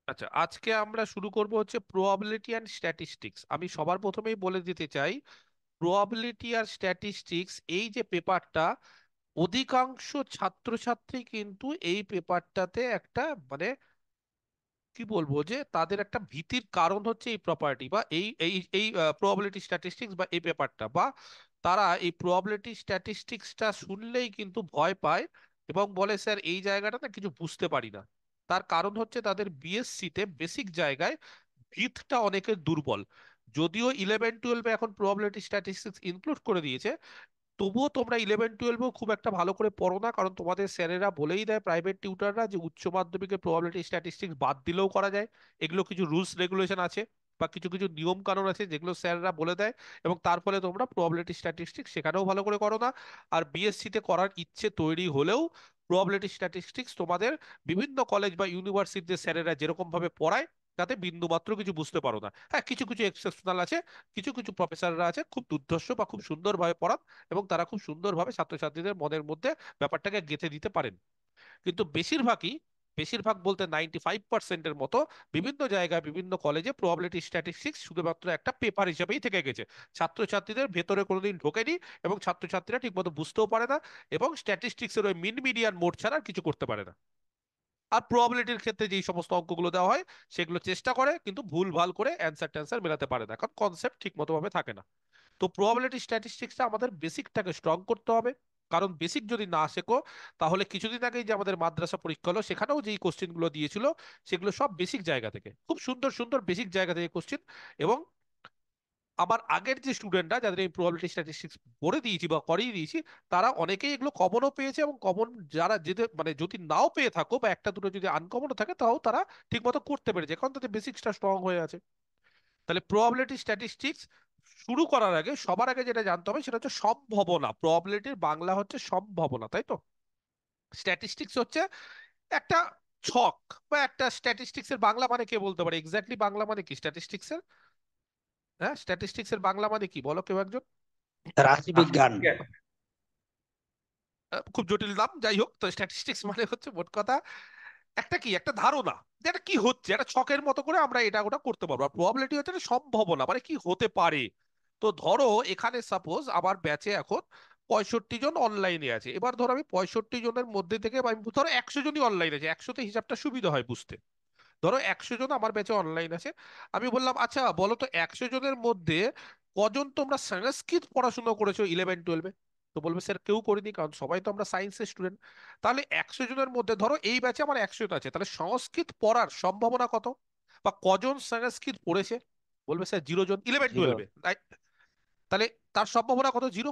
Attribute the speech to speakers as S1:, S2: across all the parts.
S1: আচ্ছা, আজকে আমরা শুরু করব হচ্ছে প্রবাবিলিটি অ্যান্ড স্ট্যাটিস্টিক্স। আমি সবার প্রথমেই বলে দিতে চাই, প্রবাবিলিটি আর স্ট্যাটিস্টিক্স এই যে পেপারটা, অধিকাংশ ছাত্রছাত্রী কিন্তু এই পেপারটাতে একটা মানে কি বলবো যে তাদের একটা ভীতির কারণ হচ্ছে এই প্রপার্টি বা এই এই এই প্রবাবিলিটি স্ট্যাটিস্টিক্স বা এই পেপারটা, বা তারা এই প্রবাবিলিটি স্ট্যাটিস্টিক্সটা শুনলেই কিন্তু ভয় পায় এবং বলে স্যার এই জায়গাটা না কিছু বুঝতে পারি না। তার কারণ হচ্ছে তাদের বিএসসি তে বেসিক জায়গায় ভিতটা অনেকের দুর্বল। যদিও 11-12 এখন প্রবাবিলিটি স্ট্যাটিস্টিক্স ইনক্লুড করে দিয়েছে, তবুও তোমরা 11-12-ও খুব একটা ভালো করে পড়ো না, কারণ তোমাদের স্যারেরা বলেই দেয়, প্রাইভেট টিউটাররা, যে উচ্চ মাধ্যমিকের প্রবাবিলিটি স্ট্যাটিস্টিক্স বাদ দিলেও করা যায়। এগুলো কিছু রুলস রেগুলেশন আছে বা কিছু কিছু নিয়ম কানুন আছে যেগুলো স্যাররা বলে দেয়, এবং তার ফলে তোমরা প্রবাবিলিটি স্ট্যাটিস্টিক্স সেখানেও ভালো করে করো না। আর বিএসসি তে করার ইচ্ছে তৈরি হলেও প্রবাবিলিটি স্ট্যাটিস্টিক্স তোমাদের বিভিন্ন কলেজ বা ইউনিভার্সিটিতে স্যারেরা যেরকম ভাবে পড়ায় তাতে বিন্দুমাত্র কিছু বুঝতে পারো না। হ্যাঁ, কিছু কিছু এক্সেপশনাল আছে, কিছু কিছু প্রফেসররা আছে খুব দুর্ধর্ষ বা খুব সুন্দরভাবে পড়ান এবং তারা খুব সুন্দরভাবে ছাত্রছাত্রীদের মনের মধ্যে ব্যাপারটাকে গেঁথে দিতে পারেন। কিন্তু বেশিরভাগ বলতে 95%-এর মতো বিভিন্ন জায়গায় বিভিন্ন কলেজে প্রবাবিলিটি স্ট্যাটিস্টিক্স শুধুমাত্র একটা পেপার হিসেবেই থেকে গেছে। ছাত্রছাত্রীদের ভেতরে কোনোদিন ঢোকেনি এবং ছাত্রছাত্রীরা ঠিকমতো বুঝতেও পারে না, এবং স্ট্যাটিস্টিক্সের ওই মিন মিডিয়ান মোড ছাড়া আর কিছু করতে পারে না। আর প্রবাবিলিটির ক্ষেত্রে যেই সমস্ত অঙ্কগুলো দেওয়া হয় সেগুলো চেষ্টা করে কিন্তু ভুল ভাল করে অ্যান্সার ট্যান্সার মেলাতে পারে না, কারণ কনসেপ্ট ঠিক মতো ভাবে থাকে না। তো প্রবাবিলিটি স্ট্যাটিস্টিক্সটা আমাদের বেসিকটাকে স্ট্রং করতে হবে, কারণ বেসিক যদি না শেখো তাহলে কিছুদিন আগেই যে আমাদের মাদ্রাসা পরীক্ষা হলো সেখানেও যেই কোশ্চেনগুলো দিয়েছিল সেগুলো সব বেসিক জায়গা থেকে, খুব সুন্দর সুন্দর বেসিক জায়গা থেকে কোশ্চেন। এবং আমার আগের যে স্টুডেন্টরা যাদের এই প্রবাবিলিটি স্ট্যাটিস্টিক্স পড়ে দিয়েছি বা করিয়ে দিয়েছি, তারা অনেকেই এগুলো কমনও পেয়েছে, এবং কমন যারা যেতে মানে যদি নাও পেয়ে থাকো বা একটা দুটো যদি আনকমনও থাকে তাও তারা ঠিকমতো করতে পেরেছে, কারণ তাদের বেসিক্সটা স্ট্রং হয়ে আছে। তাহলে প্রবাবিলিটি স্ট্যাটিস্টিক্স শুরু করার আগে সবার আগে যেটা জানতে হবে সেটা হচ্ছে সম্ভাবনা। প্রবাবিলিটির বাংলা হচ্ছে সম্ভাবনা, তাই তো? স্ট্যাটিস্টিক্স হচ্ছে একটা ছক, বা একটা স্ট্যাটিস্টিক্স এর বাংলা মানে কে বলতে পারে এক্স্যাক্টলি বাংলা মানে কি স্ট্যাটিস্টিক্স এর? হ্যাঁ, স্ট্যাটিস্টিক্স এর বাংলা মানে কি বলো কেউ একজন?
S2: রাশিবিজ্ঞান।
S1: রাশিবিজ্ঞান। খুব জটিল নাম, যাই হোক। তো স্ট্যাটিস্টিক্স মানে হচ্ছে মোট কথা একটা কি একটা ধারণা, যে এটা কি হচ্ছে, একটা ছকের মতো করে আমরা এটা ওটা করতে পারবো। আর প্রবাবিলিটি হচ্ছে একটা সম্ভাবনা, মানে কি হতে পারে। তো ধরো এখানে সাপোজ আমার ব্যাচে এখন 65 জন অনলাইনে আছে। এবার ধরো আমি 65 জনের মধ্যে থেকে, বা আমি ধরো 100 জনই অনলাইন আছে, 100তে হিসাবটা সুবিধা হয় বুঝতে। ধরো 100 জন আমার ব্যাচে অনলাইন আছে। আমি বললাম আচ্ছা বলো তো 100 জনের মধ্যে কজন তোমরা সংস্কৃত পড়াশোনা করেছো 11-12-এ? তো বলবে স্যার কেউ করিনি, কারণ সবাই তো আমরা সায়েন্সের স্টুডেন্ট। তাহলে 100 জনের মধ্যে ধরো এই ব্যাচে আমার 100 আছে, তাহলে সংস্কৃত পড়ার সম্ভাবনা কত, বা কজন সংস্কৃত পড়েছে? বলবে স্যার 0 জন, ইলেভেন
S2: জিরো।
S1: টুয়েলভে তাহলে তার সম্ভাবনা কত? 0।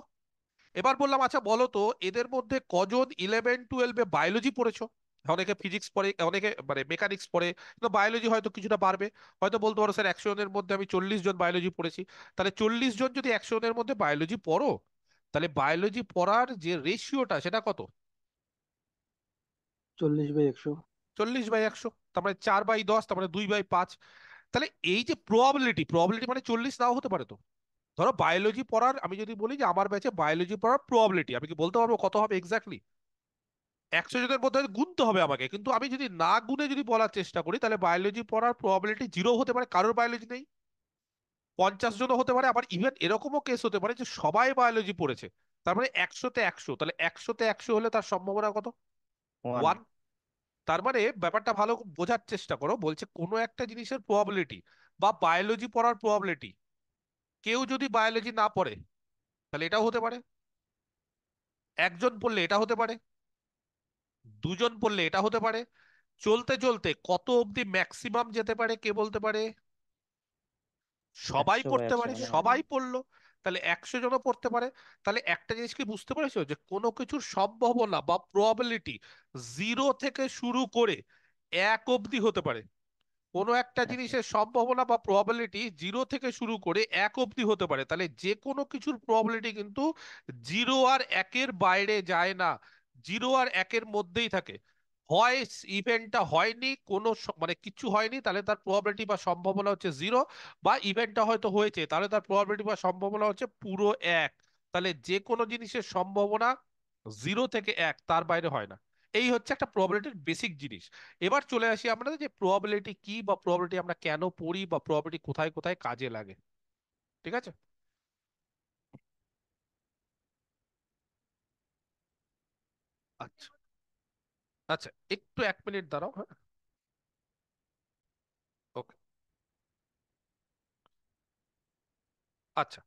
S1: এবার বললাম আচ্ছা বলো তো এদের মধ্যে কজন 11-12-এ বায়োলজি পড়েছো? অনেকে ফিজিক্স পড়ে, অনেকে মানে মেকানিক্স পড়ে, কিন্তু বায়োলজি হয়তো কিছুটা পারবে। হয়তো বলতে পারো স্যার 100 জনের মধ্যে আমি 40 জন বায়োলজি পড়েছি। তাহলে 40 জন যদি 100 জনের মধ্যে বায়োলজি পড়ো, তাহলে বায়োলজি পড়ার যে রেশিওটা সেটা কত?
S2: 40/100।
S1: 40/100, তার মানে 4/10, তার মানে 2/5। তাহলে এই যে প্রবাবিলিটি, প্রবাবিলিটি মানে 40 নাও হতে পারে তো। ধরো বায়োলজি পড়ার, আমি যদি বলি যে আমার ব্যাচে বায়োলজি পড়ার প্রবাবিলিটি, আমি কি বলতে পারবো কত হবে এক্স্যাক্টলি? 100 জনের মধ্যে হয়তো গুনতে হবে আমাকে, কিন্তু আমি যদি না গুনে যদি বলার চেষ্টা করি তাহলে বায়োলজি পড়ার প্রবাবিলিটি 0 হতে পারে, কারোর বায়োলজি নেই। 50 জনও হতে পারে, আবার ইভেন এরকমও কেস হতে পারে যে সবাই বায়োলজি পড়েছে। তার মানে 100-তে 100, তাহলে 100-তে 100 হলে তার সম্ভাবনা কত?
S2: ওয়ান।
S1: 1। তার মানে ব্যাপারটা ভালো বোঝার চেষ্টা করো, বলছে কোনো একটা জিনিসের প্রবাবিলিটি বা বায়োলজি পড়ার প্রবাবিলিটি, কেউ যদি বায়োলজি না পড়ে তাহলে এটাও হতে পারে, একজন পড়লে এটা হতে পারে, দুজন পড়লে এটা হতে পারে। চলতে চলতে কত অবধি ম্যাক্সিমাম যেতে পারে কে বলতে পারে? সবাই
S2: একশো বা
S1: পড়তে
S2: একশো
S1: পারে,
S2: মানে
S1: সবাই পড়লো, তাহলে 100 জনও পড়তে পারে। তাহলে একটা জিনিস কি বুঝতে পেরেছো, যে কোনো কিছুর সম্ভাবনা বা প্রবাবিলিটি 0 থেকে শুরু করে 1 অবধি হতে পারে। কোনো একটা
S2: আচ্ছা।
S1: জিনিসের সম্ভাবনা বা প্রবাবিলিটি 0 থেকে শুরু করে 1 অবধি হতে পারে। তাহলে যে কোনো কিছুর প্রবাবিলিটি কিন্তু 0 আর 1-এর বাইরে যায় না, 0 আর 1-এর মধ্যেই থাকে। হয় ইভেন্টটা হয়নি, কোনো মানে কিছু হয়নি, তাহলে তার প্রবাবিলিটি বা সম্ভাবনা হচ্ছে 0, বা ইভেন্টটা হয়তো হয়েছে তাহলে তার প্রবাবিলিটি বা সম্ভাবনা হচ্ছে পুরো 1। তাহলে যে কোনো জিনিসের সম্ভাবনা 0 থেকে 1, তার বাইরে হয় না। এই হচ্ছে একটা প্রবাবিলিটির বেসিক জিনিস। এবার চলে আসি আমরা যে প্রবাবিলিটি কি, বা প্রবাবিলিটি আমরা কেন পড়ি, বা প্রবাবিলিটি কোথায় কোথায় কাজে লাগে। ঠিক আছে। আচ্ছা, আচ্ছা, একটু 1 মিনিট দাঁড়াও, হ্যাঁ। ওকে। আচ্ছা,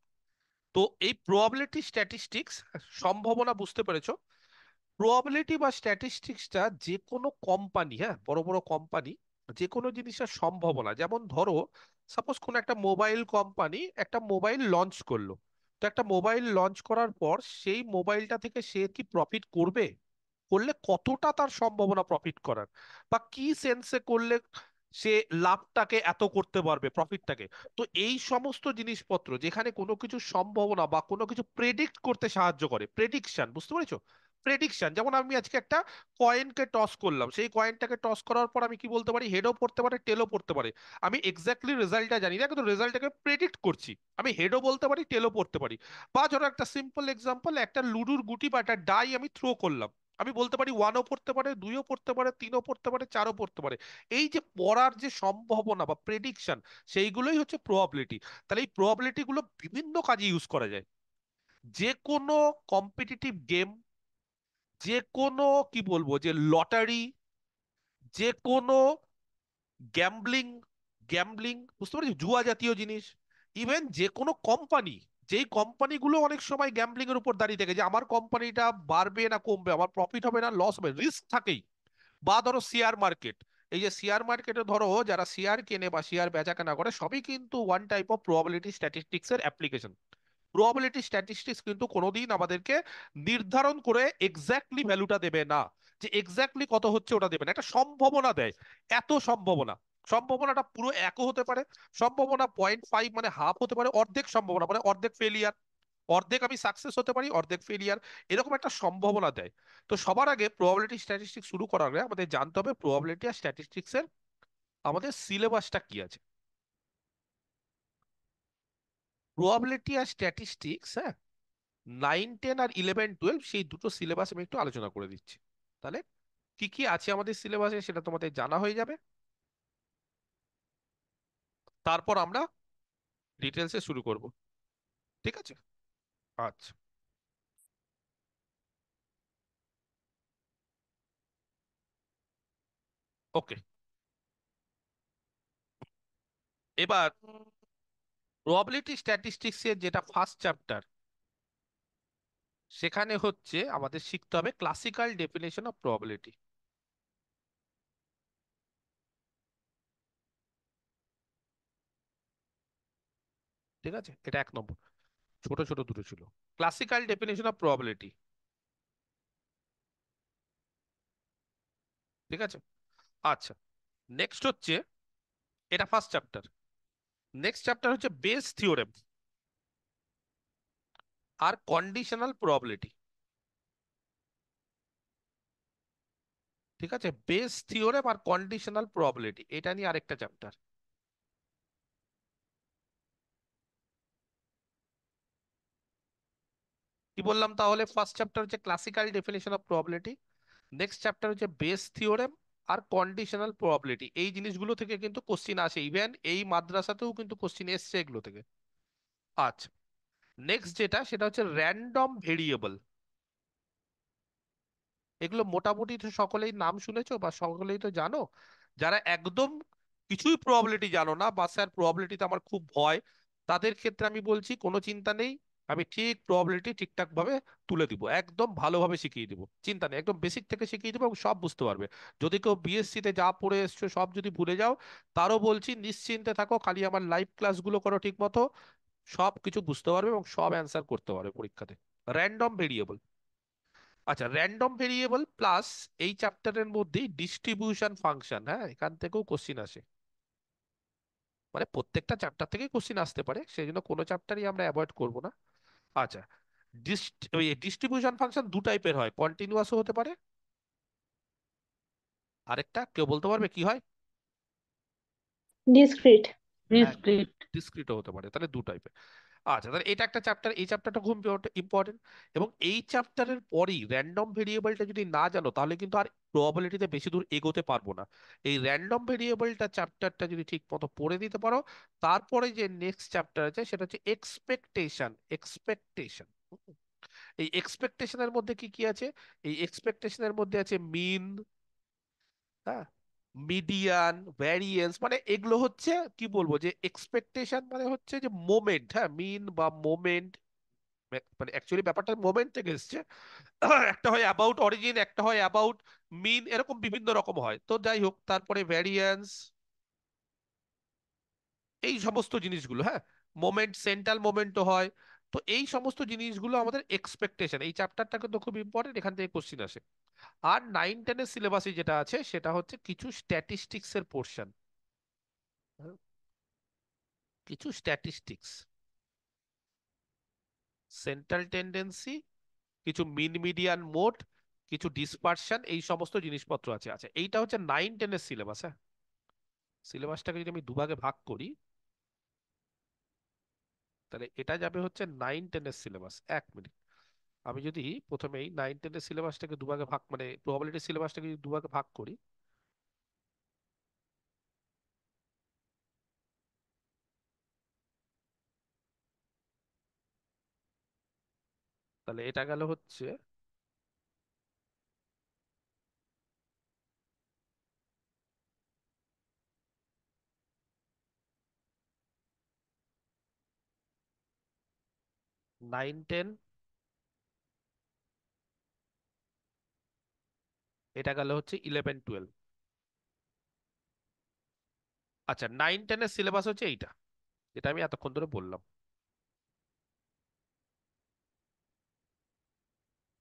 S1: তো এই প্রবাবিলিটি স্ট্যাটিস্টিক্স, সম্ভাবনা বুঝতে পেরেছো। প্রবাবিলিটি বা স্ট্যাটিস্টিক্সটা যে কোনো কোম্পানি, হ্যাঁ, বড় বড় কোম্পানি, যে কোনো জিনিসের সম্ভাবনা, যেমন ধরো সাপোজ কোনো একটা মোবাইল কোম্পানি একটা মোবাইল লঞ্চ করলো। তো একটা মোবাইল লঞ্চ করার পর সেই মোবাইলটা থেকে সে কি প্রফিট করবে, করলে কতটা তার সম্ভাবনা প্রফিট করার, বা কি সেন্সে করলে সে লাভটাকে এত করতে পারবে, প্রফিটটাকে। তো এই সমস্ত জিনিসপত্র যেখানে কোনো কিছু সম্ভাবনা বা কোনো কিছু প্রেডিক্ট করতে সাহায্য করে, প্রেডিকশন, বুঝতে পেরেছো। প্রেডিকশন, যেমন আমি আজকে একটা কয়েনকে টস করলাম, সেই কয়েনটাকে টস করার পর আমি কি বলতে পারি, হেডও পড়তে পারে, টেলও পড়তে পারে। আমি এক্স্যাক্টলি রেজাল্টটা জানি না, কিন্তু রেজাল্টটাকে প্রেডিক্ট করছি। আমি হেডও বলতে পারি, টেলও পড়তে পারি। বা ধরো একটা সিম্পল এক্সাম্পল, একটা লুডুর গুটি বা একটা ডাই আমি থ্রো করলাম, আমি বলতে পারি ওয়ানও পড়তে পারে, দুইও পড়তে পারে, তিনও পড়তে পারে, চারও পড়তে পারে। এই যে পড়ার যে সম্ভাবনা বা প্রেডিকশন, সেইগুলোই হচ্ছে প্রবাবিলিটি। তাহলে এই প্রবাবিলিটি গুলো বিভিন্ন কাজে ইউজ করা যায়। যে কোনো কম্পিটিটিভ গেম, যে কোনো কি বলবো যে লটারি, যে কোনো গ্যাম্বলিং, গ্যাম্বলিং বুঝতে পারছি, জুয়া জাতীয় জিনিস, ইভেন যে কোনো কোম্পানি, যেই কোম্পানিগুলো অনেক সময় গ্যাম্বলিং এর উপর দাঁড়িয়ে থাকে, যে আমার কোম্পানিটা বাড়বে না কমবে, আমার প্রফিট হবে না লস হবে, রিস্ক থাকেই। বা ধরো শেয়ার মার্কেট, এই যে শেয়ার মার্কেটে ধরো যারা শেয়ার কেনে বা শেয়ার বেচা কেনা করে, সবই কিন্তু one type of probability statistics এর অ্যাপ্লিকেশন। প্রবাবিলিটি স্ট্যাটিস্টিক্স কিন্তু কোনোদিন আমাদেরকে নির্ধারণ করে এক্স্যাক্টলি ভ্যালুটা দেবে না, যে এক্স্যাক্টলি কত হচ্ছে ওটা দেবে না, একটা সম্ভাবনা দেয়। এত সম্ভাবনা, সম্ভাবনাটা পুরো একও হতে পারে, সম্ভাবনা 0.5 মানে হাফ হতে পারে, অর্ধেক সম্ভাবনা মানে অর্ধেক ফেলিয়ার, অর্ধেক আমি সাকসেস হতে পারি, অর্ধেক ফেলিয়ার, এরকম একটা সম্ভাবনা দেয়। তো সবার আগে প্রবাবিলিটি স্ট্যাটিস্টিক্স শুরু করার আগে আমাদের জানতে হবে প্রবাবিলিটি আর স্ট্যাটিস্টিক্স এর আমাদের সিলেবাসটা কি আছে। প্রবাবিলিটি আর স্ট্যাটিস্টিক্স, হ্যাঁ, 9, 10 আর 11, 12, সেই দুটো সিলেবাস আমি একটু আলোচনা করে দিচ্ছি। তাহলে কি কি আছে আমাদের সিলেবাসে সেটা তোমাদের জানা হয়ে যাবে। তারপর আমরা ডিটেলসে শুরু করব। ঠিক আছে। আচ্ছা। ওকে। এবার প্রবাবিলিটি স্ট্যাটিস্টিক্স এর যেটা ফার্স্ট চ্যাপ্টার, সেখানে হচ্ছে আমাদের শিখতে হবে ক্লাসিক্যাল ডেফিনেশন অফ প্রবাবিলিটি। ঠিক আছে, এটা 1 নম্বর। ছোট ছোট দুটো ছিল, ক্লাসিক্যাল ডেফিনেশন অফ প্রবাবিলিটি। ঠিক আছে। আচ্ছা, নেক্সট হচ্ছে, এটা ফার্স্ট চ্যাপ্টার। নেক্সট চ্যাপ্টার হচ্ছে বেস থিওরেম আর কন্ডিশনাল প্রবাবিলিটি। ঠিক আছে, বেস থিওরেম আর কন্ডিশনাল প্রবাবিলিটি, এটা নিয়ে আরেকটা চ্যাপ্টার। কি বললাম তাহলে, ফার্স্ট চ্যাপ্টার হচ্ছে classical definition of probability, next chapter হচ্ছে বেস থিওরেম আর কন্ডিশনাল প্রবাবিলিটি। এই জিনিসগুলো থেকে কিন্তু কোশ্চিন আসে, ইভেন এই মাদ্রাসাতেও কিন্তু কোশ্চিন এসছে এগুলো থেকে। আচ্ছা, নেক্সট যেটা সেটা হচ্ছে র্যান্ডম ভেরিয়েবল। এগুলো মোটামুটি তো সকলেই নাম শুনেছো বা সকলেই তো জানো। যারা একদম কিছুই প্রবাবিলিটি জানো না, বা স্যার প্রবাবিলিটিতে আমার খুব ভয়, তাদের ক্ষেত্রে আমি বলছি কোনো চিন্তা নেই, আমি ঠিক প্রবাবিলিটি ঠিকঠাক ভাবে তুলে দিব, একদম ভালোভাবে শিখিয়ে দিব, চিন্তা নেই, একদম বেসিক থেকে শিখিয়ে দিব এবং সব বুঝতে পারবে। যদি কেউ বিএসসি তে যা পড়ে এসছো সব যদি ভুলে যাও, তারও বলছি নিশ্চিন্তে থাকো, খালি আমার লাইভ ক্লাসগুলো করো ঠিক মতো, সব কিছু বুঝতে পারবে এবং সব অ্যান্সার করতে পারবে পরীক্ষাতে। Random variable. আচ্ছা, র্যান্ডম ভেরিয়েবল প্লাস এই চ্যাপ্টারের মধ্যেই ডিস্ট্রিবিউশন ফাংশন, হ্যাঁ, এখান থেকেও কোশ্চিন আসে। মানে প্রত্যেকটা চ্যাপ্টার থেকে কোশ্চিন আসতে পারে, সেই জন্য কোনো চ্যাপ্টারই আমরা অ্যাভয়েড করব না। আচ্ছা, ওই ডিস্ট্রিবিউশন ফাংশন দু টাইপের হয়, কন্টিনিউয়াসও হতে পারে, আরেকটা কেউ বলতে পারবে কি হয়?
S3: ডিসক্রিট।
S1: হ্যাঁ,
S2: ডিসক্রিট।
S1: ডিসক্রিটও হতে পারে, তাহলে দু টাইপের। আচ্ছা, তাহলে এটা একটা চ্যাপ্টার, এই চ্যাপ্টারটা খুব ইম্পর্টেন্ট। এবং এই চ্যাপ্টারের পরই র্যান্ডম ভেরিয়েবলটা যদি না জানো তাহলে কিন্তু আর প্রবাবিলিটিতে বেশি দূর এগোতে পারবো না। এই র্যান্ডম ভেরিয়েবলটা চ্যাপ্টারটা যদি ঠিক মতো পড়ে দিতে পারো, তারপরে যে নেক্সট চ্যাপ্টার আছে সেটা হচ্ছে এক্সপেকটেশন। এক্সপেকটেশন, এই এক্সপেকটেশনের মধ্যে কি কি আছে? এই এক্সপেকটেশনের মধ্যে আছে মিন, হ্যাঁ, মিডিয়ান, ভ্যারিয়েন্স, মানে এগুলো হচ্ছে কি বলবো, যে এক্সপেকটেশন মানে হচ্ছে যে মোমেন্ট, হ্যাঁ, মিন বা মোমেন্ট, মানে অ্যাকচুয়ালি ব্যাপারটা মোমেন্ট থেকে এসছে। একটা হয় অ্যাবাউট অরিজিন, একটা হয় অ্যাবাউট মিন, এরকম বিভিন্ন রকম হয়। তো যাই হোক, তারপরে ভ্যারিয়েন্স, এই সমস্ত জিনিসগুলো, হ্যাঁ, মোমেন্ট, সেন্ট্রাল মোমেন্টও হয়। তো এই সমস্ত জিনিসগুলো আমাদের এক্সপেকটেশন, এই চ্যাপ্টারটা কিন্তু খুব ইম্পর্টেন্ট, এখান থেকে কোশ্চিন আসে। আর 9-10 এর সিলেবাসে যেটা আছে সেটা হচ্ছে কিছু স্ট্যাটিস্টিক্স এর পোর্শন, কিছু স্ট্যাটিস্টিক্স, সেন্ট্রাল টেন্ডেন্সি, কিছু মিন মিডিয়ান মোড, কিছু ডিসপারশন, এই সমস্ত জিনিসপত্র আছে। আচ্ছা, এইটা হচ্ছে 9-10 এর সিলেবাস, হ্যাঁ। সিলেবাসটাকে যদি আমি দুভাগে ভাগ করি, তাহলে এটা যাবে হচ্ছে 9-10 এর সিলেবাস। 1 মিনিট, আমি যদি প্রথমেই 9-10 এর সিলেবাসটাকে দুভাগে ভাগ, মানে প্রবাবিলিটি সিলেবাসটাকে যদি দুভাগে ভাগ করি, তাহলে এটা গেল হচ্ছে 9-10, এটা গেল হচ্ছে 11-12। আচ্ছা, 9-10 এর সিলেবাস হচ্ছে এইটা, যেটা আমি এতক্ষণ ধরে বললাম।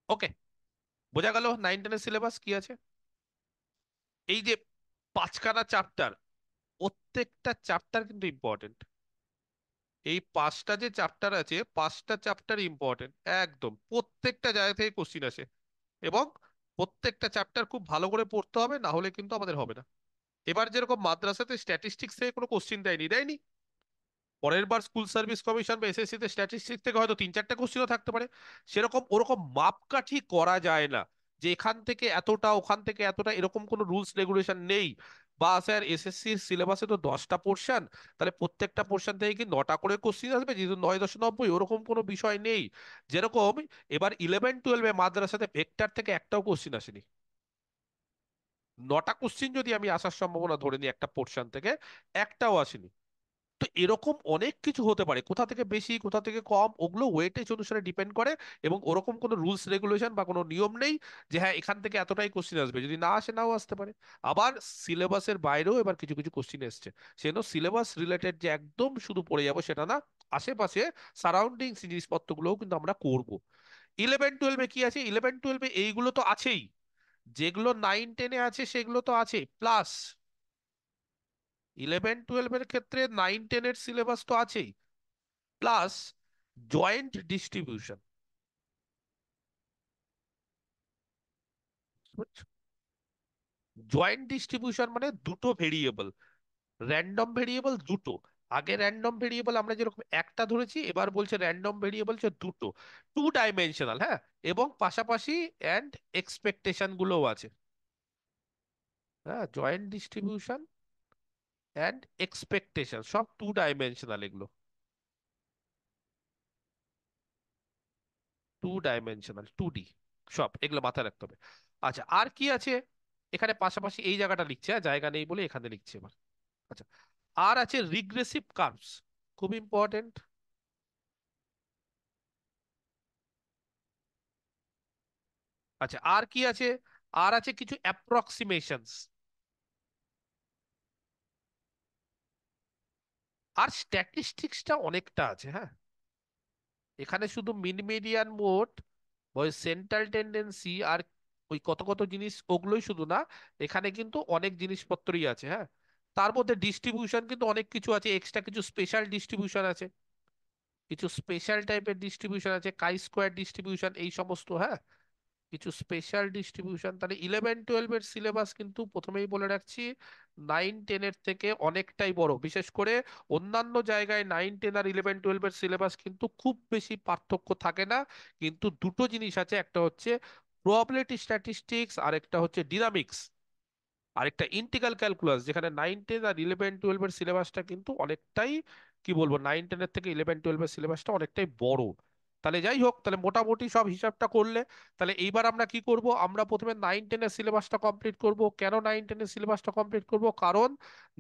S1: ওকে, বোঝা গেল 9-10 এর সিলেবাস কি আছে। এই যে পাঁচখানা চ্যাপ্টার, প্রত্যেকটা চ্যাপ্টার কিন্তু ইম্পর্টেন্ট। এই পাঁচটা যে চ্যাপ্টার আছে, পাঁচটা চ্যাপ্টার ইম্পর্টেন্ট, একদম প্রত্যেকটা জায়গা থেকে কোশ্চিন আসে। এবং প্রত্যেকটা চ্যাপ্টার খুব ভালো করে পড়তে হবে, না হলে কিন্তু আমাদের হবে না। এবার যেরকম মাদ্রাসাতে স্ট্যাটিস্টিক্স থেকে কোনো কোশ্চিন দেয়নি, পরের বার স্কুল সার্ভিস কমিশন বা এসএসসি তে স্ট্যাটিস্টিক্স থেকে হয়তো 3-4টা কোশ্চিনও থাকতে পারে। সেরকম ওরকম মাপকাঠি করা যায় না যে এখান থেকে এতটা, ওখান থেকে এতটা, এরকম কোনো রুলস রেগুলেশন নেই। বা স্যার এসএসসির সিলেবাসে তো 10টা পোর্শন, তাহলে প্রত্যেকটা পোর্শন থেকে কি 9টা করে কোশ্চিন আসবে, যেহেতু 9-10-90, ওরকম কোনো বিষয় নেই। যেরকম এবার 11-12-এ মাদ্রাসাতে ভেক্টর থেকে একটাও কোশ্চিন আসেনি। 9টা কোশ্চিন যদি আমি আসার সম্ভাবনা ধরে নিই একটা পোর্শন থেকে, একটাও আসেনি। তো এরকম অনেক কিছু হতে পারে, কোথা থেকে বেশি কোথা থেকে কম ওগুলো ওয়েটেজ অনুসারে ডিপেন্ড করে। এবং ওরকম কোনো রুলস রেগুলেশন বা কোনো নিয়ম নেই যে হ্যাঁ এখান থেকে এতটাই কোশ্চিন আসবে, যদি না আসে নাও আসতে পারে। আবার সিলেবাসের বাইরেও এবার কিছু কিছু কোশ্চিন এসছে, সেজন্য সিলেবাস রিলেটেড যে একদম শুধু পড়ে যাবো সেটা না, আশেপাশে সারাউন্ডিং জিনিসপত্রগুলোও কিন্তু আমরা করব। 11-12-এ কি আছে? 11-12-এ এইগুলো তো আছেই, যেগুলো 9-10-এ আছে সেগুলো তো আছে, প্লাস 11-12-এর ক্ষেত্রে 9-10-এর সিলেবাস তো আছেই, plus joint distribution. Joint distribution মানে দুটো ভেরিয়েবল, র্যান্ডম ভেরিয়েবল দুটো। আগে র্যান্ডম ভেরিয়েবল আমরা যেরকম একটা ধরেছি, এবার বলছে র্যান্ডম ভেরিয়েবল হচ্ছে দুটো, 2 ডাইমেনশনাল, হ্যাঁ। এবং পাশাপাশি অ্যান্ড এক্সপেকটেশন গুলোও আছে, হ্যাঁ, জয়েন্ট ডিস্ট্রিবিউশন অ্যান্ড এক্সপেকটেশন সব 2 ডাইমেনশনাল এগুলো, 2 ডাইমেনশনাল, 2D, সব এগুলো মাথায় রাখতে হবে। আচ্ছা, আর কি আছে এখানে পাশাপাশি? এই জায়গাটা লিখছে, জায়গা নেই বলে এখানে লিখছে এবার। আচ্ছা, আর আছে রিগ্রেসিভ কার্ভস, খুব ইম্পর্টেন্ট। আচ্ছা, আর কি আছে? আর আছে কিছু অ্যাপ্রক্সিমেশনস। আর স্ট্যাটিস্টিক্সটা অনেকটা আছে, হ্যাঁ। এখানে শুধু মিন মিডিয়ান মোড, ওই সেন্ট্রাল টেন্ডেন্সি, আর ওই কত কত জিনিস ওগুলোই শুধু না, এখানে কিন্তু অনেক জিনিসপত্রই আছে, হ্যাঁ। তার মধ্যে ডিস্ট্রিবিউশন কিন্তু অনেক কিছু আছে, এক্সট্রা কিছু স্পেশাল ডিস্ট্রিবিউশন আছে, কিছু স্পেশাল টাইপের ডিস্ট্রিবিউশন আছে, কাই স্কোয়ার ডিস্ট্রিবিউশন, এই সমস্ত, হ্যাঁ, কিছু স্পেশাল ডিস্ট্রিবিউশন। তাহলে 11-12 এর সিলেবাস কিন্তু প্রথমেই বলে রাখছি 9-10 এর থেকে অনেকটাই বড়। বিশেষ করে অন্যান্য জায়গায় 9-10 আর 11-12 এর সিলেবাস কিন্তু খুব বেশি পার্থক্য থাকে না। কিন্তু দুটো জিনিস আছে, একটা হচ্ছে প্রবাবিলিটি স্ট্যাটিস্টিক্স আর একটা হচ্ছে ডিনামিক্স, আরেকটা ইন্টিগ্রাল ক্যালকুলাস, যেখানে 9-10 আর 11-12 এর সিলেবাসটা কিন্তু অনেকটাই, কি বলবো, 9-10 এর থেকে 11-12 এর সিলেবাসটা অনেকটাই বড়। তাহলে যাই হোক, তাহলে মোটামুটি সব হিসাবটা করলে, তাহলে এইবার আমরা কি করব, আমরা প্রথমে 9-10 এর সিলেবাসটা কমপ্লিট করব। কেন 9-10 এর সিলেবাসটা কমপ্লিট করব? কারণ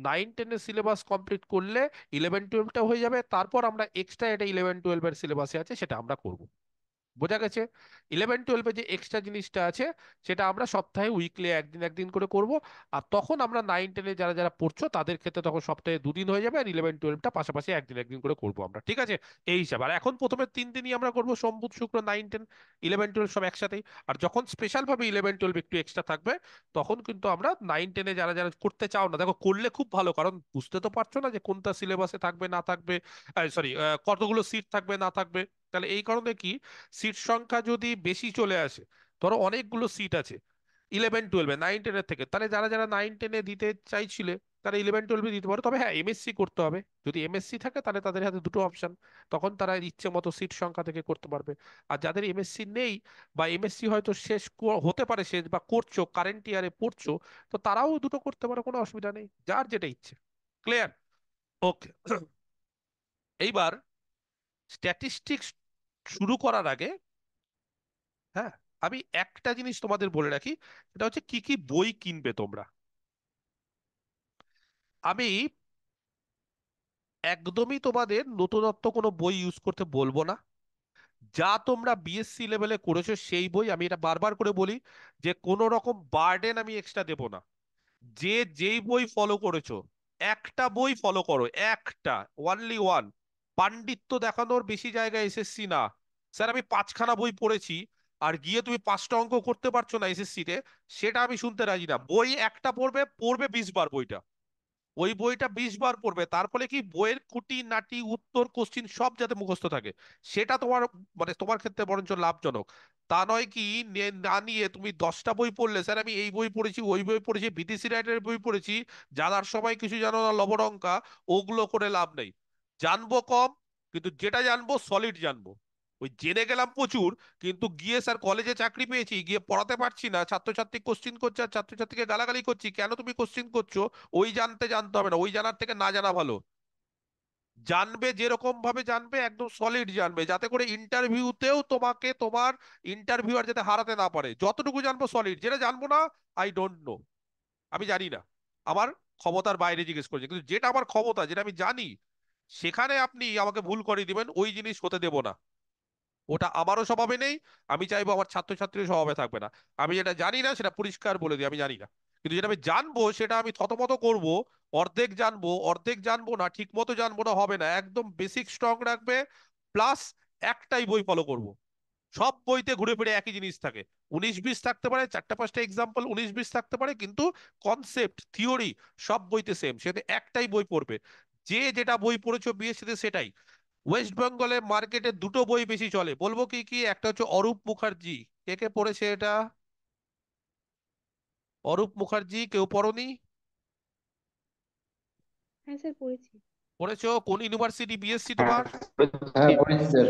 S1: 9-10 এর সিলেবাস কমপ্লিট করলে 11-12টা হয়ে যাবে, তারপর আমরা এক্সট্রা এটা 11-12 এর সিলেবাসে আছে সেটা আমরা করব। বোঝা গেছে? 11-12 যে এক্সট্রা জিনিসটা আছে সেটা আমরা সপ্তাহে উইকলি একদিন একদিন করে করব। আর তখন আমরা 9-10-এ যারা যারা পড়ছো তাদের ক্ষেত্রে তখন সপ্তাহে দুদিন হয়ে যাবে, আর 11-12টা পাশাপাশি একদিন একদিন করে করব আমরা, ঠিক আছে? এই হিসাবে। আর এখন প্রথমে 3 দিনই আমরা করব, সোম বুধ শুক্র, 9-10, 11-12 সব একসাথেই। আর যখন স্পেশাল ভাবে 11-12 একটু এক্সট্রা থাকবে, তখন কিন্তু আমরা 9-10-এ যারা যারা করতে চাও না, দেখো করলে খুব ভালো, কারণ বুঝতে তো পারছো না যে কোনটা সিলেবাসে থাকবে না থাকবে, সরি, কতগুলো সিট থাকবে না থাকবে। তাহলে এই কারণে কি, সিট সংখ্যা যদি বেশি চলে আসে, ধরো অনেকগুলো সিট আছে 11-12-এ, 9-10-এর থেকে, তাহলে যারা যারা 9-10-এ দিতে চাইছিলে তারা 11-12-এ দিতে পারো। তবে হ্যাঁ, এমএসসি করতে হবে। যদি এমএসসি থাকে তাহলে তাদের হাতে দুটো অপশন, তখন তারা ইচ্ছে মতো সিট সংখ্যা থেকে করতে পারবে। আর যাদের এমএসসি নেই, বা এমএসসি হয়তো শেষ হতে পারে শেষ, বা করছো কারেন্ট ইয়ারে পড়ছো, তো তারাও দুটো করতে পারে, কোনো অসুবিধা নেই, যার যেটা ইচ্ছে। ক্লিয়ার? ওকে। এইবার স্ট্যাটিস্টিক্স শুরু করার আগে, হ্যাঁ, আমি একটা জিনিস তোমাদের বলে রাখি, সেটা হচ্ছে কি কি বই কিনবে তোমরা। আমি একদমই তোমাদের নতুনত্ব কোনো বই ইউজ করতে বলবো না। যা তোমরা বিএসসি লেভেলে করেছো সেই বই, আমি এটা বারবার করে বলি যে কোনো রকম বার্ডেন আমি এক্সট্রা দেবো না। যে যেই বই ফলো করেছো, একটা বই ফলো করো, একটা, ওয়ানলি ওয়ান। পাণ্ডিত্য দেখানোর বেশি জায়গায় এসএসসি না। স্যার আমি 5খানা বই পড়েছি, আর গিয়ে তুমি 5টা অঙ্ক করতে পারছো না এসএসসি তে, সেটা আমি শুনতে রাজি না। বই একটা পড়বে, পড়বে 20 বার বইটা, ওই বইটা 20 বার পড়বে, তার ফলে কি বইয়ের খুঁটি নাটি উত্তর কোশ্চিন সব যাতে মুখস্থ থাকে, সেটা তোমার, মানে তোমার ক্ষেত্রে বরঞ্চ লাভজনক। তা নয় কি, না নিয়ে তুমি 10টা বই পড়লে, স্যার আমি এই বই পড়েছি, ওই বই পড়েছি, বিদেশি রাইটারের বই পড়েছি, জানার সময় কিছু জানো না, লবডঙ্কা, ওগুলো করে লাভ নেই। জানবো কম, কিন্তু যেটা জানবো সলিড জানবো। ওই জেনে গেলাম প্রচুর, কিন্তু গিয়ে স্যার কলেজে চাকরি পেয়েছি, গিয়ে পড়াতে পারছি না, ছাত্রছাত্রী কোশ্চিন করছে আর ছাত্রছাত্রীকে গালাগালি করছি, কেন তুমি কোশ্চিন করছো? ওই জানতে হবে না, ওই জানার থেকে না জানা ভালো। জানবে যেরকম ভাবে জানবে, একদম সলিড জানবে, যাতে করে ইন্টারভিউতেও তোমাকে তোমার ইন্টারভিউয়ার যাতে হারাতে না পারে। যতটুকু জানবো সলিড, যেটা জানবো না, আই ডোন্ট নো, আমি জানি না, আমার ক্ষমতার বাইরে জিজ্ঞেস করছে, কিন্তু যেটা আমার ক্ষমতা, যেটা আমি জানি, সেখানে আপনি আমাকে ভুল করে দিবেন, ওই জিনিস হতে দেব না। ওটা আমারও স্বভাবে নেই, আমি চাইবো আমার ছাত্রছাত্রীর স্বভাবে থাকবে না। আমি যেটা জানি না সেটা পরিষ্কার বলে দিই আমি জানি না, কিন্তু যেটা আমি জানবো সেটা আমি থতমত করব। অর্ধেক জানবো, অর্ধেক জানবো না, ঠিক মতো জানবো না, হবে না, একদম বেসিক স্ট্রং রাখবে। প্লাস একটাই বই ফলো করব। সব বইতে ঘুরে ফিরে একই জিনিস থাকে, 19-20 থাকতে পারে, 4টা 5টা এক্সাম্পল 19-20 থাকতে পারে, কিন্তু কনসেপ্ট থিওরি সব বইতে সেম, সেটা একটাই বই পড়বে। যে যেটা বই পড়েছো বিএসসিতে সেটাই। ওয়েস্ট বেঙ্গলে মার্কেটে দুটো বই বেশি চলে, বলবো কি কি, একটা হচ্ছে অরূপ মুখার্জি। কে কে পড়েছে এটা? অরূপ মুখার্জি কেউ পড়নি?
S3: হ্যাঁ স্যার, পড়েছি।
S1: পড়েছো? কোন ইউনিভার্সিটি বিএসসি তোমার?
S4: হ্যাঁ পড়েছি স্যার।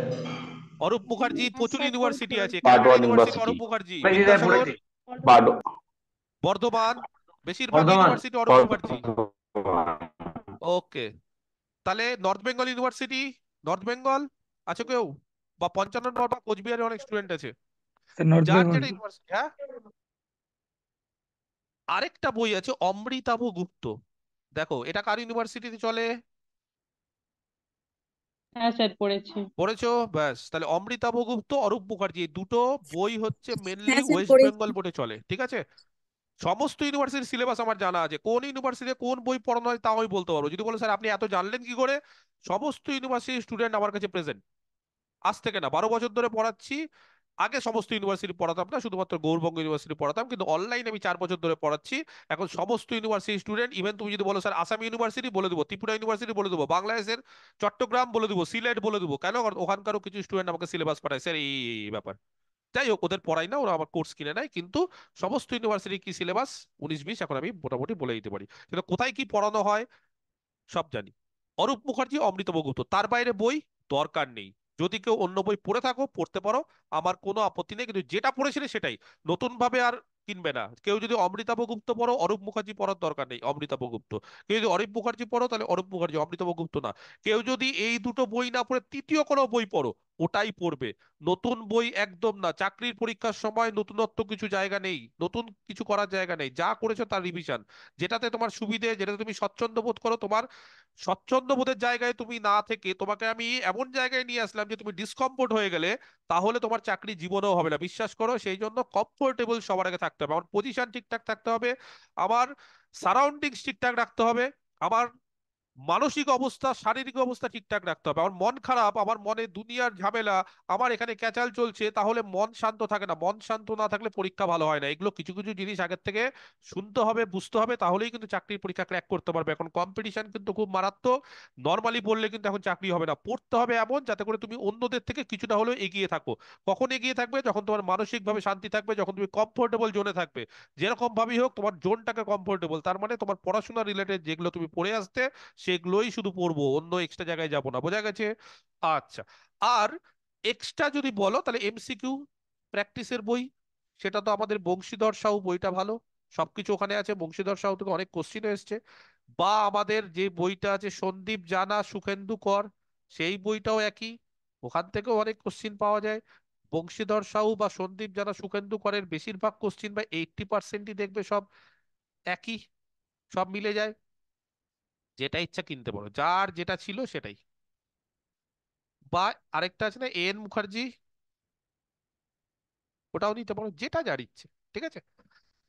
S1: অরূপ মুখার্জি
S3: হ্যাঁ
S1: প্রচুর
S3: স্যার, পড়েছি
S1: ইউনিভার্সিটি আছে,
S3: পড়েছি।
S1: কেন কোন
S4: বারডোয়ান
S1: ইউনিভার্সিটি
S4: ইউনিভার্সিটি।
S1: অরূপ মুখার্জি?
S4: পড়েছি স্যার,
S1: বিদ্যাসাগর?
S4: পড়েছি। বারডো
S3: বর্ধমান।
S1: বর্ধমান? বেশিরভাগ
S4: বর্ধমান।
S1: ইউনিভার্সিটি অরূপ মুখার্জি।
S4: বর্ধমান।
S1: ওকে। তাহলে north Bengal university, north Bengal আছে কেউ? বা 55 বা কোচবিহারে অনেক স্টুডেন্ট আছে।
S2: স্যার নর্থ
S1: যার
S2: বেঙ্গল।
S1: যেটা ইউনিভার্সিটি, হ্যাঁ। আরেকটা বই আছে অমৃতাভ গুপ্ত, দেখো এটা কার ইউনিভার্সিটিতে চলে?
S3: হ্যাঁ স্যার, পড়েছি।
S1: পড়েছো? ব্যাস, তাহলে অমৃতাভ গুপ্ত, অরূপ মুখার্জি, এই দুটো বই হচ্ছে মেনলি
S5: হ্যাঁ স্যার,
S1: ওয়েস্ট
S5: পড়েছি।
S1: বেঙ্গল বোর্ডে চলে, ঠিক আছে? সমস্ত ইউনিভার্সিটির সিলেবাস আমার জানা আছে, কোন ইউনিভার্সিটিতে কোন বই পড়ানো হয় তাও আমি বলতে পারবো। যদি বলো স্যার আপনি এত জানলেন কি করে, সমস্ত ইউনিভার্সিটির স্টুডেন্ট আমার কাছে প্রেজেন্ট। আজ থেকে না, 12 বছর ধরে পড়াচ্ছি। আগে সমস্ত ইউনিভার্সিটি পড়াতাম না, শুধুমাত্র গৌড়বঙ্গ ইউনিভার্সিটি পড়াতাম, কিন্তু অনলাইনে আমি 4 বছর ধরে পড়াচ্ছি। এখন সমস্ত ইউনিভার্সিটি স্টুডেন্ট, ইভেন তুমি যদি বলো স্যার আসাম ইউনিভার্সিটি বলে দেবো, ত্রিপুরা ইউনিভার্সিটি বলে দেবো, বাংলাদেশের চট্টগ্রাম বলে দেবো, সিলেট বলে দেবো, কেন? কারণ ওখানকারও কিছু স্টুডেন্ট আমাকে সিলেবাস পাঠায়, স্যার এই এই এই ব্যাপার। যাই হোক, ওদের পড়াই না, ওরা আমার কোর্স কিনে নেয়, কিন্তু সমস্ত ইউনিভার্সিটি কি সিলেবাস 19-20 এখন আমি মোটামুটি বলে দিতে পারি, কিন্তু কোথায় কি পড়ানো হয় সব জানি। অরূপ মুখার্জি, অমৃতম গুপ্ত, তার বাইরে বই দরকার নেই। যদি কেউ অন্য বই পড়ে থাকো পড়তে পারো, আমার কোনো আপত্তি নেই, কিন্তু যেটা পড়েছিলে সেটাই, নতুন ভাবে আর কিনবে না। কেউ যদি অমৃতাভ গুপ্ত পড়ো, অরূপ মুখার্জি পড়ার দরকার নেই, অমৃতাভ গুপ্ত। কেউ যদি অরূপ মুখার্জি পড়ো, তাহলে অরূপ মুখার্জি, অমৃতাভ গুপ্ত না। কেউ যদি এই দুটো বই না পড়ে তৃতীয় কোনো বই পড়ো, ওটাই পড়বে। নতুন বই একদম না। চাকরির পরীক্ষার সময় নতুনত্ব কিছু জায়গা নেই, নতুন কিছু করার জায়গা নেই, যা করেছো তার রিভিশন। যেটাতে তোমার সুবিধে, যেটাতে তুমি স্বচ্ছন্দ বোধ করো, তোমার স্বচ্ছন্দ বোধের জায়গায় তুমি না থেকে তোমাকে আমি এমন জায়গায় নিয়ে আসলাম যে তুমি ডিসকমফোর্ট হয়ে গেলে, তাহলে তোমার চাকরি জীবনেও হবে না, বিশ্বাস করো। সেই জন্য কমফোর্টেবল সবার আগে থাকতে হবে, আমার পজিশন ঠিকঠাক থাকতে হবে, আমার সারাউন্ডিংস ঠিকঠাক রাখতে হবে, আমার মানসিক অবস্থা, শারীরিক অবস্থা ঠিকঠাক রাখতে হবে। আমার মন খারাপ, আমার মনে দুনিয়ার ঝামেলা, আমার এখানে ক্যাচাল চলছে, তাহলে মন শান্ত থাকে না। মন শান্ত না থাকলে পরীক্ষা ভালো হয় না। এগুলো কিছু কিছু জিনিস আগের থেকে শুনতে হবে, বুঝতে হবে, তাহলেই কিন্তু চাকরির পরীক্ষা ক্র্যাক করতে পারবে। এখন কম্পিটিশন কিন্তু খুব মারাত্মক। নর্মালি পড়লে কিন্তু এখন চাকরি হবে না, পড়তে হবে এমন যাতে করে তুমি অন্যদের থেকে কিছুটা হলেও এগিয়ে থাকো। কখন এগিয়ে থাকবে? যখন তোমার মানসিকভাবে শান্তি থাকবে, যখন তুমি কমফোর্টেবল জোনে থাকবে। যেরকম ভাবেই হোক তোমার জোনটাকে কমফোর্টেবল, তার মানে তোমার পড়াশোনা রিলেটেড যেগুলো তুমি পড়ে আসতে, সেগুলোই শুধু পড়বো, অন্য এক্সট্রা জায়গায় যাব না। বোঝা গেছে? আচ্ছা। আর এক্সট্রা যদি বলো, তাহলে এমসিকিউ প্র্যাকটিসের বই, সেটা তো আমাদের বংশীধর সাহু বইটা ভালো, সবকিছু ওখানে আছে। বংশীধর সাহু থেকে অনেক কোশ্চিন এসেছে। বা আমাদের যে বইটা আছে সন্দীপ জানা, সুখেন্দু কর, সেই বইটাও একই, ওখান থেকেও অনেক কোশ্চিন পাওয়া যায়। বংশীধর সাহু বা সন্দীপ জানা, সুখেন্দু করের বেশিরভাগ কোশ্চিন বা 80%ই দেখবে সব একই, সব মিলে যায়। যেটা ইচ্ছা কিনতে পারো, যার যেটা ছিল সেটাই। বা আরেকটা আছে না, এন মুখার্জি, ওটাও নিতে পারো, যেটা যার ইচ্ছে। ঠিক আছে,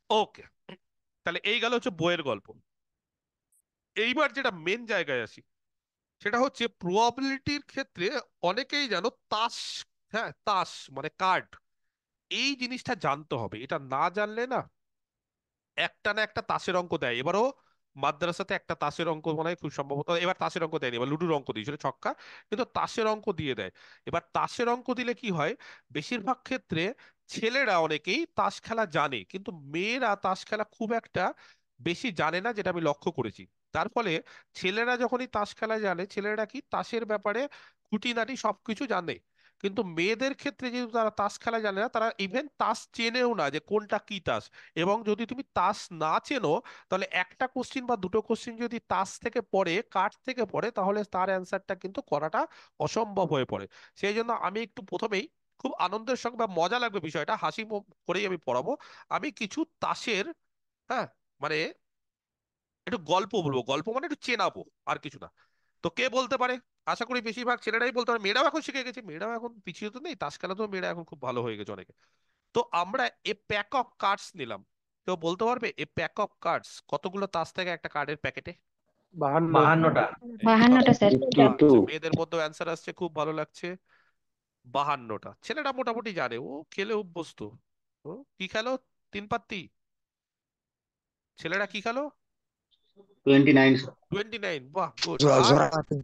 S1: ওকে। তাহলে এই গেল হচ্ছে বইয়ের গল্প। এইবার যেটা মেন জায়গায় আসি, সেটা হচ্ছে প্রবাবিলিটির ক্ষেত্রে অনেকেই জানো তাস, হ্যাঁ তাস মানে কার্ড, এই জিনিসটা জানতে হবে। এটা না জানলে না, একটা না একটা তাসের অঙ্ক দেয়। এবারও মাদ্রাসাতে একটা তাসের অঙ্ক মনে হয় খুব সম্ভবত, এবার তাসের অঙ্ক দেয়নি, এবার লুডুর অঙ্ক দিয়েছিল ছক্কা, কিন্তু তাসের অঙ্ক দিয়ে দেয়। এবার তাসের অঙ্ক দিলে কি হয়, বেশিরভাগ ক্ষেত্রে ছেলেরা অনেকেই তাস খেলা জানে, কিন্তু মেয়েরা তাস খেলা খুব একটা বেশি জানে না, যেটা আমি লক্ষ্য করেছি। তার ফলে ছেলেরা যখনই তাস খেলা জানে, ছেলেরা কি তাসের ব্যাপারে খুঁটিনাটি সবকিছু জানে, কিন্তু মেয়েদের ক্ষেত্রে যেহেতু তারা তাস খেলা জানে না, তারা ইভেন তাস চেনেও না যে কোনটা কি তাস। এবং যদি তুমি তাস না চেনো, তাহলে একটা কোশ্চিন বা দুটো কোশ্চিন যদি তাস থেকে পড়ে, কার্ড থেকে পড়ে, তাহলে তার অ্যান্সারটা কিন্তু করাটা অসম্ভব হয়ে পড়ে। সেই জন্য আমি একটু প্রথমেই, খুব আনন্দের সঙ্গে বা মজা লাগবে বিষয়টা, করেই আমি পড়াবো। আমি কিছু তাসের, হ্যাঁ, মানে একটু গল্প বলবো, গল্প মানে একটু চেনাবো, আর কিছু না। তো কে বলতে পারে? আশা করি বেশিরভাগ ছেলেরাই বলতে পারে, মেয়েরাও এখন শিখে গেছে, মেয়েরাও এখন পিছিয়ে তো নেই, তাস খেলা তো মেয়েরা এখন খুব ভালো হয়ে গেছে অনেকে। তো আমরা এ প্যাক অফ কার্ডস নিলাম। কেউ বলতে পারবে এ প্যাক অফ কার্ডস কতগুলো তাস থাকে একটা কার্ডের প্যাকেটে?
S2: 52।
S4: 52টা।
S3: বাহান্নটা স্যার।
S4: 52।
S1: আচ্ছা, মেয়েদের মধ্যে অ্যান্সার আসছে, খুব ভালো লাগছে। 52টা। ছেলেরা মোটামুটি জানে, ও খেলে অভ্যস্ত। ও কি খেলো? তিন পাত্তি? ছেলেরা কি খেলো?
S4: 29 স্যার।
S1: 29, বাহ গুড। আর
S2: জোড়াতে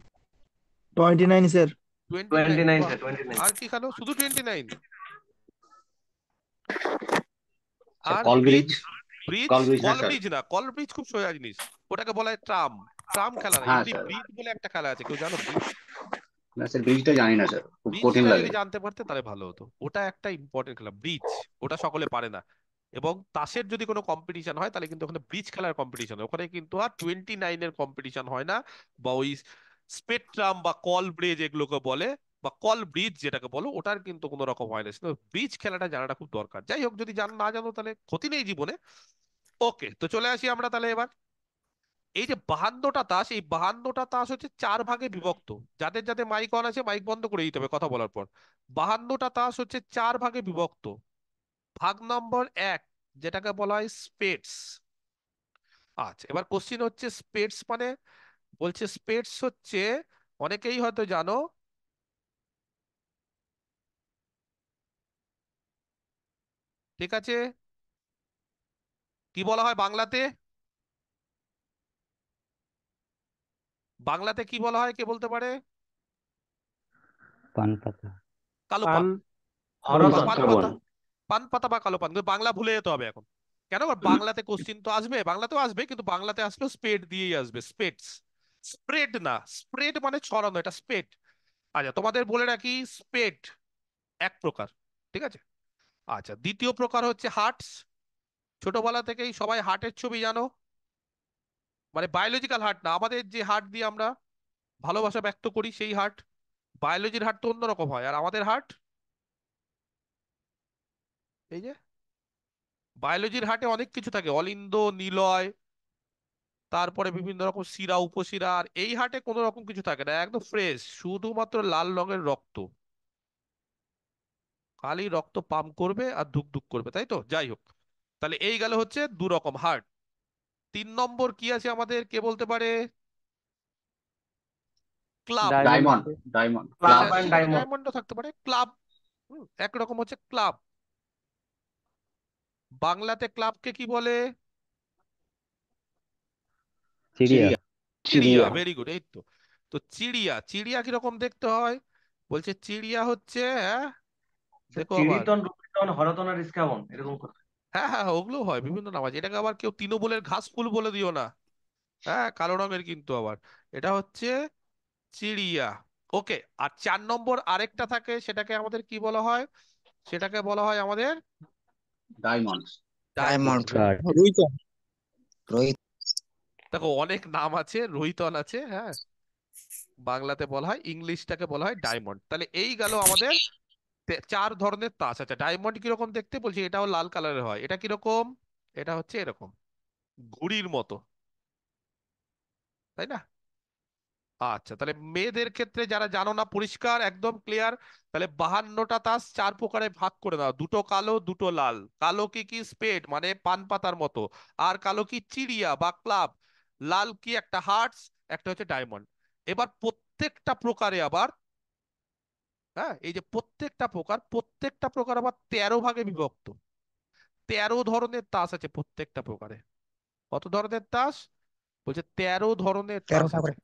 S2: 29 স্যার।
S1: 29,
S4: 29
S1: বাহ।
S4: স্যার, 29।
S1: আর কি খেলো? শুধু 29?
S4: স্যার
S1: আর
S4: call
S1: bridge?
S4: Bridge.
S1: Bridge?
S4: Call bridge,
S1: call
S4: হ্যাঁ স্যার।
S1: ব্রিজ না, কল ব্রিজ খুব সোজা জিনিস, ওটাকে বলা হয় ট্রাম। ট্রাম খেলা না,
S4: হ্যাঁ
S1: এমনি
S4: স্যার।
S1: ব্রিজ বলে একটা খেলা আছে, কেউ জানো ব্রিজ?
S4: না স্যার, ব্রিজটা জানি না স্যার, খুব কঠিন
S1: ব্রিজটা
S4: লাগে।
S1: যদি জানতে পারতে তাহলে ভালো হতো, ওটা একটা ইম্পর্টেন্ট খেলা ব্রিজ। ওটা সকলে পারে না। এবং তাসের যদি কোনো কম্পিটিশন হয়, তাহলে কিন্তু ওখানে ব্রিজ খেলার কম্পিটিশন হয়, ওখানে কিন্তু আর 29-এর কম্পিটিশন হয় না, বা ওই স্পেকট্রাম বা কল ব্রিজ এগুলোকে বলে, বা কল ব্রিজ যেটাকে বলো, ওটার কিন্তু কোনো রকম হয় না। ব্রিজ খেলাটা জানাটা খুব দরকার। যাই হোক, যদি না জানো তাহলে ক্ষতি নেই জীবনে। ওকে, তো চলে আসি আমরা তাহলে এবার। এই যে 52টা তাস, এই 52টা তাস হচ্ছে 4 ভাগে বিভক্ত। যাদের যাদের মাইক অন আছে মাইক বন্ধ করে দিতে হবে কথা বলার পর। 52টা তাস হচ্ছে 4 ভাগে বিভক্ত। ভাগ নম্বর 1, যেটাকে বলা হয় স্পেডস। আচ্ছা, এবার কোশ্চিন হচ্ছে স্পেডস মানে, বলছে স্পেডস হচ্ছে, অনেকেই হয়তো জানো, ঠিক আছে, কি বলা হয় বাংলাতে? বাংলাতে কি বলা হয় কে বলতে পারে?
S5: পান পাতা।
S1: কালো
S2: পান।
S1: পান।
S2: হরতন।
S1: পান পাতা, পান পাতা বা কালো পান, কিন্তু বাংলা ভুলে যেতে হবে এখন। কেন? আবার বাংলাতে কোশ্চিন তো আসবে, বাংলাতেও আসবে, কিন্তু বাংলাতে আসবে স্পেড দিয়েই আসবে, স্পেডস। স্প্রেড না, স্প্রেড মানে ছড়ানো, এটা স্পেড। আচ্ছা, তোমাদের বলে রাখি, স্পেড এক প্রকার, ঠিক আছে। আচ্ছা, দ্বিতীয় প্রকার হচ্ছে হার্টস। ছোটবেলা থেকেই সবাই হার্টের ছবি জানো, মানে বায়োলজিক্যাল হার্ট না, আমাদের যে হার্ট দিয়ে আমরা ভালোবাসা ব্যক্ত করি সেই হার্ট। বায়োলজির হার্ট তো অন্যরকম হয়, আর আমাদের হার্ট এই যে বায়োলজির হার্টে অনেক কিছু থাকে, অলিন্দ, নিলয়, তারপরে বিভিন্ন রকম শিরা, উপশিরা। আর এই হার্টে কোনো রকম কিছু থাকে না, একদম ফ্রেশ, শুধুমাত্র লাল রঙের রক্ত, খালি রক্ত পাম্প করবে আর ধুক ধুক করবে, তাই তো? যাই হোক, তাহলে এই গেল হচ্ছে দু রকম হার্ট। 3 নম্বর কি আছে আমাদের, কে বলতে পারে? ক্লাব।
S2: ডায়মন্ড
S4: ডায়মন্ড,
S2: আছে।
S4: Diamond,
S2: club
S4: club.
S1: আচ্ছা
S2: অ্যান্ড
S1: ঠিক আছে,
S2: ডায়মন্ড।
S1: ডায়মন্ডও থাকতে পারে, ক্লাব। একরকম হচ্ছে ক্লাব। বাংলাতে ক্লাবকে কি বলে?
S5: চিড়িয়া।
S4: চিড়িয়া।
S1: চিড়িয়া,
S2: চিড়িয়া।
S1: ভেরি গুড, এই তো। তো চিড়িয়া, চিড়িয়া কিরকম দেখতে হয়? বলছে চিড়িয়া হচ্ছে, হ্যাঁ
S6: স্যার
S1: দেখো আবার,
S6: চিড়িতন, রুবিতন, হরতন আর ইস্কাবন এরকম কথা।
S1: হ্যাঁ হ্যাঁ হ্যাঁ, ওগুলো হয়, বিভিন্ন নাম আছে। এটাকে আবার কেউ তৃণমূলের ঘাস ফুল বলে দিও না, হ্যাঁ, কালো রঙের কিন্তু আবার। এটা হচ্ছে চিড়িয়া। ওকে। আর 4 নম্বর আরেকটা থাকে, সেটাকে আমাদের কি বলা হয়? সেটাকে বলা হয় আমাদের
S4: ডায়মন্ড।
S1: ডায়মন্ড।
S5: Diamond card.
S2: রুইতন। রোহিত।
S1: দেখো অনেক নাম আছে, রোহিতন আছে, হ্যাঁ, বাংলাতে বলা হয়, ইংলিশটাকে বলা হয় ডায়মন্ড। তাহলে এই গেল আমাদের 4 ধরনের তাস। আচ্ছা, ডায়মন্ড কিরকম দেখতে বলছি, এটাও লাল কালারের হয়। এটা কিরকম? এটা হচ্ছে এরকম, ঘুড়ির মতো, তাই না? আচ্ছা, তাহলে মেয়েদের ক্ষেত্রে যারা জানো না, পরিষ্কার একদম ক্লিয়ার, তাহলে 52টা তাস 4 প্রকারে ভাগ করে দাও। দুটো কালো, দুটো লাল। কালো কি কি? স্পেড, মানে পান পাতার মতো। আর কালো কি? চিড়িয়া বা ক্লাব। লাল কি? একটা হার্টস, একটা হচ্ছে ডায়মন্ড। এবার প্রত্যেকটা প্রকারে আবার, হ্যাঁ, এই যে প্রত্যেকটা প্রকার আবার 13 ভাগে বিভক্ত। 13 ধরনের তাস আছে প্রত্যেকটা প্রকারে। কত ধরনের তাস? বলছে 13 ধরনের তাস
S2: 13টা
S1: আছে,
S2: করে।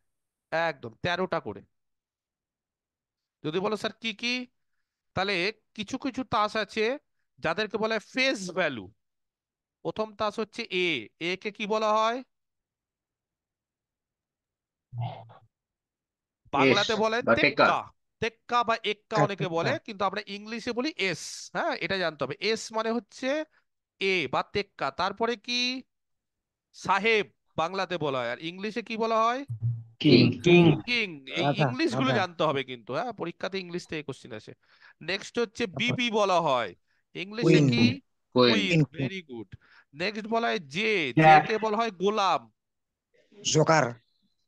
S1: একদম 13টা করে। যদি বলো স্যার কি কি, তাহলে কিছু কিছু তাস আছে যাদেরকে বলা হয় ফেস ভ্যালু। প্রথম তাস হচ্ছে এ। এ কে কি বলা হয়?
S4: এস
S1: বাংলাতে বলে
S4: বা টেক্কা।
S1: তেক্কা। তেক্কা বা এক্কা অনেকে বলে,
S2: একটা।
S1: কিন্তু আমরা ইংলিশে বলি এস। হ্যাঁ, এটা জানতে হবে। এস মানে হচ্ছে এ বা তেক্কা। তারপরে কি? সাহেব, বাংলাতে বলা হয়। আর ইংলিশে কি বলা হয়?
S4: কিং।
S2: কিং।
S6: কিং।
S1: কিং। এই
S2: আচ্ছা
S1: ইংলিশ গুলো
S2: আচ্ছা।
S1: জানতে হবে কিন্তু, হ্যাঁ, পরীক্ষাতে ইংলিশ থেকে কোশ্চিন আসে। নেক্সট হচ্ছে
S2: তারপর
S1: বিবি বলা হয়, ইংলিশে
S2: কুইন।
S1: কি?
S4: Queen.
S1: Queen,
S2: queen.
S1: Very good. Next বলা হয় জে। J
S6: jack.
S1: কে বলা হয় গোলাম।
S2: জোকার।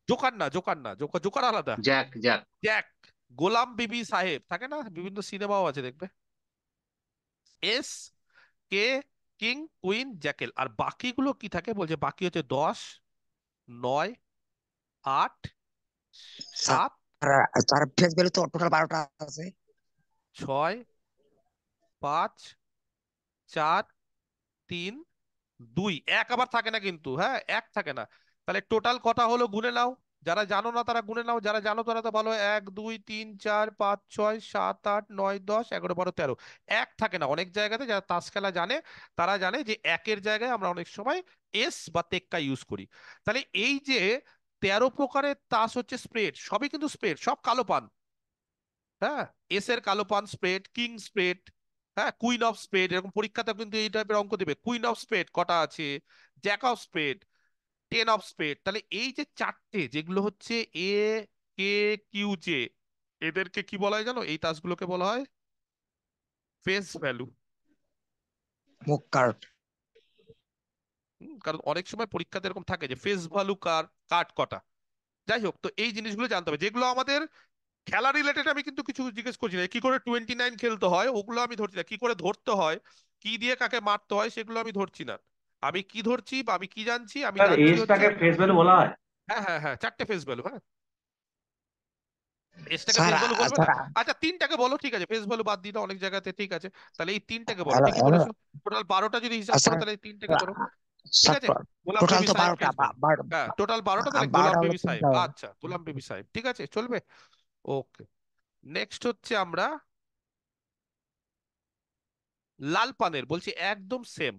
S1: জোকার না, জোকার না, জোকার, জোকার আলাদা।
S4: Jack, jack.
S1: জ্যাক। গোলাম বিবি সাহেব থাকে না, বিভিন্ন সিনেমাও আছে দেখবে। Ace, K, king, queen, jackal. আর বাকিগুলো কি থাকে বলছে, বাকি হচ্ছে 10, 9, 8,
S2: স্যার
S1: 7,
S2: স্যার ফেস ভ্যালু তো টোটাল 12টা আছে।
S1: 6, 5, 4, 3, 2। এক আবার থাকে না কিন্তু, হ্যাঁ, এক থাকে না। তাহলে টোটাল কটা হলো গুনে নাও। যারা জানো না তারা গুনে নাও, যারা জানো তারা তো ভালো। 1, 2, 3, 4, 5, 6, 7, 8, 9, 10, 11, 12, 13। এক থাকে না অনেক জায়গাতে, যারা তাস খেলা জানে তারা জানে যে একের জায়গায় আমরা অনেক সময় এস বা তেক্কা ইউজ করি। তাহলে এই যে 13 প্রকারের তাস হচ্ছে স্প্রেড, সবই কিন্তু স্প্রেড, সব কালো পান। হ্যাঁ, এস এর কালো পান স্প্রেড, কিং স্প্রেড, হ্যাঁ, কুইন অফ স্পেড, এরকম পরীক্ষাতে কিন্তু এই টাইপের অঙ্ক দেবে। কুইন অফ স্পেড কটা আছে, jack of spade, 10 of spade. তাহলে এই যে 4টে যেগুলো হচ্ছে এ, কে, কিউ, জে, এদেরকে কি বলা হয় জানো? এই তাসগুলোকে বলা হয় ফেস ভ্যালু।
S2: মুখ কার্ড।
S1: কারণ অনেক সময় পরীক্ষাতে এরকম থাকে যে ফেস ভ্যালু কার কার্ড কটা। যাই হোক, তো এই জিনিসগুলো জানতে হবে যেগুলো আমাদের খেলা রিলেটেড। আমি কিন্তু কিছু জিজ্ঞেস করছি না, কি করে 29 খেলতে হয় ওগুলো আমি ধরছি না, কি করে ধরতে হয়, কি দিয়ে কাকে মারতে হয় সেগুলো আমি ধরছি না। আমি কি ধরছি বা আমি কি জানছি, আমি
S6: স্যার
S1: জানছি হচ্ছে,
S6: এজটাকে ফেস ভ্যালু বলা হয়?
S1: হ্যাঁ হ্যাঁ হ্যাঁ, 4টে ফেস ভ্যালু, হ্যাঁ। এসটাকে
S2: স্যার
S1: ফেস ভ্যালু বলবে না?
S2: স্যার
S1: আচ্ছা, 3টাকে বলো, ঠিক আছে, ফেস ভ্যালু বাদ দিয়ে দাও অনেক জায়গাতে, ঠিক আছে। তাহলে এই 3টাকে বলো,
S2: হ্যালো
S1: ঠিকই
S2: হ্যালো
S1: বলেছো। টোটাল 12টা যদি হিসাব করো,
S2: স্যার
S1: তাহলে এই 3টাকে ধরো, ঠিক
S2: স্যার
S1: আছে। গোলাম
S2: টোটাল
S1: বিবি
S2: তো
S1: সাহেব
S2: 12টা।
S1: Face value. হ্যাঁ, টোটাল 12টা, তাহলে গোলাম
S2: 12টা হলো
S1: বিবি সাহেব।
S2: 3টা।
S1: আচ্ছা, গোলাম বিবি সাহেব, ঠিক আছে, চলবে। ওকে। নেক্সট হচ্ছে আমরা লাল পানের বলছি একদম সেম,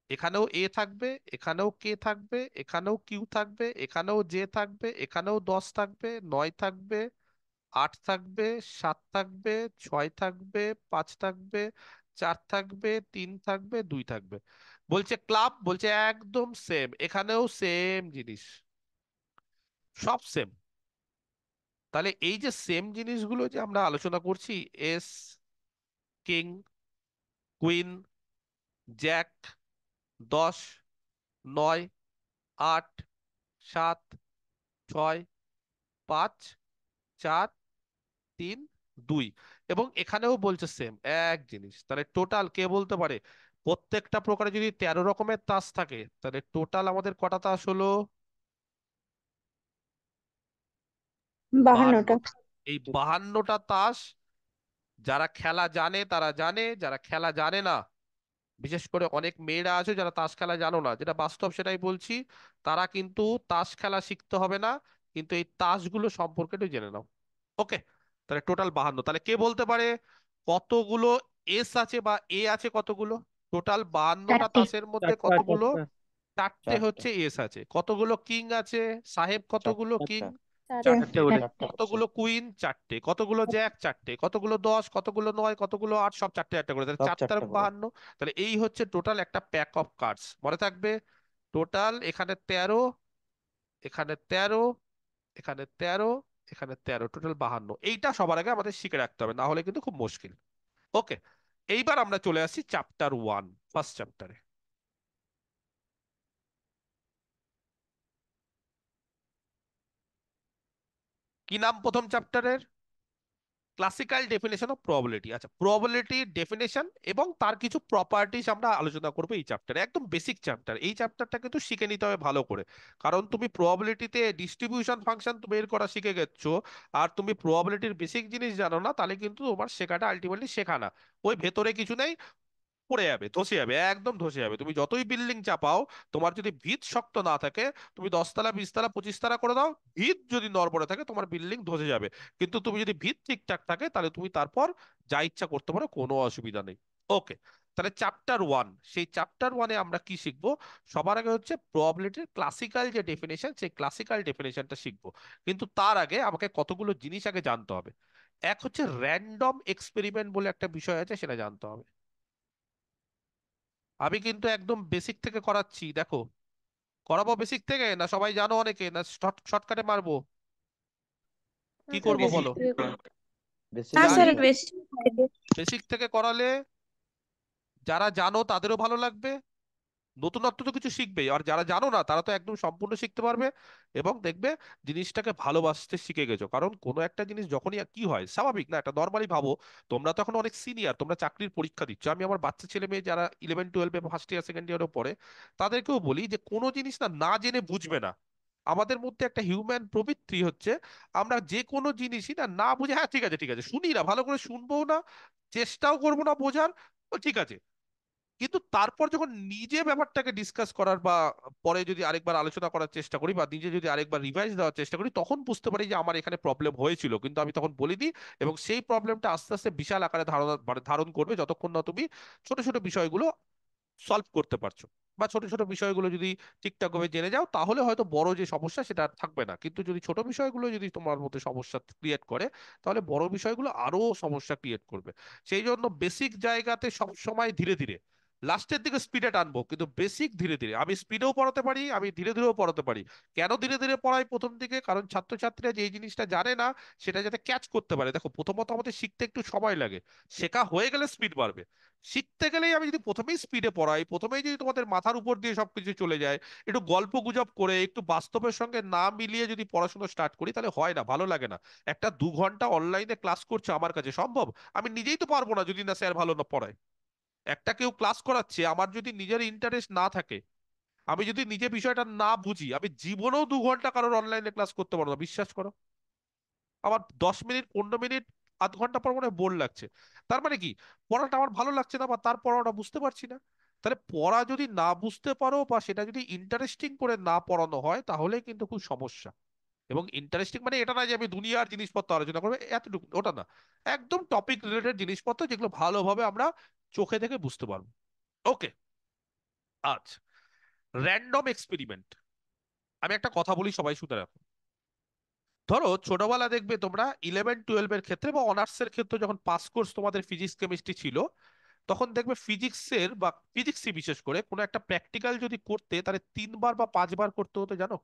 S1: এখানেও এ থাকবে, এখানেও কে থাকবে, এখানেও কিউ থাকবে, এখানেও জে থাকবে, এখানেও 10 থাকবে, 9 থাকবে, 8 থাকবে, 7 থাকবে, 6 থাকবে, 5 থাকবে, 4 থাকবে, 3 থাকবে, 2 থাকবে। বলছে ক্লাব, বলছে একদম সেম, এখানেও সেম জিনিস, সব সেম। তাহলে এই যে সেম জিনিসগুলো যে আমরা আলোচনা করছি, এস, কিং, কুইন, জ্যাক, 10, 9, 8, 7, 6, 5, 4, 3, 2, এবং এখানেও বলছে সেম এক জিনিস। তাহলে টোটাল কে বলতে পারে প্রত্যেকটা প্রকারে যদি 13 রকমের তাস থাকে, তাহলে টোটাল আমাদের কটা তাস হলো?
S3: 52টা।
S1: 52টা। এই 52টা তাস যারা খেলা জানে তারা জানে, যারা খেলা জানে না, বিশেষ করে অনেক মেয়েরা আছে যারা তাস খেলা জানো না, যেটা বাস্তব সেটাই বলছি, তারা কিন্তু তাস খেলা শিখতে হবে না, কিন্তু এই তাসগুলো সম্পর্কে একটু জেনে নাও। ওকে, তাহলে টোটাল 52। তাহলে কে বলতে পারে কতগুলো এস আছে বা এ আছে কতগুলো? টোটাল 52টা
S3: 4টে।
S1: তাসের মধ্যে কতগুলো? 4টে
S5: চারটে।
S1: হচ্ছে এস আছে। কতগুলো কিং আছে সাহেব? কতগুলো কিং?
S3: চারটে।
S1: চারটে।
S6: করে।
S1: কতগুলো কুইন? চারটে। কতগুলো জ্যাক? চারটে। কতগুলো 10? কতগুলো 9? কতগুলো 8? সব চারটে চারটে করে, তাহলে
S5: সব
S1: 4
S5: চারটে
S1: তারক
S5: করে।
S1: 52। তাহলে এই হচ্ছে টোটাল একটা প্যাক অফ কার্ডস, মনে থাকবে। টোটাল এখানে 13, এখানে 13, এখানে 13, এখানে 13, টোটাল 52। এইটা সবার আগে আমাদের শিখে রাখতে হবে, না হলে কিন্তু খুব মুশকিল। ওকে, এইবার আমরা চলে আসি চ্যাপ্টার 1, ফার্স্ট চ্যাপ্টারে। কি নাম প্রথম চ্যাপ্টারের? Classical definition of probability. আচ্ছা, প্রবাবিলিটি ডেফিনেশন এবং তার কিছু প্রপার্টিজ আমরা আলোচনা করবো এই চ্যাপ্টারে। একদম বেসিক চ্যাপ্টার, এই চ্যাপ্টারটা কিন্তু শিখে নিতে হবে ভালো করে। কারণ তুমি প্রবাবিলিটিতে ডিস্ট্রিবিউশন ফাংশন বের করা শিখে গেছো, আর তুমি প্রবাবিলিটির বেসিক জিনিস জানো না, তাহলে কিন্তু তোমার শেখাটা আলটিমেটলি শেখা না। ওই ভেতরে কিছু নেই, পড়ে যাবে, ধসে যাবে, একদম ধসে যাবে। তুমি যতই বিল্ডিং চাপাও, তোমার যদি ভিত শক্ত না থাকে, তুমি 10 তলা 20 তলা 25 তলা করে দাও, ভিত যদি নড়বড়ে থাকে তোমার বিল্ডিং ধসে যাবে। কিন্তু তুমি যদি ভিত ঠিকঠাক থাকে, তাহলে তুমি তারপর যা ইচ্ছা করতে পারো, কোনো অসুবিধা নেই। ওকে, তাহলে চ্যাপ্টার 1, সেই চ্যাপ্টার 1-এ আমরা কি শিখবো? সবার আগে হচ্ছে প্রবাবিলিটির ক্লাসিক্যাল যে ডেফিনেশন, সেই ক্লাসিক্যাল ডেফিনেশনটা শিখবো। কিন্তু তার আগে আমাকে কতগুলো জিনিস আগে জানতে হবে। এক হচ্ছে র্যান্ডম এক্সপেরিমেন্ট বলে একটা বিষয় আছে, সেটা জানতে হবে। আমি কিন্তু একদম বেসিক থেকে করাচ্ছি, দেখো। করাবো বেসিক থেকে, না সবাই জানো অনেকে, না শর্টকাটে মারবো? কি
S3: স্যার
S1: করব
S3: বেসিক
S1: বলো?
S3: থেকে
S5: বেসিক
S3: হ্যাঁ স্যার
S1: জানি,
S5: থেকে।
S3: বেসিক থেকে।
S1: বেসিক থেকে করালে যারা জানো তাদেরও ভালো লাগবে, নতুনত্ব তো কিছু শিখবেই, আর যারা জানো না তারা তো একদম সম্পূর্ণ শিখতে পারবে, এবং দেখবে জিনিসটাকে ভালোবাসতে শিখে গেছো। কারণ কোনো একটা জিনিস যখনই কি হয়, স্বাভাবিক না, একটা নর্মালি ভাবো, তোমরা তো এখন অনেক সিনিয়র, তোমরা চাকরির পরীক্ষা দিচ্ছ। আমি আমার বাচ্চা ছেলে মেয়ে যারা 11 12 ফার্স্ট ইয়ার সেকেন্ড ইয়ারও পড়ে, তাদেরকেও বলি যে কোনো জিনিস না না জেনে বুঝবে না। আমাদের মধ্যে একটা হিউম্যান প্রবৃত্তি হচ্ছে, আমরা যে কোনো জিনিসই না না বুঝে, হ্যাঁ ঠিক আছে ঠিক আছে, শুনি না, ভালো করে শুনবো না, চেষ্টাও করবো না বোঝার, ও ঠিক আছে। কিন্তু তারপর যখন নিজে ব্যাপারটাকে ডিসকাস করার বা পরে যদি আরেকবার আলোচনা করার চেষ্টা করি, বা নিজে যদি আরেকবার রিভাইজ দেওয়ার চেষ্টা করি, তখন বুঝতে পারি যে আমার এখানে প্রবলেম হয়েছিল, কিন্তু আমি তখন বলিনি। এবং সেই প্রবলেমটা আস্তে আস্তে বিশাল আকারে ধারণ করবে, যতক্ষণ না তুমি ছোট ছোট বিষয়গুলো সলভ করতে পারছো, বা ছোট ছোট বিষয়গুলো যদি ঠিকঠাক ভাবে জেনে যাও, তাহলে হয়তো বড় যে সমস্যা সেটা আর থাকবে না। কিন্তু যদি ছোট বিষয়গুলো যদি তোমার মধ্যে সমস্যা ক্রিয়েট করে, তাহলে বড় বিষয়গুলো আরো সমস্যা ক্রিয়েট করবে। সেই জন্য বেসিক জায়গাতে সব সময় ধীরে ধীরে, লাস্টের দিকে স্পিডে টানবো, কিন্তু বেসিক ধীরে ধীরে। আমি স্পিডেও পড়াতে পারি, আমি ধীরে ধীরেও পড়াতে পারি। কেন ধীরে ধীরে পড়াই প্রথম দিকে? কারণ ছাত্রছাত্রীরা যে জিনিসটা জানে না, সেটা যাতে ক্যাচ করতে পারে। দেখো, প্রথমত আমাদের শিখতে একটু সময় লাগে, শেখা হয়ে গেলে স্পিড বাড়বে। শিখতে গেলেই আমি যদি প্রথমেই স্পিডে পড়াই, প্রথমেই যদি তোমাদের মাথার উপর দিয়ে সবকিছু চলে যায়, একটু গল্প গুজব করে, একটু বাস্তবের সঙ্গে না মিলিয়ে যদি পড়াশোনা স্টার্ট করি, তাহলে হয় না, ভালো লাগে না। একটা 2 ঘন্টা অনলাইনে ক্লাস করছে আমার কাছে সম্ভব? আমি নিজেই তো পারবো না যদি না স্যার ভালো না পড়ায়। একটা কেউ ক্লাস করাচ্ছে, আমার যদি নিজের ইন্টারেস্ট না থাকে, আমি যদি নিজে বিষয়টা না বুঝি, আমি জীবনেও 2 ঘন্টা কারোর অনলাইনে ক্লাস করতে পারবো না, বিশ্বাস করো। আমার 10 মিনিট 15 মিনিট আধ ঘন্টা পর মনে বোর লাগছে। তার মানে কি, পড়াটা আমার ভালো লাগছে না, বা তার পড়াটা বুঝতে পারছি না। তাহলে পড়া যদি না বুঝতে পারো, বা সেটা যদি ইন্টারেস্টিং করে না পড়ানো হয়, তাহলে কিন্তু খুব সমস্যা। এবং ইন্টারেস্টিং মানে এটা না যে আমি দুনিয়ার জিনিসপত্র আলোচনা করবো, এতটুকু ওটা না। একদম টপিক রিলেটেড জিনিসপত্র, যেগুলো ভালোভাবে আমরা চোখে দেখে বুঝতে পারবো। ওকে, আচ্ছা, র্যান্ডম এক্সপেরিমেন্ট। আমি একটা কথা বলি, সবাই শুনে রাখো। ধরো ছোটবেলা দেখবে তোমরা 11-12 এর ক্ষেত্রে বা অনার্সের ক্ষেত্রে যখন পাস কোর্স তোমাদের ফিজিক্স কেমিস্ট্রি ছিল, তখন দেখবে ফিজিক্সের বা ফিজিক্সই বিশেষ করে কোনো একটা প্র্যাকটিক্যাল যদি করতে, তাহলে 3 বার বা 5 বার করতে হতো, জানো?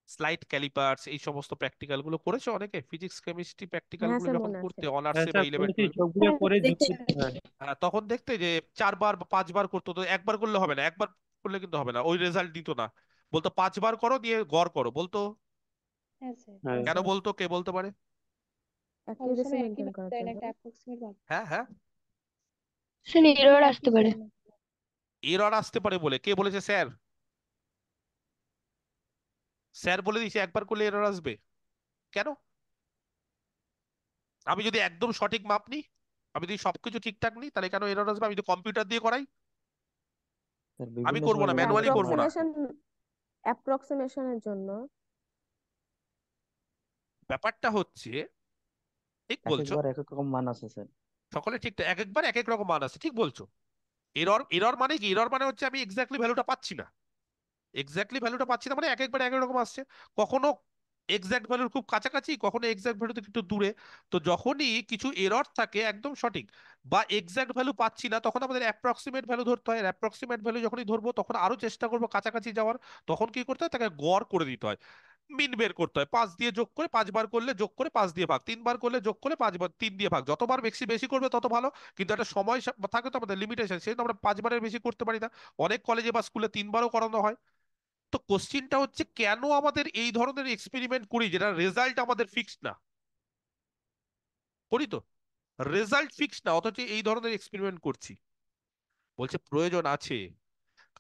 S1: স্লাইড ক্যালিপার্স, এই সমস্ত প্র্যাকটিক্যাল গুলো করেছো অনেকে? ফিজিক্স কেমিস্ট্রি প্র্যাকটিক্যাল
S5: হ্যাঁ
S1: গুলো
S5: স্যার,
S1: যখন
S5: মনে আছে।
S1: করতে
S6: হ্যাঁ
S1: অনার্সে বা
S6: স্যার,
S1: 11
S6: করেছি,
S1: 12,
S6: সবগুলো করে যুক্তি। হ্যাঁ।
S1: হ্যাঁ, তখন দেখতে যে 4 বার বা 5 বার করতে হতো। একবার করলে হবে না, একবার করলে কিন্তু হবে না, ওই রেজাল্ট দিত না। বলতো 5 বার করো, দিয়ে গড় করো, বলতো।
S3: হ্যাঁ স্যার।
S6: হ্যাঁ।
S1: কেন বলতো, কে বলতে পারে?
S5: অ্যাকিউরেসি মেনটেন করার জন্য।
S3: একটা অ্যাপ্রক্সিমেট ভাবে।
S1: হ্যাঁ হ্যাঁ,
S7: স্যার এরর আসতে পারে।
S1: এরর আসতে পারে বলে কে বলেছে? স্যার? স্যার বলে দিয়েছে একবার করলে এরর আসবে? কেন? আমি যদি একদম সঠিক মাপ নিই, আমি যদি সবকিছু ঠিকঠাক নিই, তাহলে কেন এরর আসবে? আমি যদি কম্পিউটার দিয়ে করাই,
S8: স্যার
S1: আমি
S8: বিভিন্ন
S1: করবো
S8: সময়
S1: না,
S8: বিভিন্ন
S1: ম্যানুয়ালি
S8: রকম
S1: করবো না।
S8: মান আসে।
S5: অ্যাপ্রক্সিমেশনের জন্য।
S1: ব্যাপারটা হচ্ছে, ঠিক
S8: এক
S1: বলছো,
S8: একবার এক এক রকম মান আছে স্যার।
S1: সকলে ঠিক, এক একবার এক এক রকম মান আছে, ঠিক বলছো। এরর, এরর মানে কি? এরর মানে হচ্ছে আমি এক্স্যাক্টলি ভ্যালুটা পাচ্ছি না। এক্স্যাক্টলি ভ্যালুটা পাচ্ছি না মানে এক একবার এক এক রকম আসছে। কখনো এক্সাক্ট ভ্যালুর খুব কাছাকাছি, কখনো এক্সাক্ট ভ্যালু থেকে একটু দূরে। তো যখনই কিছু এরর থাকে একদম সঠিক বা এক্সাক্ট ভ্যালু পাচ্ছি না, তখন আমাদের অ্যাপ্রক্সিমেট ভ্যালু ধরতে হয়। অ্যাপ্রক্সিমেট ভ্যালু যখনই ধরবো, তখন আরো চেষ্টা করবো কাছাকাছি যাওয়ার। তখন কি করতে হয়? তাকে গড় করে দিতে হয়, মিন বের করতে হয়। 5 দিয়ে যোগ করে, 5 বার করলে যোগ করে 5 দিয়ে ভাগ, 3 বার করলে যোগ করে 5 বার 3 দিয়ে ভাগ। যতবার বেশি বেশি করবে তত ভালো, কিন্তু একটা সময় থাকে তো আমাদের লিমিটেশন, সেই জন্য আমরা 5 বারের বেশি করতে পারি না। অনেক কলেজে বা স্কুলে 3 বারও করানো হয়। তো কোশ্চিনটা হচ্ছে, কেন আমাদের এই ধরনের এক্সপেরিমেন্ট করি যেটা রেজাল্ট আমাদের ফিক্সড না? করি তো, রেজাল্ট ফিক্সড না, অথচ এই ধরনের এক্সপেরিমেন্ট করছি। বলছে প্রয়োজন আছে,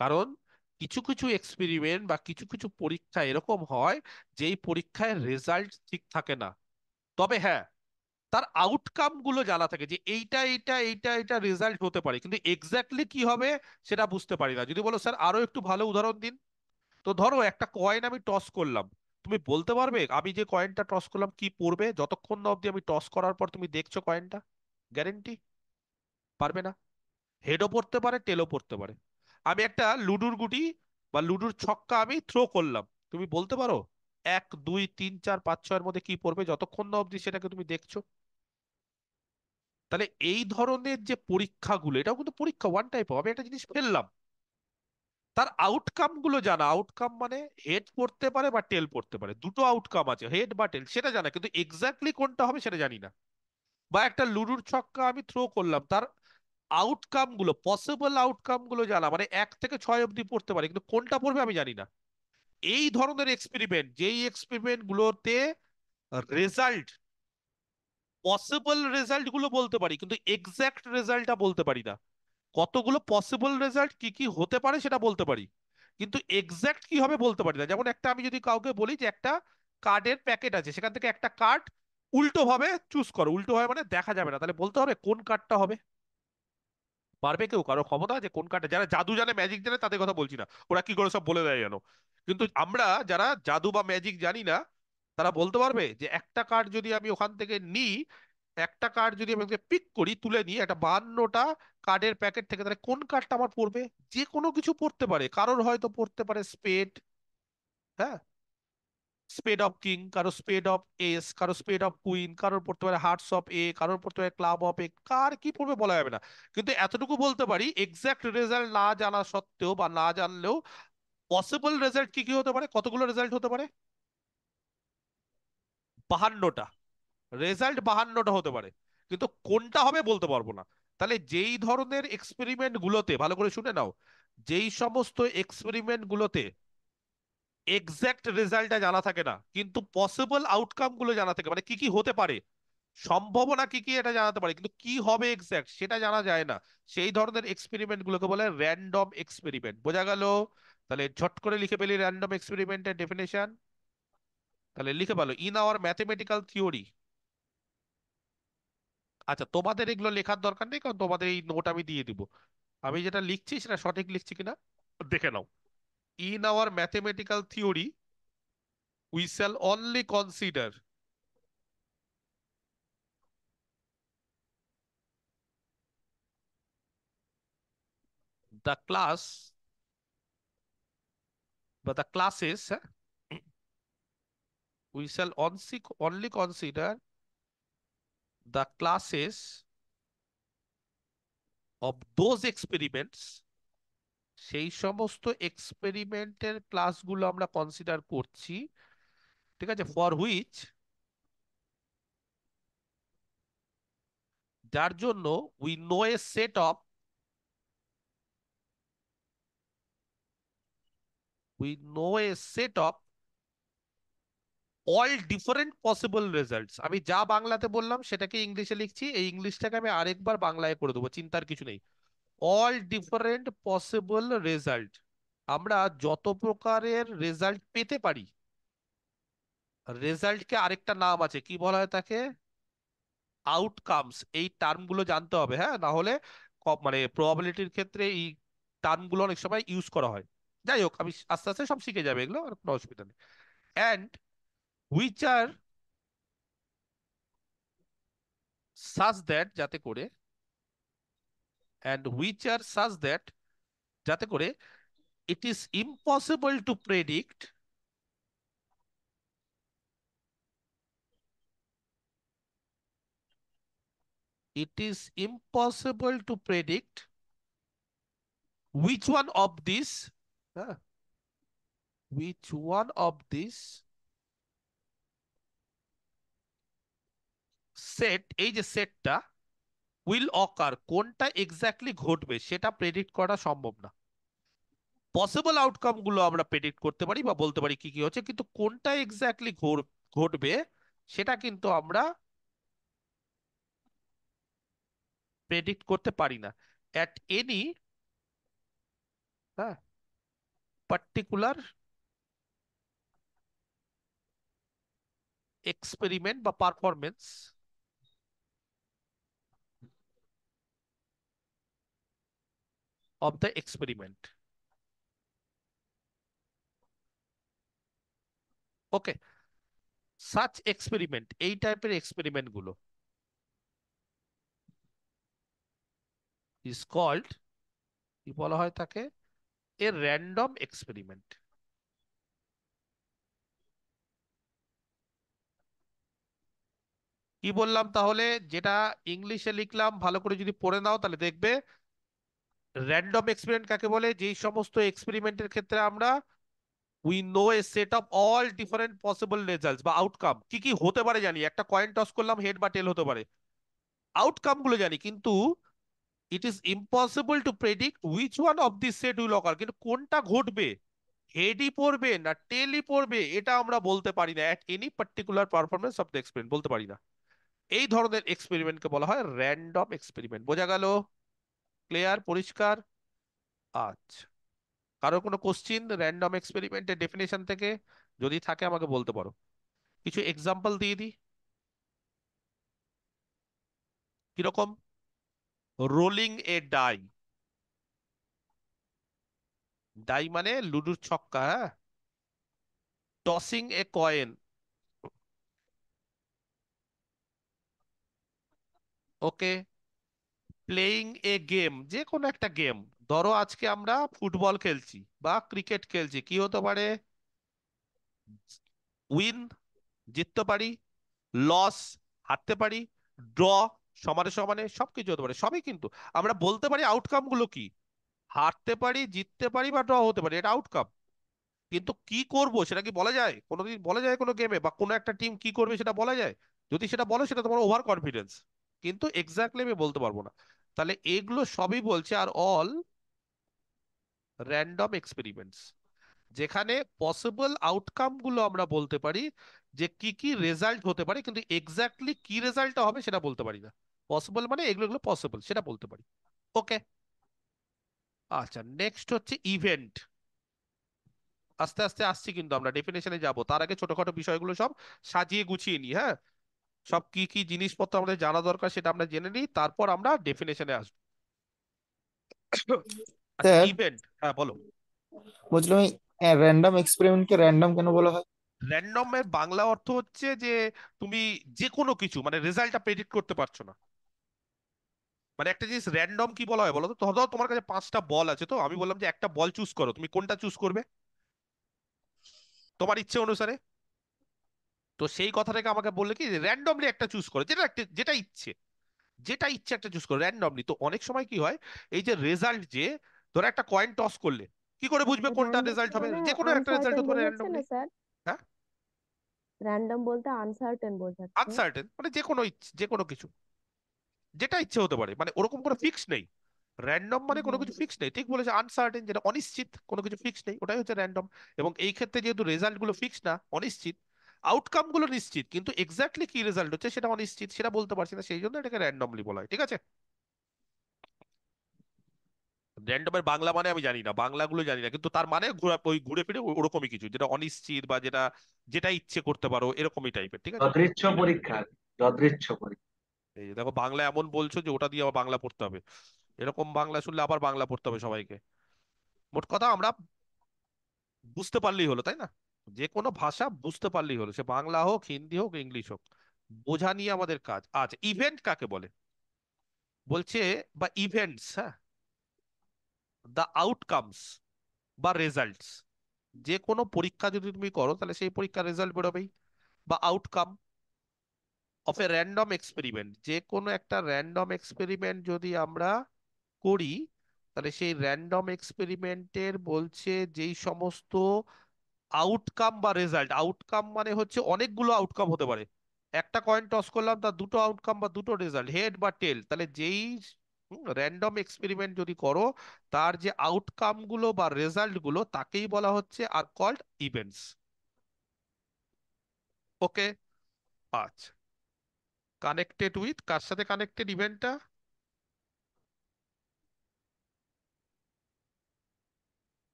S1: কারণ কিছু কিছু এক্সপেরিমেন্ট বা কিছু কিছু পরীক্ষা এরকম হয়, যেই পরীক্ষায় রেজাল্ট ঠিক থাকে না। তবে হ্যাঁ, তার আউটকাম গুলো জানা থাকে যে এইটা এইটা এইটা এইটা রেজাল্ট হতে পারে, কিন্তু এক্স্যাক্টলি কি হবে সেটা বুঝতে পারি না। যদি বলো স্যার আরো একটু ভালো উদাহরণ দিন, তো ধরো একটা কয়েন আমি টস করলাম, তুমি বলতে পারবে আমি যে কয়েনটা টস করলাম কি পড়বে, যতক্ষণ না অবধি আমি টস করার পর তুমি দেখছো কয়েনটা? গ্যারেন্টি? পারবে না। হেডও পড়তে পারে, টেলও পড়তে পারে। আমি একটা লুডুর গুটি বা লুডুর ছক্কা আমি থ্রো করলাম, তুমি বলতে পারো 1 2 3 4 5 6 এর মধ্যে কি পড়বে, যতক্ষণ না অবধি সেটাকে তুমি দেখছো? তাহলে এই ধরনের যে পরীক্ষাগুলো, এটাও কিন্তু পরীক্ষা, ওয়ান টাইপ। আমি একটা জিনিস ফেললাম, তার আউটকাম গুলো জানা। আউটকাম মানে হেড পড়তে পারে বা টেল পড়তে পারে, দুটো আউটকাম আছে, হেড বা টেল, সেটা জানা, কিন্তু এক্স্যাক্টলি কোনটা হবে সেটা জানি না। বা একটা লুডুর ছক্কা আমি থ্রো করলাম, তার আউটকাম গুলো, পসিবল আউটকাম গুলো জানা, মানে 1 থেকে 6 অব্দি পড়তে পারে, কিন্তু কোনটা পড়বে আমি জানি না। এই ধরনের এক্সপেরিমেন্ট, যেই এক্সপেরিমেন্ট গুলোতে রেজাল্ট, পসিবল রেজাল্ট গুলো বলতে পারি, কিন্তু এক্সাক্ট রেজাল্টটা বলতে পারি না। কতগুলো পসিবল রেজাল্ট কি কি হতে পারে সেটা বলতে পারি, কিন্তু এক্সাক্ট কি হবে বলতে পারি না। যেমন একটা, আমি যদি কাউকে বলি যে একটা কার্ডের প্যাকেট আছে, সেখান থেকে একটা কার্ড উল্টো ভাবে চুজ করো, উল্টো ভাবে মানে দেখা যাবে না, তাহলে বলতে হবে কোন কার্ডটা হবে? পারবে কেউ? কারো ক্ষমতা আছে কোন কার্ডটা? যারা জাদু জানে, ম্যাজিক জানে, তাদের কথা বলছি না, ওরা কি করে সব বলে দেয় জানো। কিন্তু আমরা যারা জাদু বা ম্যাজিক জানি না, তারা বলতে পারবে যে একটা কার্ড যদি আমি ওখান থেকে নিই, একটা কার্ড যদি আমি পিক করি, তুলে নিই একটা 52টা কার্ডের প্যাকেট থেকে, তাহলে কোন কার্ডটা আমার পড়বে? যে কোনো কিছু পড়তে পারে, কারোর হয়তো পড়তে পারে স্পেড, হ্যাঁ, স্পেড অফ কিং, কারো স্পেড অফ এস, কারো স্পেড অফ কুইন, কারোর পড়তে পারে হার্টস অফ এ, কারোর পড়তে পারে ক্লাব অফ এ, কার কি পড়বে বলা যাবে না। কিন্তু এতটুকু বলতে পারি, এক্সাক্ট রেজাল্ট না জানা সত্ত্বেও বা না জানলেও পসিবল রেজাল্ট কি কি হতে পারে, কতগুলো রেজাল্ট হতে পারে? 52টা রেজাল্ট, 52টা হতে পারে, কিন্তু কোনটা হবে বলতে পারবো না। তাহলে যেই ধরনের এক্সপেরিমেন্ট গুলোতে, ভালো করে শুনে নাও, যেই সমস্ত এক্সপেরিমেন্ট গুলোতে এক্সাক্ট রেজাল্টটা জানা থাকে না, কিন্তু পসিবল আউটকাম গুলো জানা থাকে, মানে কি কি হতে পারে, সম্ভাবনা কি কি এটা জানাতে পারে, কিন্তু কি হবে এক্সাক্ট সেটা জানা যায় না, সেই ধরনের এক্সপেরিমেন্ট গুলোকে বলে র্যান্ডম এক্সপেরিমেন্ট। বোঝা গেল? তাহলে ঝট করে লিখে পেলি র্যান্ডম এক্সপেরিমেন্টের ডেফিনেশন। তাহলে লিখে পেলো, ইন আওয়ার ম্যাথমেটিক্যাল থিওরি। আচ্ছা, তোমাদের এগুলো লেখার দরকার নেই, কারণ তোমাদের এই নোট আমি দিয়ে দিব। আমি যেটা লিখছি সেটা সঠিক লিখছি কিনা দেখে নাও। In our mathematical theory we shall only consider the class বা the classes, we shall only consider the classes of those experiments, সেই সমস্ত এক্সপেরিমেন্টের ক্লাসগুলো আমরা কনসিডার করছি, ঠিক আছে, ফর হুইচ, যার জন্য we know A set of all different possible results. আমি যা বাংলাতে বললাম সেটাকে ইংলিশে লিখছি, এই ইংলিশটাকে আমি আরেকবার বাংলায় করে দেবো, চিন্তার কিছু নেই। অল ডিফারেন্ট পসিবল রেজাল্ট, আমরা যত প্রকারের রেজাল্ট পেতে পারি, রেজাল্টকে আরেকটা নাম আছে, কি বলা হয় তাকে? আউটকামস। এই টার্মগুলো জানতে হবে, হ্যাঁ, না হলে মানে প্রবাবিলিটির ক্ষেত্রে এই টার্মগুলো অনেক সময় ইউজ করা হয়। যাই হোক, আমি আস্তে আস্তে সব শিখে যাবে এগুলো, আর কোনো অসুবিধা নেই। And which are such that, যাতে করে, and which are such that, যাতে করে it is impossible to predict which one of these, uh, which one of these set, এই যে সেটটা, will occur, কোনটা এক্স্যাক্টলি ঘটবে সেটা প্রেডিক্ট করা সম্ভব না। পসিবল আউটকাম গুলো আমরা প্রেডিক্ট করতে পারি বা বলতে পারি কি কি হচ্ছে, কিন্তু কোনটা এক্স্যাক্টলি ঘটবে সেটা কিন্তু আমরা প্রেডিক্ট করতে পারি না অ্যাট এনি পার্টিকুলার এক্সপেরিমেন্ট বা performance of the experiment. Okay, such experiment, এই টাইপের এক্সপেরিমেন্ট গুলো ইজ কল্ড, কি বলা হয় তাকে? এ র্যান্ডম এক্সপেরিমেন্ট। কি বললাম তাহলে? যেটা ইংলিশে লিখলাম ভালো করে যদি পড়ে নাও তাহলে দেখবে র্যান্ডম এক্সপেরিমেন্ট কাকে বলে, যেই সমস্ত এক্সপেরিমেন্টের ক্ষেত্রে আমরা we know A set of all different possible results বা আউটকাম, কি কি হতে পারে জানি, একটা কয়েন টস করলাম, হেড বা টেল হতে পারে, আউটকাম গুলো জানি, কিন্তু it is impossible to predict which one of this set will occur, কিন্তু কোনটা ঘটবে, হেডই পড়বে না টেলই পড়বে, এটা আমরা বলতে পারি না at any particular performance of the experiment, বলতে পারি না। এই ধরনের এক্সপেরিমেন্টকে বলা হয় র্যান্ডম এক্সপেরিমেন্ট। বোঝা গেল? ক্লিয়ার? পরিষ্কার? আচ্ছা, কারো কোনো কোশ্চিন র্যান্ডম এক্সপেরিমেন্টের ডেফিনেশন থেকে? যদি থাকে আমাকে বলতে পারো। কিছু এক্সাম্পল দিয়ে দিই। কিরকম? রোলিং এ ডাই, ডাই মানে লুডুর ছক্কা, হ্যাঁ। Tossing a coin, okay. Playing A game, যে কোনো একটা গেম, ধরো আজকে আমরা ফুটবল খেলছি বা ক্রিকেট খেলছি, কি হতে পারে? উইন, জিততে পারি, লস, হারতে পারি, ড্র, সমানে সমানে, সবকিছু হতে পারে, সবই কিন্তু আমরা বলতে পারি আউটকাম গুলো কি, হারতে পারি, জিততে পারি বা ড্র হতে পারি, এটা আউটকাম। কিন্তু কি করব সেটা কি বলা যায়? কোনোদিন বলা যায় কোনো গেমে? বা কোনো একটা টিম কি করবে সেটা বলা যায়? যদি সেটা বলো সেটা তোমার ওভার কনফিডেন্স, কিন্তু এক্স্যাক্টলি আমি বলতে পারবো না। তাহলে এগুলো সবই বলছে আর অল র্যান্ডম এক্সপেরিমেন্টস, যেখানে পসিবল আউটকাম গুলো আমরা বলতে পারি যে কি কি রেজাল্ট হতে পারে, কিন্তু এক্স্যাক্টলি কি রেজাল্টটা হবে সেটা বলতে পারি না। পসিবল মানে এগুলো এগুলো পসিবল, সেটা বলতে পারি। ওকে, আচ্ছা, নেক্সট হচ্ছে ইভেন্ট। আস্তে আস্তে আসছি, কিন্তু আমরা ডেফিনেশনে যাব, তার আগে ছোটখাটো বিষয়গুলো সব সাজিয়ে গুছিয়ে নিই, হ্যাঁ। সব কি কি জিনিসপত্র আমাদের জানা দরকার সেটা আমরা জেনে নিই, তারপর আমরা ডেফিনেশনে আসবো। আচ্ছা,
S9: স্যার
S1: ইভেন্ট, হ্যাঁ বলো।
S9: বলছিলাম এই র্যান্ডম এক্সপেরিমেন্টকে র্যান্ডম কেন বলা হয়?
S1: র্যান্ডমের বাংলা অর্থ হচ্ছে যে তুমি যে কোনো কিছু মানে রেজাল্টটা প্রেডিক্ট করতে পারছো না। মানে একটা জিনিস র্যান্ডম কি বলা হয় বলো তো? ধরো তোমার কাছে 5টা বল আছে, তো আমি বললাম যে একটা বল চুজ করো, তুমি কোনটা চুজ করবে তোমার ইচ্ছে অনুসারে? তো সেই কথাটাকে আমাকে বললে কি র্যান্ডমলি একটা চুজ করো, যেটা ইচ্ছে একটা চুজ করো র্যান্ডমলি। তো অনেক সময় কি হয়, এই যে রেজাল্ট, যে ধরো একটা কয়েন টস করলে কি করে বুঝবে কোনটা
S5: র্যান্ডম
S1: রেজাল্ট হবে?
S5: মানে
S1: যে কোনো একটা রেজাল্ট
S5: আনসার্টেন
S1: হতে পারে
S5: বোঝাচ্ছে
S1: র্যান্ডমলি।
S5: না স্যার?
S1: হ্যাঁ,
S5: র্যান্ডম বলতে আনসার্টেন বোঝাচ্ছে।
S1: আনসার্টেন মানে যে কোনো কিছু, যেটা ইচ্ছে হতে পারে, মানে ওরকম কোনো ফিক্স নেই। র্যান্ডম মানে কোনো
S5: হুম।
S1: কিছু ফিক্স নেই, ঠিক বলেছে। আনসার্টেন যেটা অনিশ্চিত, কোনো কিছু ফিক্স নেই, ওটাই হচ্ছে র্যান্ডম। এবং এই ক্ষেত্রে যেহেতু রেজাল্ট গুলো ফিক্স না, অনিশ্চিত, আউটকাম গুলো নিশ্চিত, কিন্তু এক্স্যাক্টলি কি রেজাল্ট হচ্ছে সেটা অনিশ্চিত, সেটা বলতে পারছি না, সেই জন্য এটাকে র্যান্ডমলি বলা হয়, ঠিক আছে। র্যান্ডমের বাংলা মানে আমি জানি না, বাংলাগুলো জানি না, কিন্তু তার মানে ওই ঘুরে ফিরে ওরকমই কিছু, যেটা অনিশ্চিত বা যেটা যেটা ইচ্ছে করতে পারো, এরকমই টাইপের, ঠিক আছে।
S6: যদৃচ্ছ পরীক্ষা আর কি, যদৃচ্ছ পরীক্ষা।
S1: এই যে দেখো, বাংলা এমন বলছো যে ওটা দিয়ে আবার বাংলা পড়তে হবে, এরকম বাংলা শুনলে আবার বাংলা পড়তে হবে সবাইকে। মোট কথা আমরা বুঝতে পারলেই হলো, তাই না? যে কোনো ভাষা বুঝতে পারলেই হলো, সে বাংলা হোক, হিন্দি হোক, ইংলিশ হোক, বোঝা নিয়ে আমাদের কাজ। আচ্ছা, ইভেন্ট কাকে বলে? বলছে, বা ইভেন্টস, হ্যাঁ, দ্য আউটকামস বা রেজাল্টস। যে কোনো পরীক্ষা যদি তুমি করো, তাহলে সেই পরীক্ষার রেজাল্ট বেরোবেই, বা outcome of A random experiment. যে কোনো একটা র্যান্ডম এক্সপেরিমেন্ট যদি আমরা করি, তাহলে সেই র্যান্ডম এক্সপেরিমেন্টের বলছে যেই সমস্ত আউটকাম বা রেজাল্ট, আউটকাম মানে হচ্ছে অনেকগুলো আউটকাম হতে পারে, একটা কয়েন টস করলাম, তার দুটো আউটকাম বা দুটো রেজাল্ট, হেড বা টেল, তাহলে যেই র্যান্ডম এক্সপেরিমেন্ট যদি করো, তার যে আউটকাম গুলো বা রেজাল্ট গুলো, তাকেই বলা হচ্ছে আর কল্ড ইভেন্টস। ওকে, আচ্ছা, কানেক্টেড উইথ, কার সাথে কানেক্টেড ইভেন্টটা?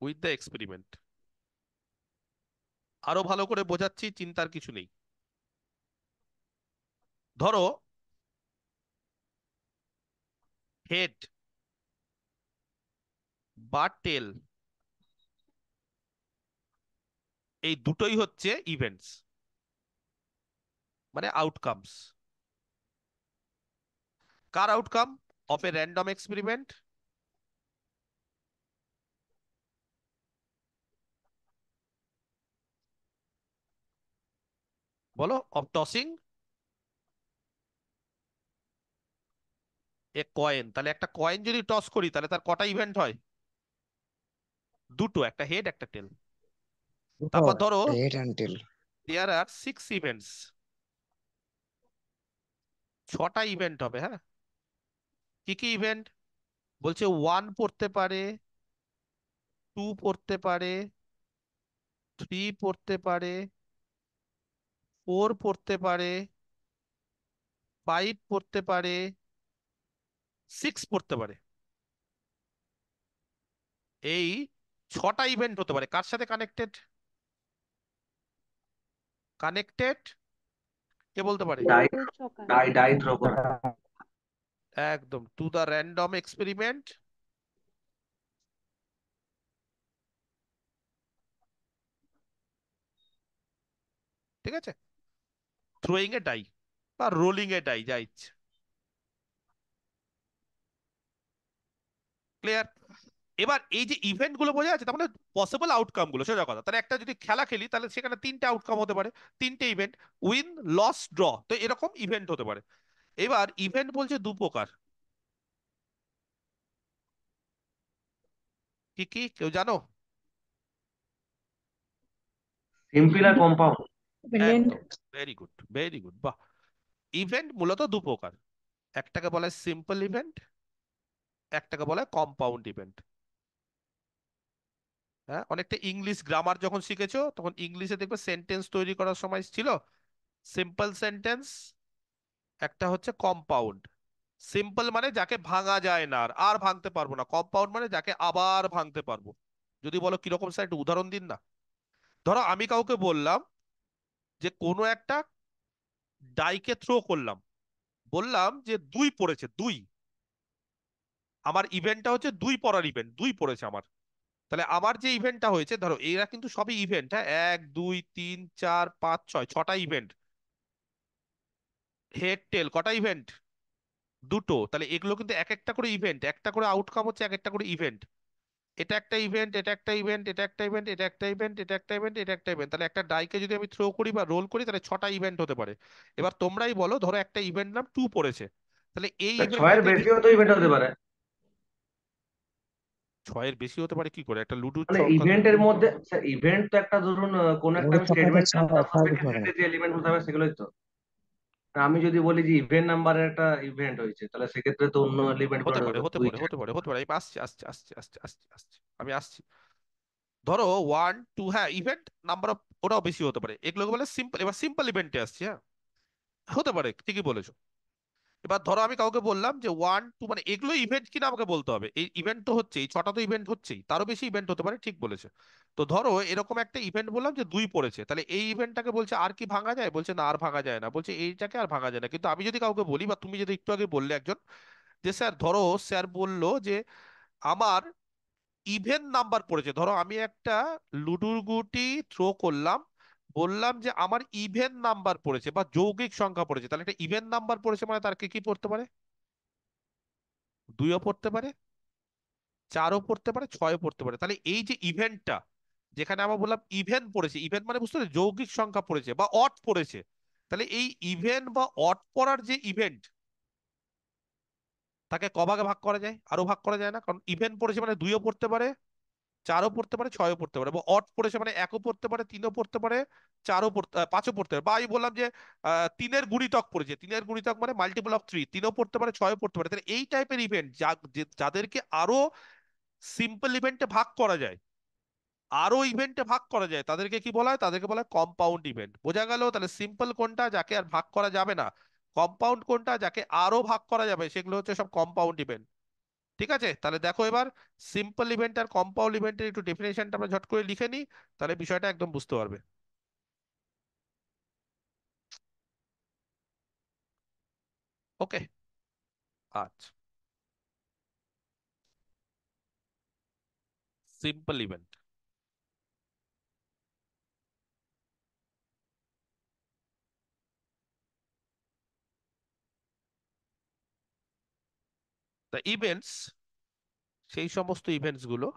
S1: With the experiment. আরো ভালো করে বোঝাচ্ছি, চিন্তার কিছু নেই। ধরো হেড বা টেল, এই দুটোই হচ্ছে ইভেন্টস, মানে outcomes. Car outcome? Of A random experiment. বলো, অফ টসিং এ কয়েন। তাহলে একটা কয়েন যদি টস করি, তাহলে তার কটা ইভেন্ট হয়? দুটো, একটা হেড একটা টেল।
S2: দুটো,
S1: তারপর ধরো
S2: head and tail.
S1: There are 6 events, 6টা ইভেন্ট হবে, হ্যাঁ। কি কি ইভেন্ট? বলছে 1 পড়তে পারে, 2 পড়তে পারে, 3 পড়তে পারে, 4 পড়তে পারে, 5 পড়তে পারে, 6 পড়তে পারে। এই 6টা ইভেন্ট হতে পারে, কার সাথে কানেক্টেড? কানেক্টেড কে বলতে পারে?
S6: ডাই
S3: সকাল
S6: ডাই ডাইথ্রোপন।
S1: একদম, টু দা র্যান্ডম এক্সপেরিমেন্ট, ঠিক আছে, থ্রোয়িং এ ডাই বা রোলিং এ ডাই, যা ইচ্ছে। ক্লিয়ার? এবার এই যে ইভেন্ট গুলো বোঝা যাচ্ছে, তার মানে পসিবল আউটকাম গুলো, সোজা কথা। তাহলে একটা যদি খেলা খেলি, তাহলে সেখানে 3টে আউটকাম হতে পারে, 3টে ইভেন্ট, উইন, লস, ড্র, তো এরকম ইভেন্ট হতে পারে। এবার ইভেন্ট বলছে 2 প্রকার, কি কি কেউ জানো?
S6: সিম্পল আর কম্পাউন্ড।
S7: ডিপেন্ডেন্ট।
S1: একদম, ভেরি গুড, ভেরি গুড, বাহ। ইভেন্ট মূলত 2 প্রকার, একটাকে বলা হয় সিম্পল ইভেন্ট, একটাকে বলা হয় কম্পাউন্ড ইভেন্ট। হ্যাঁ, অনেকটা ইংলিশ গ্রামার যখন শিখেছো, তখন ইংলিশে দেখবে সেন্টেন্স তৈরি করার সময় ছিল সিম্পল সেন্টেন্স, একটা হচ্ছে কম্পাউন্ড। সিম্পল মানে যাকে ভাঙা যায় না, আর আর ভাঙতে পারবো না। কম্পাউন্ড মানে যাকে আবার ভাঙতে পারবো। যদি বলো কিরকম স্যার, একটু উদাহরণ দিন না। ধরো আমি কাউকে বললাম যে কোনো একটা ডাইকে থ্রো করলাম, বললাম যে 2 পড়েছে, 2, আমার ইভেন্টটা হচ্ছে 2 পড়ার ইভেন্ট, 2 পড়েছে আমার। তাহলে আমার যে ইভেন্টটা হয়েছে, ধরো এরা কিন্তু সবই ইভেন্ট, হ্যাঁ, 1 2 3 4 5 6, 6টা ইভেন্ট। হেড টেল কটা ইভেন্ট? দুটো, তাহলে এগুলো কিন্তু এক একটা করে ইভেন্ট, একটা করে আউটকাম হচ্ছে এক একটা করে ইভেন্ট। এটা একটা ইভেন্ট, এটা একটা ইভেন্ট, এটা একটা ইভেন্ট, এটা একটা ইভেন্ট, এটা একটা ইভেন্ট, এটা একটা ইভেন্ট। তাহলে একটা ডাইকে যদি আমি থ্রো করি বা রোল করি তাহলে 6টা ইভেন্ট হতে পারে। এবার তোমরাই বলো, ধরো একটা ইভেন্ট নাম 2 পড়েছে, তাহলে এই
S6: তা ছয়ের
S1: ইভেন্টটাকে
S6: বেশিও তো ইভেন্ট হতে পারে।
S1: 6-এর বেশি হতে পারে কি করে? একটা লুডোর
S6: মানে
S1: সংখ্যা তো।
S6: ইভেন্টের মধ্যে স্যার, ইভেন্ট তো একটা ধরুন কোনো একটা
S2: ওই
S6: আমি
S2: ছটাতে
S6: স্টেটমেন্ট জানতাম তার
S2: ছয়টি পড়ে।
S6: সেকেন্ডারি যে এলিমেন্ট বোঝাবে সেগুলোই তো। আর আমি যদি বলি যে ইভেন্ট নাম্বারের একটা ইভেন্ট হয়েছে, তাহলে সেক্ষেত্রে তো অন্য এলিমেন্ট
S1: হতে
S6: গুলো
S1: পারে, হতে
S6: দুই
S1: পারে,
S6: চার।
S1: হতে পারে, হতে পারে। আমি আসছি, আসছি, আসছি, আসছি, আসছি, আসছি, আমি আসছি। ধরো 1 2, হ্যাঁ ইভেন্ট নাম্বার অফ, ওটাও বেশি হতে পারে। এগুলোকে বলে সিম্পল। এবার সিম্পল ইভেন্টে আসছি। হ্যাঁ, হতে পারে, ঠিকই বলেছো। এবার ধরো আমি কাউকে বললাম যে 1 2, মানে এগুলো ইভেন্ট কিনা আমাকে বলতে হবে। এই ইভেন্ট তো হচ্ছে, এই 6টা তো ইভেন্ট হচ্ছেই, তারও বেশি ইভেন্ট হতে পারে, ঠিক বলেছে। তো ধরো এরকম একটা ইভেন্ট বললাম যে 2 পড়েছে, তাহলে এই ইভেন্টটাকে বলছে আর কি ভাঙা যায়? বলছে না, আর ভাঙা যায় না। বলছে এইটাকে আর ভাঙা যায় না। কিন্তু আমি যদি কাউকে বলি, বা তুমি যদি একটু আগে বললে একজন, যে স্যার ধরো স্যার বললো যে আমার ইভেন নাম্বার পড়েছে। ধরো আমি একটা লুডুর গুটি থ্রো করলাম, বললাম যে আমার ইভেন নাম্বার পড়েছে বা যৌগিক সংখ্যা পড়েছে, তাহলে একটা ইভেন নাম্বার পড়েছে মানে তার কি কি পড়তে পারে? 2ও পড়তে পারে, 4ও পড়তে পারে, 6ও পড়তে পারে। তাহলে এই যে ইভেন্টটা, যেখানে আমরা বললাম ইভেন পড়েছে, ইভেন মানে বুঝতে পারছো যৌগিক সংখ্যা পড়েছে বা অড পড়েছে, তাহলে এই ইভেন বা অড পড়ার যে ইভেন্ট, তাকে কভাগে ভাগ করা যায়? আরো ভাগ করা যায় না, কারণ ইভেন পড়েছে মানে 2ও পড়তে পারে, 4ও পড়তে পারে, 6ও পড়তে পারে। বা অড পড়েছে মানে 1ও পড়তে পারে, 3ও পড়তে পারে, 5ও পড়তে পারে। বা আমি বললাম যে 3-এর গুণিতক পড়েছে, 3-এর গুণিতক মানে মাল্টিপল অফ 3, 3ও পড়তে পারে, 6ও পড়তে পারে। তাহলে এই টাইপের ইভেন্ট যাদেরকে আরো সিম্পল ইভেন্টে ভাগ করা যায়, আরো ইভেন্টে ভাগ করা যায়, তাদেরকে কি বলা হয়? তাদেরকে বলা হয় কম্পাউন্ড ইভেন্ট। বোঝা গেল? তাহলে সিম্পল কোনটা, যাকে আর ভাগ করা যাবে না? কম্পাউন্ড কোনটা, যাকে আরো ভাগ করা যাবে? সেগুলো হচ্ছে সব কম্পাউন্ড ইভেন্ট। ঠিক আছে, তাহলে দেখো এবার সিম্পল ইভেন্ট আর কম্পাউন্ড ইভেন্টের একটু ডেফিনেশনটা আমরা ঝট করে লিখে নিই, তাহলে বিষয়টা একদম বুঝতে পারবে। ওকে, আচ্ছা। সিম্পল ইভেন্ট, দ্য ইভেন্টস, সেই সমস্ত ইভেন্টস গুলো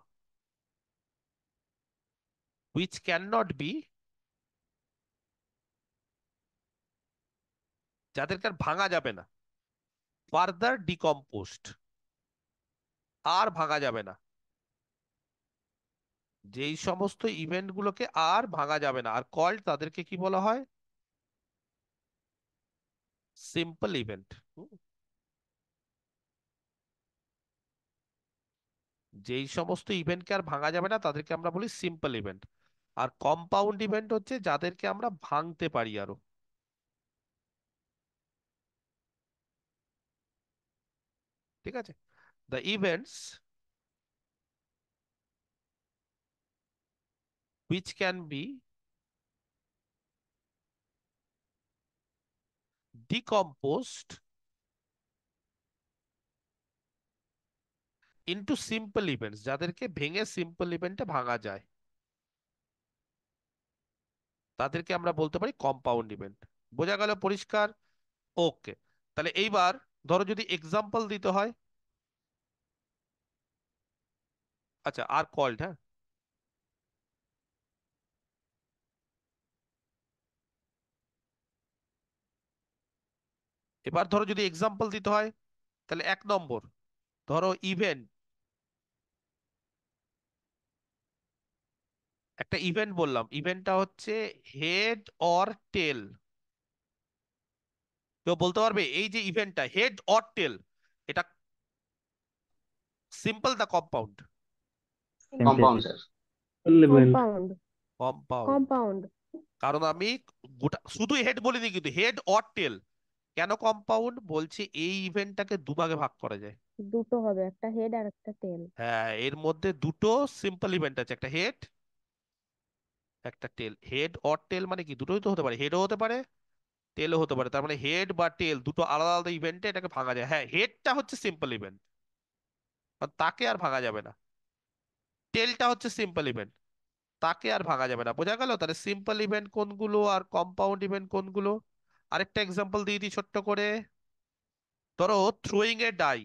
S1: হুইচ ক্যান নট বি, যাদেরকে আর ভাঙা যাবে না, ফার্দার ডিকম্পোস্ট, আর ভাঙা যাবে না। যেই সমস্ত ইভেন্ট গুলোকে আর ভাঙা যাবে না আর কল্ড, তাদেরকে কি বলা হয়? Simple event. যেই সমস্ত ইভেন্টকে আর ভাঙা যাবে না তাদেরকে আমরা বলি সিম্পল ইভেন্ট। আর কম্পাউন্ড ইভেন্ট হচ্ছে যাদেরকে আমরা ভাঙতে পারি আরো। ঠিক আছে, the events which can be decomposed into simple events, যাদেরকে ভেঙে সিম্পল ইভেন্টে ভাঙা যায়, তাদেরকে আমরা বলতে পারি কম্পাউন্ড ইভেন্ট। বোঝা গেল? পরিষ্কার? ওকে, তাহলে এইবার ধরো যদি এক্সাম্পল দিতে হয়, আচ্ছা, আর কল্ড, হ্যাঁ, এবার ধরো যদি এক্সাম্পল দিতে হয়, তাহলে 1 নম্বর, ধরো ইভেন্ট, একটা ইভেন্ট বললাম, ইভেন্টটা হচ্ছে হেড অর টেল। কেউ বলতে পারবে এই যে ইভেন্টটা হেড অর টেল, এটা সিম্পল দা compound?
S2: Simple.
S4: Compound sir.
S5: Compound.
S1: Compound.
S5: Compound.
S1: কারণ আমি গোটা শুধু হেড বলিনি, কিন্তু হেড অর টেল। কেন কম্পাউন্ড বলছি? এই ইভেন্টটাকে 2 ভাগে ভাগ করা যায়।
S5: দুটো হবে, একটা হেড আর একটা টেল।
S1: হ্যাঁ, এর মধ্যে দুটো সিম্পল ইভেন্ট আছে, একটা হেড, একটা টেল। হেড অর টেল মানে কি? দুটোই তো হতে পারে, হেডও হতে পারে, টেলও হতে পারে। তার মানে হেড বা টেল দুটো আলাদা আলাদা ইভেন্টে এটাকে ভাঙা যায়। হ্যাঁ, হেডটা হচ্ছে সিম্পল ইভেন্ট, তাকে আর ভাঙা যাবে না। টেলটা হচ্ছে সিম্পল ইভেন্ট, তাকে আর ভাঙা যাবে না। বোঝা গেল? তাহলে সিম্পল ইভেন্ট কোনগুলো আর কম্পাউন্ড ইভেন্ট কোনগুলো? আরেকটা এক্সাম্পল দিয়ে দিই ছোট্ট করে। ধরো থ্রোয়িং এ ডাই,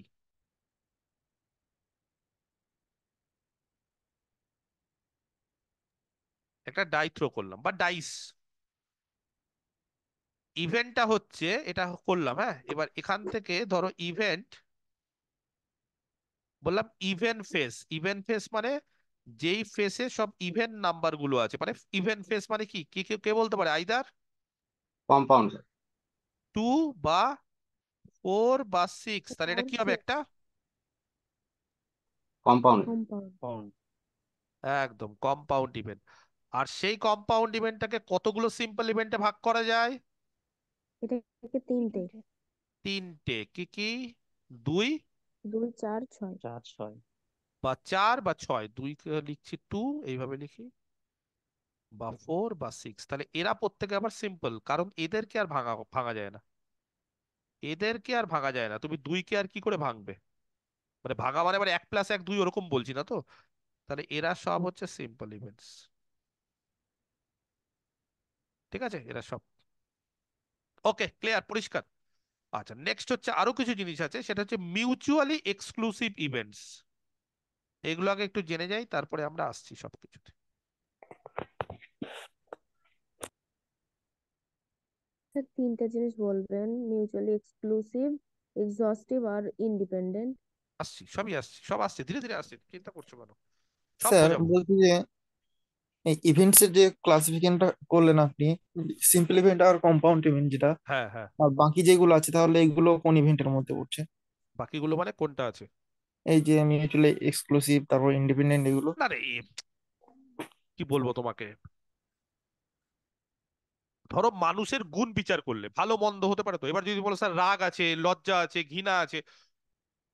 S1: একটা ডাই থ্রো করলাম বা ডাইস, ইভেন্টটা হচ্ছে এটা করলাম, হ্যাঁ। এবার এখান থেকে ধরো ইভেন্ট, বললাম ইভেন ফেস। ইভেন ফেস মানে যেই ফেসে সব ইভেন নাম্বার গুলো আছে, মানে ইভেন ফেস মানে কি, কি কে কে বলতে পারে? আইদার
S4: কম্পাউন্ড,
S1: 2 বা 4 বা 6। তাহলে এটা
S5: আর
S1: কি হবে? একটা
S4: কম্পাউন্ড,
S5: কম্পাউন্ড।
S8: পাউন্ড।
S1: একদম কম্পাউন্ড ইভেন্ট। আর সেই কম্পাউন্ড ইভেন্টটাকে কতগুলো সিম্পল ইভেন্টে ভাগ করা যায়?
S5: এটাকে তিনটে।
S3: তিনটে।
S1: তিনটে। কি কি? 2
S5: 2, 4, 6।
S8: 4, 6।
S1: বা 4 বা 6, 2 কে লিখছি 2 এইভাবে লিখি, বা 4 বা 6। তাহলে এরা প্রত্যেকে আবার সিম্পল, কারণ এদেরকে আর ভাঙা ভাঙা যায় না। এদেরকে আর ভাঙা যায় না। তুমি 2 কে আর কি করে ভাঙবে? মানে ভাঙা মানে আবার 1 + 1 2 ওরকম বলছি না তো। তাহলে এরা সব হচ্ছে সিম্পল ইভেন্টস। ঠিক আছে, এরা সব ওকে, ক্লিয়ার, পরিষ্কার। আচ্ছা, নেক্সট হচ্ছে আরো কিছু জিনিস আছে, সেটা হচ্ছে মিউচুয়ালি এক্সক্লুসিভ ইভেন্টস। এগুলো আগে একটু জেনে যাই, তারপরে আমরা আসছি সবকিছুতে।
S5: স্যার তিনটে জিনিস বলবেন, মিউচুয়ালি এক্সক্লুসিভ, এক্সহস্টিভ আর ইন্ডিপেন্ডেন্ট।
S1: আসছি, সবই আসছি, সব আসছে, ধীরে ধীরে আসছে, চিন্তা করছো কেন? সব
S9: স্যার
S1: বোঝাবো।
S9: বলছি যে এই ইভেন্টস এর যে ক্লাসিফিকেশনটা করলেন আপনি, সিম্পল ইভেন্ট আর কম্পাউন্ড ইভেন্ট যেটা,
S1: হ্যাঁ হ্যাঁ।
S9: আর বাকি যেগুলো আছে তাহলে এগুলো কোন ইভেন্টের মধ্যে পড়ছে?
S1: বাকিগুলো মানে কোনটা আছে?
S9: এই যে মিউচুয়ালি এক্সক্লুসিভ, তারপর ইন্ডিপেন্ডেন্ট, এগুলো।
S1: না রে, কি বলবো তোমাকে, ধরো মানুষের গুণ বিচার করলে ভালো মন্দ হতে পারে তো। এবার যদি বলো স্যার রাগ আছে, লজ্জা আছে, ঘৃণা আছে,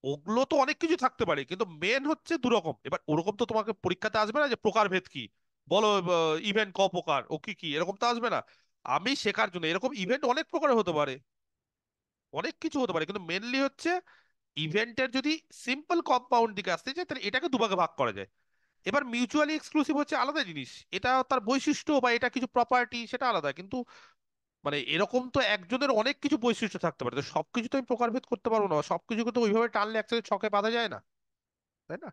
S1: ওগুলো তো অনেক কিছু থাকতে পারে, কিন্তু মেন হচ্ছে দুরকম। এবার ওরকম তো তোমাকে পরীক্ষাতে আসবে না যে প্রকারভেদ কি, বলো ইভেন্ট ক প্রকার, ও কি কি, এরকম তো আসবে না। আমি শেখার জন্য, এরকম ইভেন্ট অনেক প্রকারের হতে পারে, অনেক কিছু হতে পারে, কিন্তু মেনলি হচ্ছে ইভেন্টের যদি সিম্পল কম্পাউন্ড দিকে আসতে চাই তাহলে এটাকে দুভাগে ভাগ করা যায়। এবার মিউচুয়ালি এক্সক্লুসিভ হচ্ছে আলাদা জিনিস, এটা তার বৈশিষ্ট্য বা এটা কিছু প্রপার্টি, সেটা আলাদা। কিন্তু মানে এরকম তো একজনের অনেক কিছু বৈশিষ্ট্য থাকতে পারে, তো সবকিছু তো আমি প্রকারভেদ করতে পারবো না, সবকিছুকে তো ওইভাবে টানলে একসাথে ছকে বাঁধা যায় না, তাই না?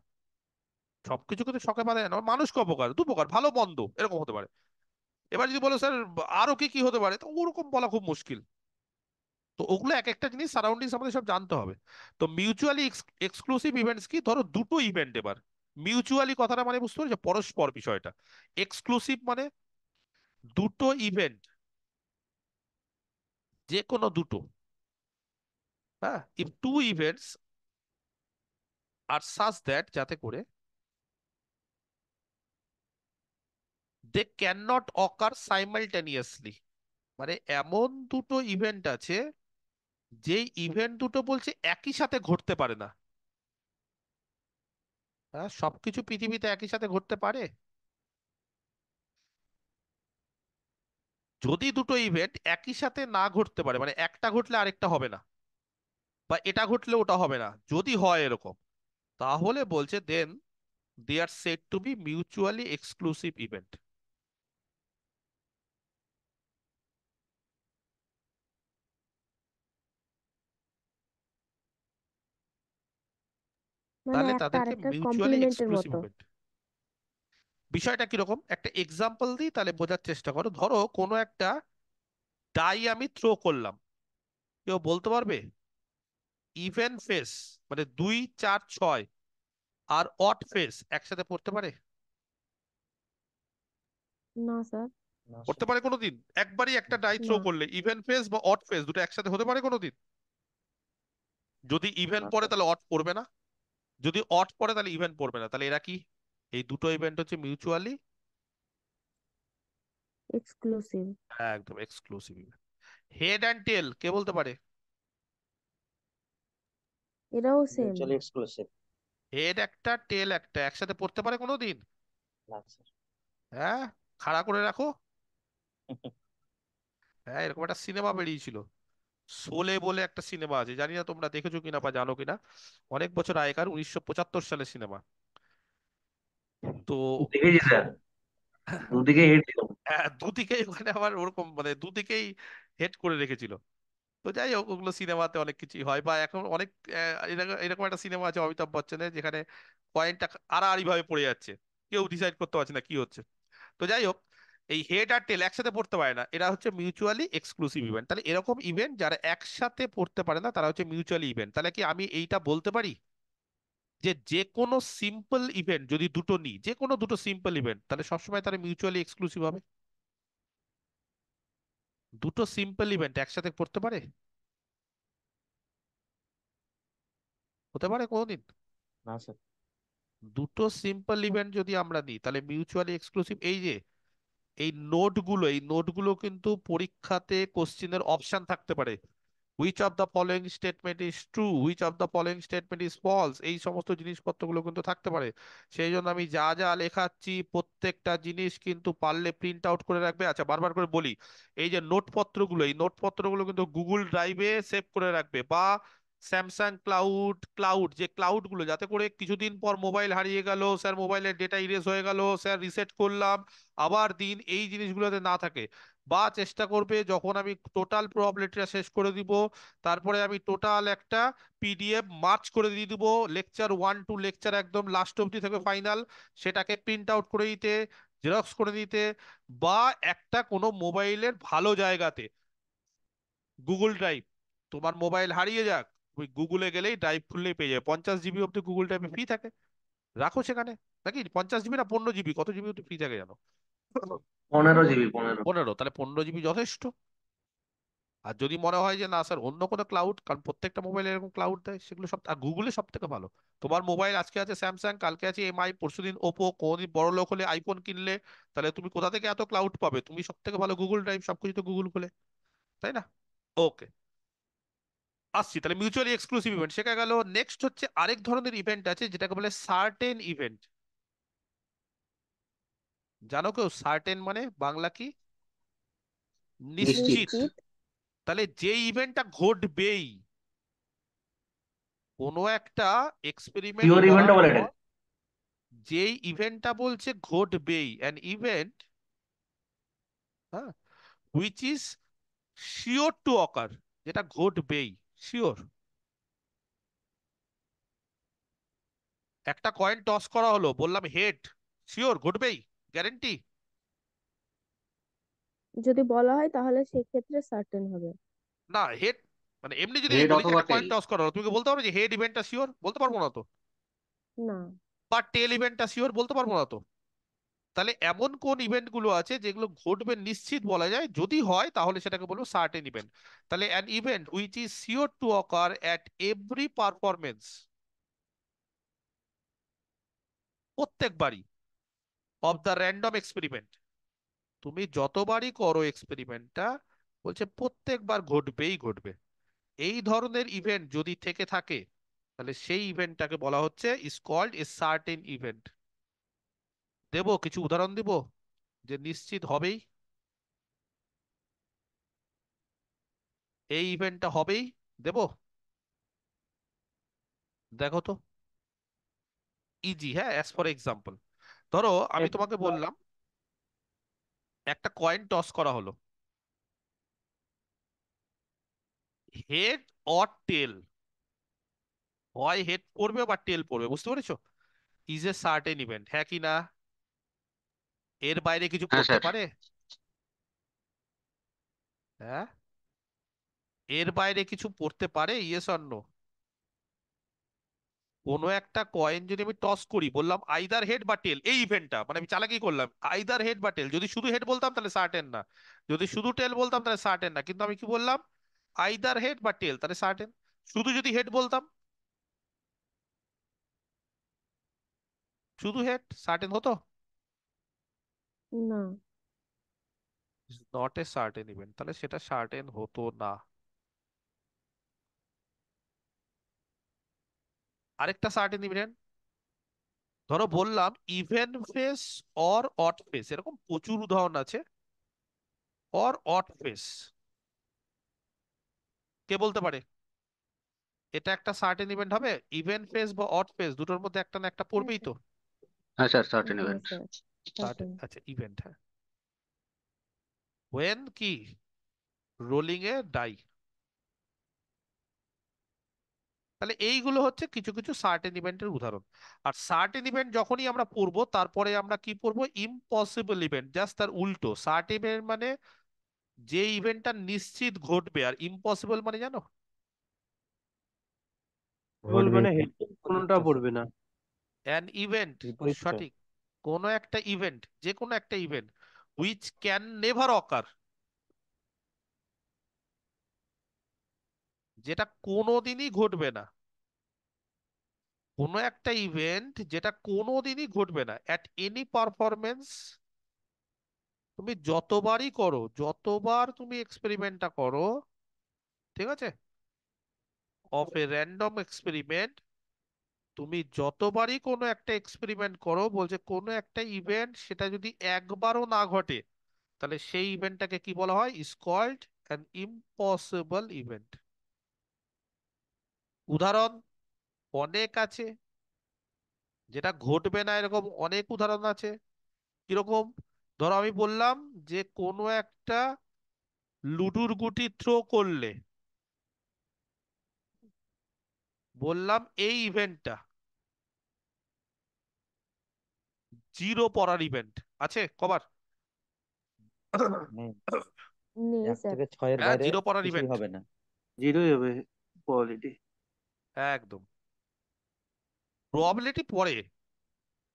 S1: সবকিছুকে তো ছকে বাঁধা যায় না। মানুষ ক প্রকার, দু প্রকার, ভালো মন্দ এরকম হতে পারে। এবার যদি বলো স্যার আরো কি কি হতে পারে, তো ওরকম বলা খুব মুশকিল। তো ওগুলো এক একটা জিনিস সারাউন্ডিংস আমাদের সব জানতে হবে। তো মিউচুয়ালি এক্সক্লুসিভ ইভেন্টস কি, ধরো দুটো ইভেন্ট। এবার মিউচুয়ালি কথাটা মানে বুঝতে পারছো, পরস্পর বিষয়টা। এক্সক্লুসিভ মানে দুটো ইভেন্ট, যে কোনো দুটো, হ্যাঁ। If two events are such that, যাতে করে they can not occur simultaneously, মানে এমন দুটো ইভেন্ট আছে যেই ইভেন্ট দুটো বলছে একই সাথে ঘটতে পারে না। হ্যাঁ, সবকিছু পৃথিবীতে একই সাথে ঘটতে পারে? যদি দুটো ইভেন্ট একই সাথে না ঘটতে পারে, মানে একটা ঘটলে আরেকটা হবে না, বা এটা ঘটলে ওটা হবে না, যদি হয় এরকম, তাহলে বলছে then they are said to be mutually exclusive event.
S5: মানে
S1: তাহলে
S5: একটা
S1: তাদেরকে
S5: আরেকটার
S1: মিউচুয়ালি
S5: কমপ্লিমেন্টের
S1: এক্সক্লুসিভ
S5: মতো।
S1: ইভেন্ট। বিষয়টা কিরকম, একটা এক্সাম্পল দিই তাহলে বোঝার চেষ্টা করো। ধরো কোনো একটা ডাই আমি থ্রো করলাম, কেউ বলতে পারবে ইভেন ফেস মানে 2 4 6 আর অড ফেস একসাথে পড়তে পারে?
S5: না স্যার।
S8: না
S1: পড়তে
S8: স্যার।
S1: পারে কোনোদিন? একবারই একটা ডাই থ্রো
S5: না।
S1: করলে ইভেন ফেস বা অড ফেস দুটো একসাথে হতে পারে কোনোদিন? যদি ইভেন
S8: না
S1: পড়ে
S8: স্যার।
S1: তাহলে অড পড়বে না, যদি অড পড়ে তাহলে ইভেন পড়বে না। তাহলে এরা কি? এই দুটো ইভেন্ট হচ্ছে মিউচুয়ালি
S5: এক্সক্লুসিভ।
S1: একদম এক্সক্লুসিভ ইভেন্ট। হেড অ্যান্ড টেল কে বলতে পারে?
S5: এরাও সেম।
S8: Mutually exclusive.
S1: হেড একটা, টেল একটা একসাথে পড়তে পারে কোনোদিন?
S8: না স্যার।
S1: হ্যাঁ, খাড়া করে রাখো। হ্যাঁ, এরকম একটা সিনেমা বেরিয়েছিল, শোলে বলে একটা সিনেমা আছে, জানি না তোমরা দেখেছো কিনা বা জানো কিনা। অনেক বছর আগেকার, 1975 সালের সিনেমা। তো
S6: দেখেছি স্যার, দুদিকে হেড ছিল।
S1: হ্যাঁ, দুদিকেই ওখানে আবার ওরকম মানে দুদিকেই হেড করে রেখেছিল। তো যাই হোক, ওগুলো সিনেমাতে অনেক কিছুই হয়, বা এখন অনেক এরকম এরকম একটা সিনেমা আছে অমিতাভ বচ্চনের, যেখানে কয়েনটা আড়াআড়ি ভাবে পড়ে যাচ্ছে, কেউ ডিসাইড করতে পারছে না কি হচ্ছে। তো যাই হোক, এই হেড আর টেল একসাথে পড়তে পারে না, এরা হচ্ছে মিউচুয়ালি এক্সক্লুসিভ ইভেন্ট। তাহলে এরকম ইভেন্ট যারা একসাথে পড়তে পারে না তারা হচ্ছে মিউচুয়ালি ইভেন্ট। তাহলে কি আমি এইটা বলতে পারি যে যে কোনো সিম্পল ইভেন্ট যদি দুটো নিই, যে কোনো দুটো সিম্পল ইভেন্ট, তাহলে সবসময় তারা মিউচুয়ালি এক্সক্লুসিভ হবে? দুটো সিম্পল ইভেন্ট একসাথে পড়তে পারে? হতে পারে কোনোদিন?
S8: না স্যার।
S1: দুটো সিম্পল ইভেন্ট যদি আমরা নিই তাহলে মিউচুয়ালি এক্সক্লুসিভ। এই যে এই নোটগুলো কিন্তু পরীক্ষাতে কোশ্চিনের অপশন থাকতে পারে, which of the following statement is true, which of the following statement is false, এই সমস্ত জিনিসপত্রগুলো কিন্তু থাকতে পারে। সেই জন্য আমি যা যা লেখাচ্ছি প্রত্যেকটা জিনিস কিন্তু পারলে প্রিন্ট আউট করে রাখবে। আচ্ছা, বারবার করে বলি, এই যে নোটপত্রগুলো, এই নোটপত্রগুলো কিন্তু গুগল ড্রাইভে সেভ করে রাখবে, বা স্যামসাং ক্লাউড যে ক্লাউড গুলো, যাতে করে কিছুদিন পর মোবাইল হারিয়ে গেল স্যার, মোবাইলের ডেটা ইরেজ হয়ে গেল স্যার, রিসেট করলাম আবার দিন, এই জিনিসগুলোতে না থাকে। বা চেষ্টা করবে যখন আমি টোটাল প্রবাবিলিটিটা শেষ করে দিব, তারপরে আমি টোটাল একটা পিডিএফ মার্চ করে দিয়ে দিব, লেকচার 1 টু লেকচার একদম লাস্ট অবধি থেকে ফাইনাল, সেটাকে প্রিন্ট আউট করে দিতে, জেরক্স করে দিতে, বা একটা কোনো মোবাইলের ভালো জায়গাতে, গুগল ড্রাইভ, তোমার মোবাইল হারিয়ে যাক, তুমি গুগলে গেলেই ড্রাইভ খুললেই পেয়ে যাবে, 50 জিবি অব্দি গুগল ড্রাইভে ফ্রি থাকে, রাখো সেখানে। নাকি 50 জিবি না 15 জিবি, কত জিবি অব্দি ফ্রি থাকে জানো?
S6: 15 GB, 15।
S1: 15, তাহলে 15 জিবি যথেষ্ট। আর যদি মনে হয় যে না স্যার অন্য কোনো ক্লাউড, কারণ প্রত্যেকটা মোবাইলে এরকম ক্লাউড দেয়, সেগুলো সব, আর গুগলে সব থেকে ভালো। তোমার মোবাইল আজকে আছে স্যামসাং, কালকে আছে এমআই, পরশুদিন ওপো, কোনদিন বড় লোক হলে আইফোন কিনলে, তাহলে তুমি কোথা থেকে এত ক্লাউড পাবে? তুমি সব থেকে ভালো গুগল ড্রাইভ, সবকিছু তো গুগল খুলে, তাই না? ওকে, আসছি তাহলে মিউচুয়ালি এক্সক্লুসিভ ইভেন্ট শেখা গেল। নেক্সট হচ্ছে আরেক ধরনের ইভেন্ট আছে যেটাকে বলে সার্টেন ইভেন্ট। জানো কেউ সার্টেন মানে বাংলা কি?
S4: নিশ্চিত।
S1: নিশ্চিত।
S5: নিশ্চিত।
S1: তাহলে যে ইভেন্টটা ঘটবেই, কোনো একটা এক্সপেরিমেন্ট
S6: শিওর ইভেন্ট
S1: করার
S6: বলে
S1: পর
S6: এটা।
S1: যেই ইভেন্টটা বলছে ঘটবেই, অ্যান ইভেন্ট, হ্যাঁ, হুইচ ইজ শিওর টু অকার, যেটা ঘটবেই, শিওর। একটা কয়েন টস করা হলো, বললাম হেড, শিওর ঘটবেই, গ্যারেন্টি।
S5: যদি বলা হয় তাহলে সেক্ষেত্রে সার্টেন হবে।
S1: না, হেড মানে এমনি যদি
S4: হেড
S1: বলি যে
S4: অথবা
S1: একটা কয়েন
S4: টেল।
S1: টস করা হলো, তুমি কি বলতে পারবে যে হেড ইভেন্টটা শিওর? বলতে পারবো না তো।
S5: না।
S1: বা টেল ইভেন্টটা শিওর? বলতে পারবো না তো। তাহলে এমন কোন ইভেন্ট গুলো আছে যেগুলো ঘটবে নিশ্চিত বলা যায়, যদি হয় তাহলে সেটাকে বলবো সার্টেন ইভেন্ট। তাহলে an event which is sure to ochre at every performance, প্রত্যেকবারই, অফ দ্য র্যান্ডম এক্সপেরিমেন্ট, তুমি যতবারই করো এক্সপেরিমেন্টটা, বলছে প্রত্যেকবার ঘটবেই ঘটবে। এই ধরনের ইভেন্ট যদি থেকে থাকে, তাহলে সেই ইভেন্টটাকে বলা হচ্ছে is called a certain event. দেবো কিছু উদাহরণ দিব যে নিশ্চিত হবেই এই ইভেন্টটা হবেই, দেবো? দেখো তো, ইজি, হ্যাঁ, অ্যাজ ফর এক্সাম্পল, ধরো আমি তোমাকে বললাম একটা কয়েন টস করা হলো, হেড অর টেল, হয় হেড পড়বে বা টেল পড়বে, বুঝতে পেরেছো? ইজ এ সার্টেন ইভেন্ট, হ্যাঁ কি না? এর বাইরে কিছু
S4: হ্যাঁ
S1: পড়তে
S4: স্যার।
S1: পারে? হ্যাঁ, এর বাইরে কিছু পড়তে পারে, ইয়েস অর নো? কোনো একটা কয়েন যদি আমি টস করি, বললাম আইদার হেড বা টেল, এই ইভেন্টটা মানে আমি চালাকি করলাম, আইদার হেড বা টেল, যদি শুধু হেড বলতাম তাহলে সার্টেন না, যদি শুধু টেল বলতাম তাহলে সার্টেন না, কিন্তু আমি কি বললাম? আইদার হেড বা টেল, তাহলে সার্টেন। শুধু যদি হেড বলতাম, শুধু হেড, সার্টেন হতো?
S5: না।
S1: নট এ সার্টেন ইভেন্ট, তাহলে সেটা সার্টেন হতো না। আরেকটা সার্টেন ইভেন্ট, ধরো বললাম even face or odd face, এরকম প্রচুর উদাহরণ আছে, অর অড ফেস, কে বলতে পারে এটা একটা সার্টেন ইভেন্ট হবে? ইভেন ফেস বা অড ফেস দুটোর মধ্যে একটা না একটা
S3: হ্যাঁ
S1: পড়বেই
S3: স্যার।
S1: তো।
S4: হ্যাঁ স্যার, সার্টেন
S5: হ্যাঁ
S4: ইভেন্ট।
S5: Sir,
S1: certain,
S5: certain.
S1: আচ্ছা ইভেন্ট, হ্যাঁ। ওয়েন কি? রোলিং এ ডাই, তাহলে এইগুলো হচ্ছে কিছু কিছু সার্টেন ইভেন্টের উদাহরণ। আর সার্টেন ইভেন্ট যখনই আমরা পড়বো তারপরে আমরা কি পড়বো, ইম্পসিবল ইভেন্ট, জাস্ট তার উল্টো। সার্টেন ইভেন্ট মানে যে ইভেন্টটা নিশ্চিত ঘটবে, আর ইম্পসিবল মানে জানো?
S2: ঘটবে
S8: মানে
S2: কি?
S8: কোনটা পড়বে না?
S1: অ্যান ইভেন্ট,
S8: বিপরীতটা।
S1: সঠিক। কোনো একটা ইভেন্ট, যে কোনো একটা event which can never occur, যেটা কোনোদিনই ঘটবে না। কোনো একটা ইভেন্ট যেটা কোনোদিনই ঘটবে না অ্যাট এনি পারফরমেন্স। তুমি যতবারই করো, যতবার তুমি এক্সপেরিমেন্টটা করো, ঠিক আছে, অফ এ র্যান্ডম এক্সপেরিমেন্ট, তুমি যতবারই কোনো একটা এক্সপেরিমেন্ট করো, বলছে কোনো একটা ইভেন্ট সেটা যদি একবারও না ঘটে, তাহলে সেই ইভেন্টটাকে কি বলা হয়, is called an impossible event. উদাহরণ অনেক আছে, যেটা ঘটবে না এরকম অনেক উদাহরণ আছে। কিরকম? ধরো আমি বললাম যে কোনো একটা লুডুর গুটি থ্রো করলে, বললাম এই ইভেন্টটা জিরো পড়ার ইভেন্ট আছে কবার?
S8: নেই,
S5: নেই
S8: এক
S5: স্যার।
S8: থেকে ছয়ের
S1: হ্যাঁ,
S8: বাইরে
S1: জিরো পড়ার
S8: কিছুই
S1: ইভেন্ট,
S8: হবে না।
S6: জিরোই হবে কোয়ালিটি।
S1: একদম। প্রবাবিলিটি পড়ে,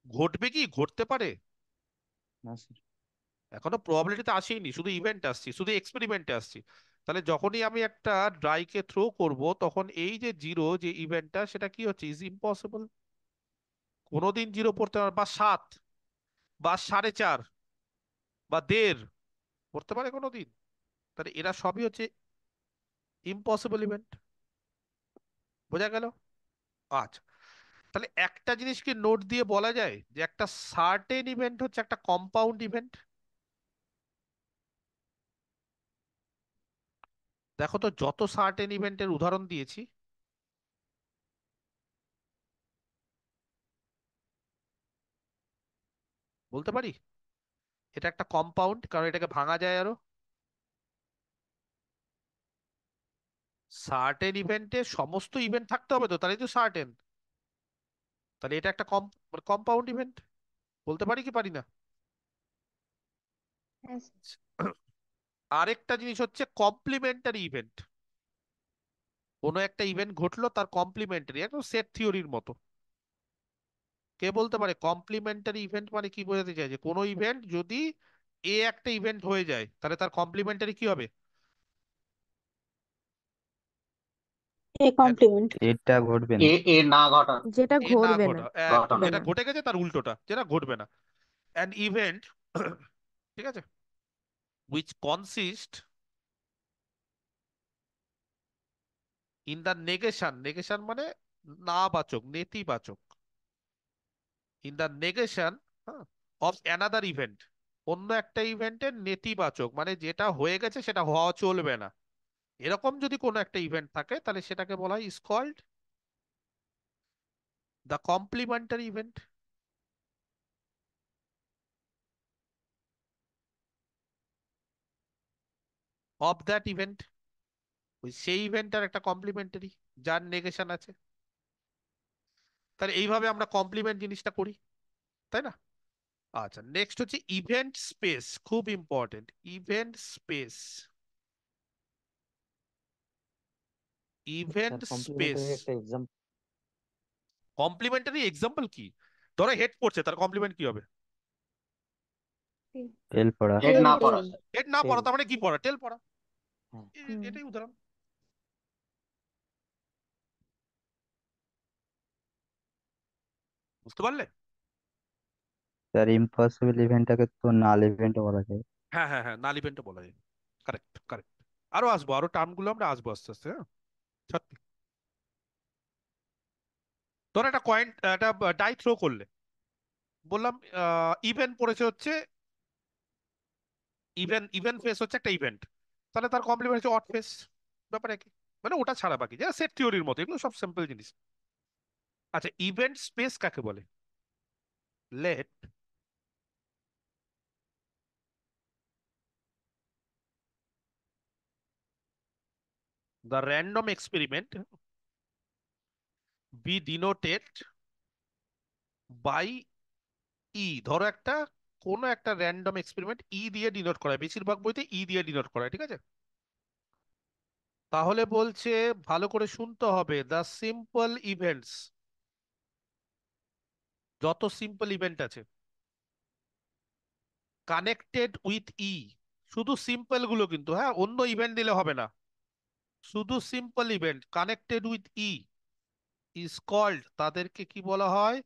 S1: ঘটবে কি ঘটতে পারে,
S8: না স্যার।
S1: এখনো প্রবাবিলিটিতে আসেইনি, শুধু ইভেন্ট আসছি, শুধু এক্সপেরিমেন্টে আসছি। তাহলে যখনই আমি একটা ড্রাইকে থ্রো করব, তখন এই যে জিরো যে ইভেন্টটা, সেটা কি হচ্ছে, ইজ ইম্পসিবল। কোনোদিন জিরো পড়তে পারে, বা 7, বা 4.5, বা 1.5 পড়তে পারে কোনোদিন? তাহলে এরা সবই হচ্ছে ইম্পসিবল ইভেন্ট। বোঝা গেল? আচ্ছা, তাহলে একটা জিনিস কি নোট দিয়ে বলা যায় যে একটা সার্টেন ইভেন্ট হচ্ছে একটা কম্পাউন্ড ইভেন্ট? দেখো তো, যত সার্টেন ইভেন্টের উদাহরণ দিয়েছি, বলতে পারি এটা একটা কম্পাউন্ড, কারণ এটাকে ভাঙা যায় আরো। সার্টেন ইভেন্টে সমস্ত ইভেন্ট থাকতে হবে তো, তাহলেই তো সার্টেন। তাহলে এটা একটা কম্পাউন্ড ইভেন্ট, বলতে পারি কি পারি না?
S3: হ্যাঁ স্যার।
S1: আরেকটা জিনিস হচ্ছে কমপ্লিমেন্টারি ইভেন্ট। কোনো একটা ইভেন্ট ঘটলো, তার কমপ্লিমেন্টারি, একদম সেট থিওরির মতো। কে বলতে পারে কমপ্লিমেন্টারি ইভেন্ট মানে কি বোঝাতে চাইছে? কোনো ইভেন্ট যদি এ একটা ইভেন্ট হয়ে যায়, তাহলে তার কমপ্লিমেন্টারি কি হবে?
S7: A complement.
S8: এটা ঘটবে না।
S4: এ না ঘটানো,
S5: যেটা
S1: এ না
S5: ঘটবে না।
S1: ঘটা, একদম,
S4: ঘটানো।
S5: ঘটবে
S1: যেটা
S5: না।
S1: ঘটে গেছে তার উল্টোটা, যেটা ঘটবে না। অ্যান ইভেন্ট, ঠিক আছে, which consist in the negation, negation মানে না বাচক, নেতিবাচক, in the negation of another event, অন্য একটা ইভেন্টের নেতিবাচক, মানে যেটা হয়ে গেছে সেটা হওয়া চলবে না, এরকম যদি কোনো একটা ইভেন্ট থাকে, তাহলে সেটাকে বলা হয় is called the complementary event of that event. ওই সেই ইভেন্টটার একটা কমপ্লিমেন্টারি, যার নেগেশন আছে। তাহলে এইভাবে আমরা কমপ্লিমেন্ট জিনিসটা করি, তাই না? আচ্ছা, নেক্সট হচ্ছে ইভেন্ট স্পেস, খুব important. Event space, event
S8: sir
S1: space.
S8: Complementary একটা এক্সাম।
S1: কমপ্লিমেন্টারি এক্সাম্পল কি? ধরো হেড পড়ছে, তার কমপ্লিমেন্ট কি হবে?
S8: ফেল পড়া।
S4: হেড
S5: টেল
S4: না
S5: টেল।
S4: পড়া স্যার।
S1: হেড না
S8: টেল।
S1: পড়া, তার মানে কি পড়া? টেল পড়া।
S8: হ্যাঁ।
S5: হুম।
S1: এটাই উদাহরণ। বুঝতে পারলে?
S8: স্যার ইম্পসিবল ইভেন্টটাকে তো নাল ইভেন্টও বলা যায়।
S1: হ্যাঁ হ্যাঁ হ্যাঁ, নাল ইভেন্টও বলা যায়। Correct correct. আরো আসবো, আরো টার্মগুলো আমরা আসবো আস্তে আস্তে, হ্যাঁ, সত্যি। ধরো একটা কয়েন, একটা ডাই থ্রো করলে, বললাম ইভেন্ট পড়েছে হচ্ছে, ইভেন ফেস হচ্ছে একটা ইভেন্ট, তাহলে তার কমপ্লিমেন্ট হচ্ছে অড ফেস। ব্যাপারে কি, মানে ওটা ছাড়া বাকি যা সেট থিওরির মতো, এগুলো সব সিম্পল জিনিস। আচ্ছা, ইভেন্ট স্পেস কাকে বলে? Let the random experiment be denoted by E. ধরো একটা কোনো একটা র্যান্ডম এক্সপেরিমেন্ট ই দিয়ে ডিনোট করা হয়, বেশিরভাগ বইতে ই দিয়ে ডিনোট করা হয়, ঠিক আছে? তাহলে বলছে ভালো করে শুনতে হবে, দ্য সিম্পল ইভেন্টস, যত সিম্পল ইভেন্ট আছে কানেক্টেড উইথ ই, শুধু সিম্পল গুলো কিন্তু, হ্যাঁ, অন্য ইভেন্ট দিলে হবে না, শুধু simple event connected with E is called, তাদেরকে কি বলা হয়?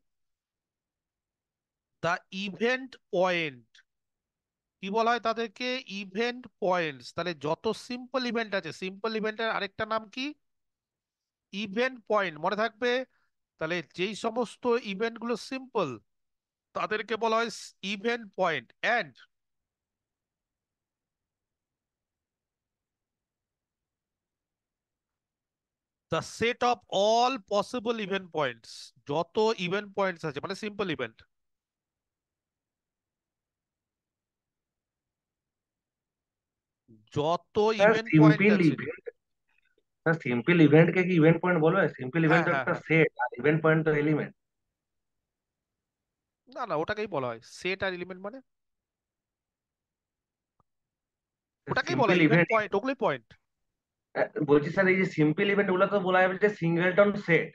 S1: The event point. কি বলা হয় তাদেরকে? Event points. তাহলে যত সিম্পল ইভেন্ট আছে, সিম্পল ইভেন্টের আরেকটা নাম কি? ইভেন্ট পয়েন্ট, মনে থাকবে। তাহলে যেই সমস্ত ইভেন্ট গুলো সিম্পল তাদেরকে বলা হয় event point. And the set of all possible event points, যত ইভেন্ট পয়েন্টস আছে মানে সিম্পল ইভেন্ট, যত
S6: স্যার
S1: ইভেন্ট পয়েন্ট
S6: সিম্পল
S1: আছে।
S6: ইভেন্ট, স্যার সিম্পল ইভেন্ট কে কি ইভেন্ট পয়েন্ট বলবে? সিম্পল ইভেন্ট
S1: হ্যাঁ
S6: তো
S1: হ্যাঁ
S6: একটা
S1: হ্যাঁ,
S6: সেট, আর ইভেন্ট পয়েন্ট তো এলিমেন্ট।
S1: না না, ওটাকেই বলা হয় সেট আর এলিমেন্ট, মানে ওটাকেই বলা
S6: সিম্পল
S1: হয় ইভেন্ট
S6: ইভেন্ট
S1: পয়েন্ট, ওগুলোই পয়েন্ট।
S6: বলছি স্যার, এই যে সিম্পল ইভেন্ট গুলো তো বলা যাবে যে সিঙ্গেলটন সেট,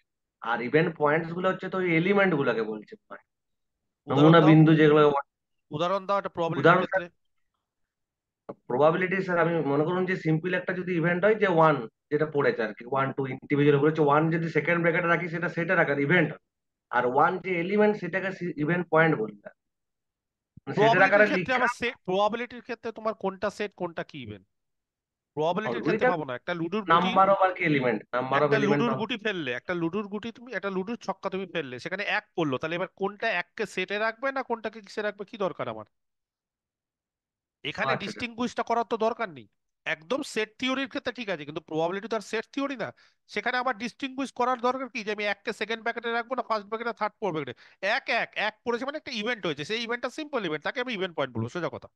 S6: আর ইভেন্ট পয়েন্টস গুলো হচ্ছে তো এলিমেন্ট গুলোকে বলছে,
S1: উদাহরণ
S6: নমুনা
S1: দাও,
S6: বিন্দু যেগুলো।
S1: উদাহরণ দাও একটা প্রবাবিলিটির
S6: উদাহরণ
S1: ক্ষেত্রে।
S6: প্রবাবিলিটি স্যার, আমি মনে করুন যে সিম্পল একটা যদি ইভেন্ট হয় যে ওয়ান, যেটা পড়েছে আর কি, ওয়ান টু ইন্ডিভিজুয়াল বলেছে, ওয়ান যদি সেকেন্ড ব্র্যাকেটে রাখি সেটা সেটে রাখার ইভেন্ট, আর ওয়ান যে এলিমেন্ট সেটাকে ইভেন্ট পয়েন্ট বলবে, সেটের
S1: প্রবাবিলিটির
S6: আকারে
S1: ক্ষেত্রে
S6: লিখে।
S1: আবার সেট, প্রবাবিলিটির ক্ষেত্রে তোমার কোনটা সেট কোনটা কি ইভেন্ট? প্রবাবিলিটির ক্ষেত্রে
S6: ওইটা
S1: ভাবো না, একটা লুডুর গুটি,
S6: নাম্বার অফ আর কি এলিমেন্ট, নাম্বার অফ
S1: একটা
S6: এলিমেন্ট।
S1: লুডুর গুটি ফেললে, একটা লুডুর গুটি তুমি, একটা লুডুর ছক্কা তুমি ফেললে, সেখানে এক পড়লো, তাহলে এবার কোনটা এককে সেটে রাখবে না কোনটাকে কিসে রাখবে, কি দরকার আমার? এখানে
S6: আচ্ছা আচ্ছা।
S1: ডিস্টিংগুইশটা করার তো দরকার নেই। একদম সেট থিওরির ক্ষেত্রে ঠিক আছে, কিন্তু প্রবাবিলিটি তো আর সেট থিওরি না। সেখানে আবার ডিস্টিংগুইশ করার দরকার কি, যে আমি এককে সেকেন্ড ব্র্যাকেটে রাখবো না ফার্স্ট ব্র্যাকেটে থার্ড ব্র্যাকেটে। এক এক এক পড়েছে মানে একটা ইভেন্ট হয়েছে, সেই ইভেন্টটা সিম্পল ইভেন্ট, তাকে আমি ইভেন্ট পয়েন্ট বলবো, সোজা কথা।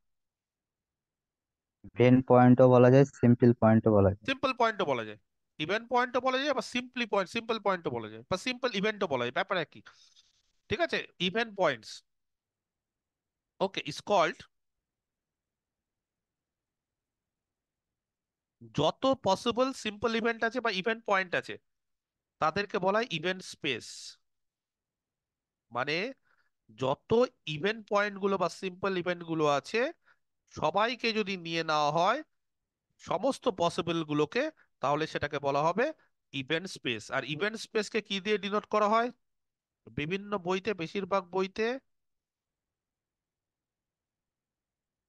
S8: ইভেন্ট পয়েন্টও বলা যায়, সিম্পল পয়েন্টও বলা যায়।
S1: সিম্পল পয়েন্টও বলা যায়, ইভেন্ট পয়েন্টও বলা যায়, বা সিম্পলি পয়েন্ট, সিম্পল পয়েন্টও বলা যায়, বা সিম্পল ইভেন্টও বলা যায়, ব্যাপার একই। ঠিক আছে, event points okay is called, যত পসিবল সিম্পল ইভেন্ট আছে বা ইভেন্ট পয়েন্ট আছে তাদেরকে বলা হয় ইভেন্ট স্পেস। মানে যত ইভেন্ট পয়েন্ট গুলো বা সিম্পল ইভেন্ট গুলো আছে সবাইকে যদি নিয়ে নেওয়া হয়, সমস্ত পসিবল গুলোকে, তাহলে সেটাকে বলা হবে ইভেন্ট স্পেস। আর ইভেন্ট স্পেসকে কি দিয়ে ডিনোট করা হয়? বিভিন্ন বইতে, বেশিরভাগ বইতে,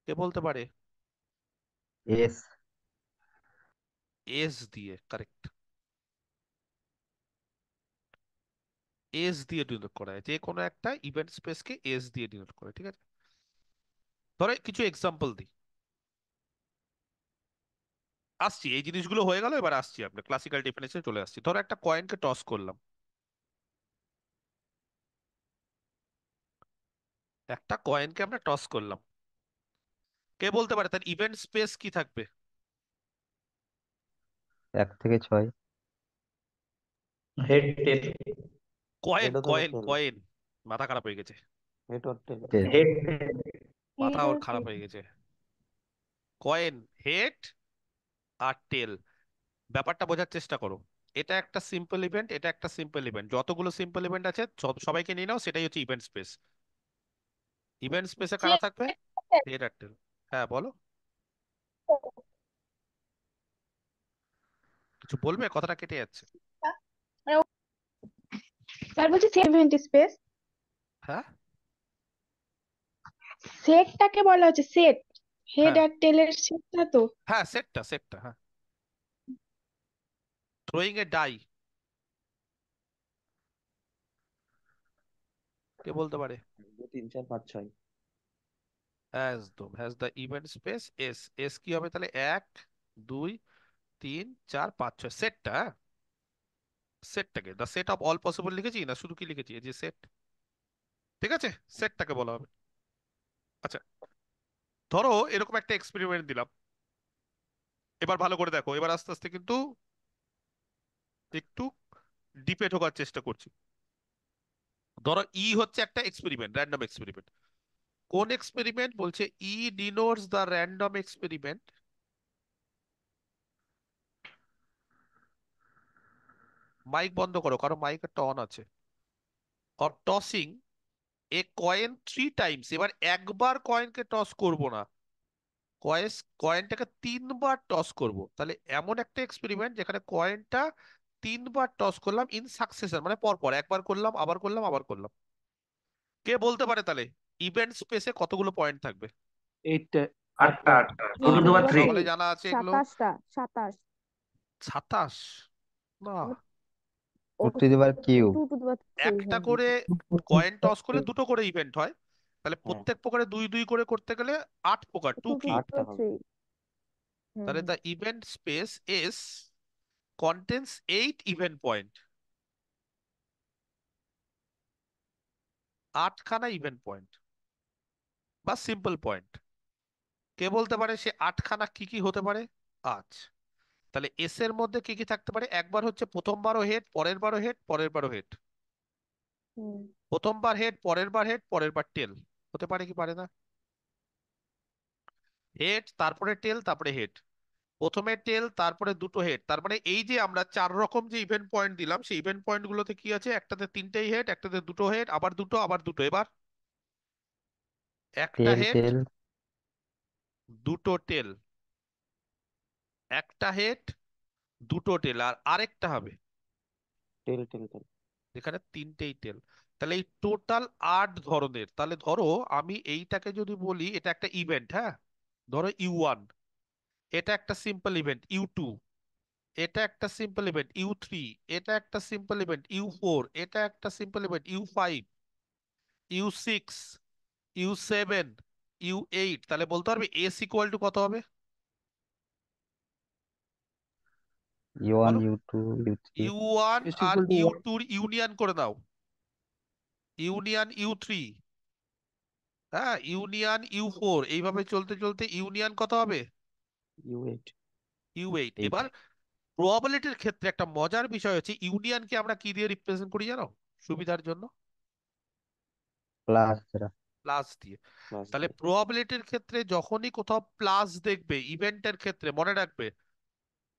S1: কে বলতে পারে?
S8: এস।
S1: এস দিয়ে, কারেক্ট, এস দিয়ে ডিনোট করা হয়, যে কোনো একটা ইভেন্ট স্পেসকে এস দিয়ে ডিনোট করে, ঠিক আছে? ধরো কিছু এক্সাম্পল দিই, আসছি, এই জিনিসগুলো হয়ে গেল, এবার আসছি আমরা ক্লাসিক্যাল ডেফিনেশনে চলে আসছি। ধরো একটা কয়েনকে টস করলাম, একটা কয়েনকে আমরা টস করলাম, কে বলতে পারে তার ইভেন্ট স্পেস কি থাকবে?
S8: 1 থেকে 6।
S2: হেড টেল,
S1: কয়েন
S2: হেড অথবা
S1: কয়েন
S2: টেল,
S1: কয়েন, মাথা খারাপ হয়ে গেছে,
S2: head or tail,
S8: tail.
S2: Head.
S1: মাথা
S3: হেড
S1: ওর
S3: আর
S1: খারাপ
S3: টেল।
S1: হয়ে গেছে। কয়েন, হেড আর টেল, ব্যাপারটা বোঝার চেষ্টা করো। এটা একটা সিম্পল ইভেন্ট, এটা একটা সিম্পল ইভেন্ট, যতগুলো সিম্পল ইভেন্ট আছে সবাইকে নিয়ে নাও, সেটাই হচ্ছে ইভেন্ট স্পেস। ইভেন্ট স্পেসে কারা থাকবে? হেড আর টেল। হ্যাঁ বলো, কিছু বলবে, কথাটা কেটে যাচ্ছে।
S7: স্যার বলছি ইভেন্ট স্পেস,
S1: হ্যাঁ
S7: সেটটাকে বলা হচ্ছে সেট, হেড
S1: হ্যাঁ
S7: আর টেলের সেটটা তো।
S1: হ্যাঁ, সেটটা সেটটা, হ্যাঁ। থ্রোয়িং এ ডাই, কে বলতে পারে?
S2: 2 3 4 5 6।
S1: একদম, has the event space S. S কি হবে তাহলে? 1 2 3 4 5 6, সেটটা, সেটটাকে the set of all possible লিখেছি না শুধু কি লিখেছি, এই যে সেট, ঠিক আছে, সেটটাকে বলা হবে। আচ্ছা, ধরো এরকম একটা এক্সপেরিমেন্ট দিলাম, এবার ভালো করে দেখো, এবার আস্তে আস্তে কিন্তু একটু ডিপে ঢোকার চেষ্টা করছি। ধরো ই হচ্ছে একটা এক্সপেরিমেন্ট, র্যান্ডম এক্সপেরিমেন্ট। কোন এক্সপেরিমেন্ট বলছে? E denotes the random experiment mic বন্ধ করো, কারো মাইক একটা অন আছে। Or tossing a coin 3 times. এবার একবার কয়েনকে টস করব না, কয়েনটাকে 3বার টস করব। তাহলে এমন একটা এক্সপেরিমেন্ট যেখানে কয়েনটা 3বার টস করলাম ইন সাকসেশন, মানে পরপর, একবার করলাম, আবার করলাম, আবার করলাম। কে বলতে পারে তাহলে ইভেন্ট স্পেসে কতগুলো পয়েন্ট থাকবে?
S2: 8টা,
S6: আটটা
S2: 8টা।
S6: আটটা 2 to the power 3
S1: সকলে জানা আছে এগুলো?
S5: 27টা
S1: 27? না,
S8: two to the power cube.
S5: 2 to the power 3
S1: একটা
S5: হ্যাঁ।
S1: করে কয়েন টস করলে দুটো করে ইভেন্ট হয়। তাহলে
S2: হ্যাঁ,
S1: প্রত্যেক প্রকারে 2 2 করে করতে গেলে 8 প্রকার, 2
S5: 2 to the
S1: কিউব।
S2: 8টা
S5: power
S2: হবে।
S5: 3 হ্যাঁ
S1: তাহলে
S5: হ্যাঁ।
S1: The event space S contains 8 event point, 8খানা ইভেন্ট পয়েন্ট বা সিম্পল পয়েন্ট। কে বলতে পারে সে 8খানা কি কি হতে পারে? আচ্ছা, তাহলে এস এর মধ্যে কি কি থাকতে পারে? একবার হচ্ছে প্রথমবারও হেড, পরের বারও হেড, পরের বারও হেড।
S5: হুম।
S1: প্রথমবার হেড, পরের বার হেড, পরের বার টেল। হতে পারে কি পারে না? হেড, তারপরে টেল, তারপরে হেড। প্রথমে টেল, তারপরে দুটো হেড। তার মানে এই যে আমরা 4 রকম যে ইভেন্ট পয়েন্ট দিলাম, সেই ইভেন্ট পয়েন্ট গুলোতে কি আছে? একটাতে 3টেই হেড, একটাতে দুটো হেড, আবার দুটো, আবার দুটো। এবার একটা
S8: টেল
S1: হেড,
S8: টেল
S1: দুটো টেল, একটা হেড, দুটো টেল, আর আরেকটা হবে
S2: টেল টেল টেল।
S1: যেখানে 3টেই টেল। তাহলে এই টোটাল 8 ধরনের। তাহলে ধরো আমি এইটাকে যদি বলি এটা একটা ইভেন্ট, হ্যাঁ, ধরো U1, এটা একটা সিম্পল ইভেন্ট। U2, এটা একটা সিম্পল ইভেন্ট। U3, এটা একটা সিম্পল ইভেন্ট। U4, এটা একটা simple event. U5, U6, U7, U8। তাহলে বলতে পারবে এস ইকুয়াল টু কত হবে?
S8: U1
S1: বলো।
S8: U2 U3
S1: U1
S2: S
S1: আর
S2: equal to 1,
S1: U2 ইউনিয়ন করে দাও, ইউনিয়ন U3, হ্যাঁ, ইউনিয়ন U4, এইভাবে চলতে চলতে ইউনিয়ন কত হবে?
S2: U8।
S1: U8।
S8: 8
S1: এবার প্রবাবিলিটির ক্ষেত্রে একটা মজার বিষয় হচ্ছে ইউনিয়নকে আমরা কি দিয়ে রিপ্রেজেন্ট করি জানো সুবিধার জন্য?
S8: প্লাস দ্বারা।
S1: প্লাস দিয়ে।
S2: প্লাস
S1: তাহলে
S2: দিয়ে।
S1: প্রবাবিলিটির ক্ষেত্রে যখনই কোথাও প্লাস দেখবে ইভেন্টের ক্ষেত্রে, মনে রাখবে,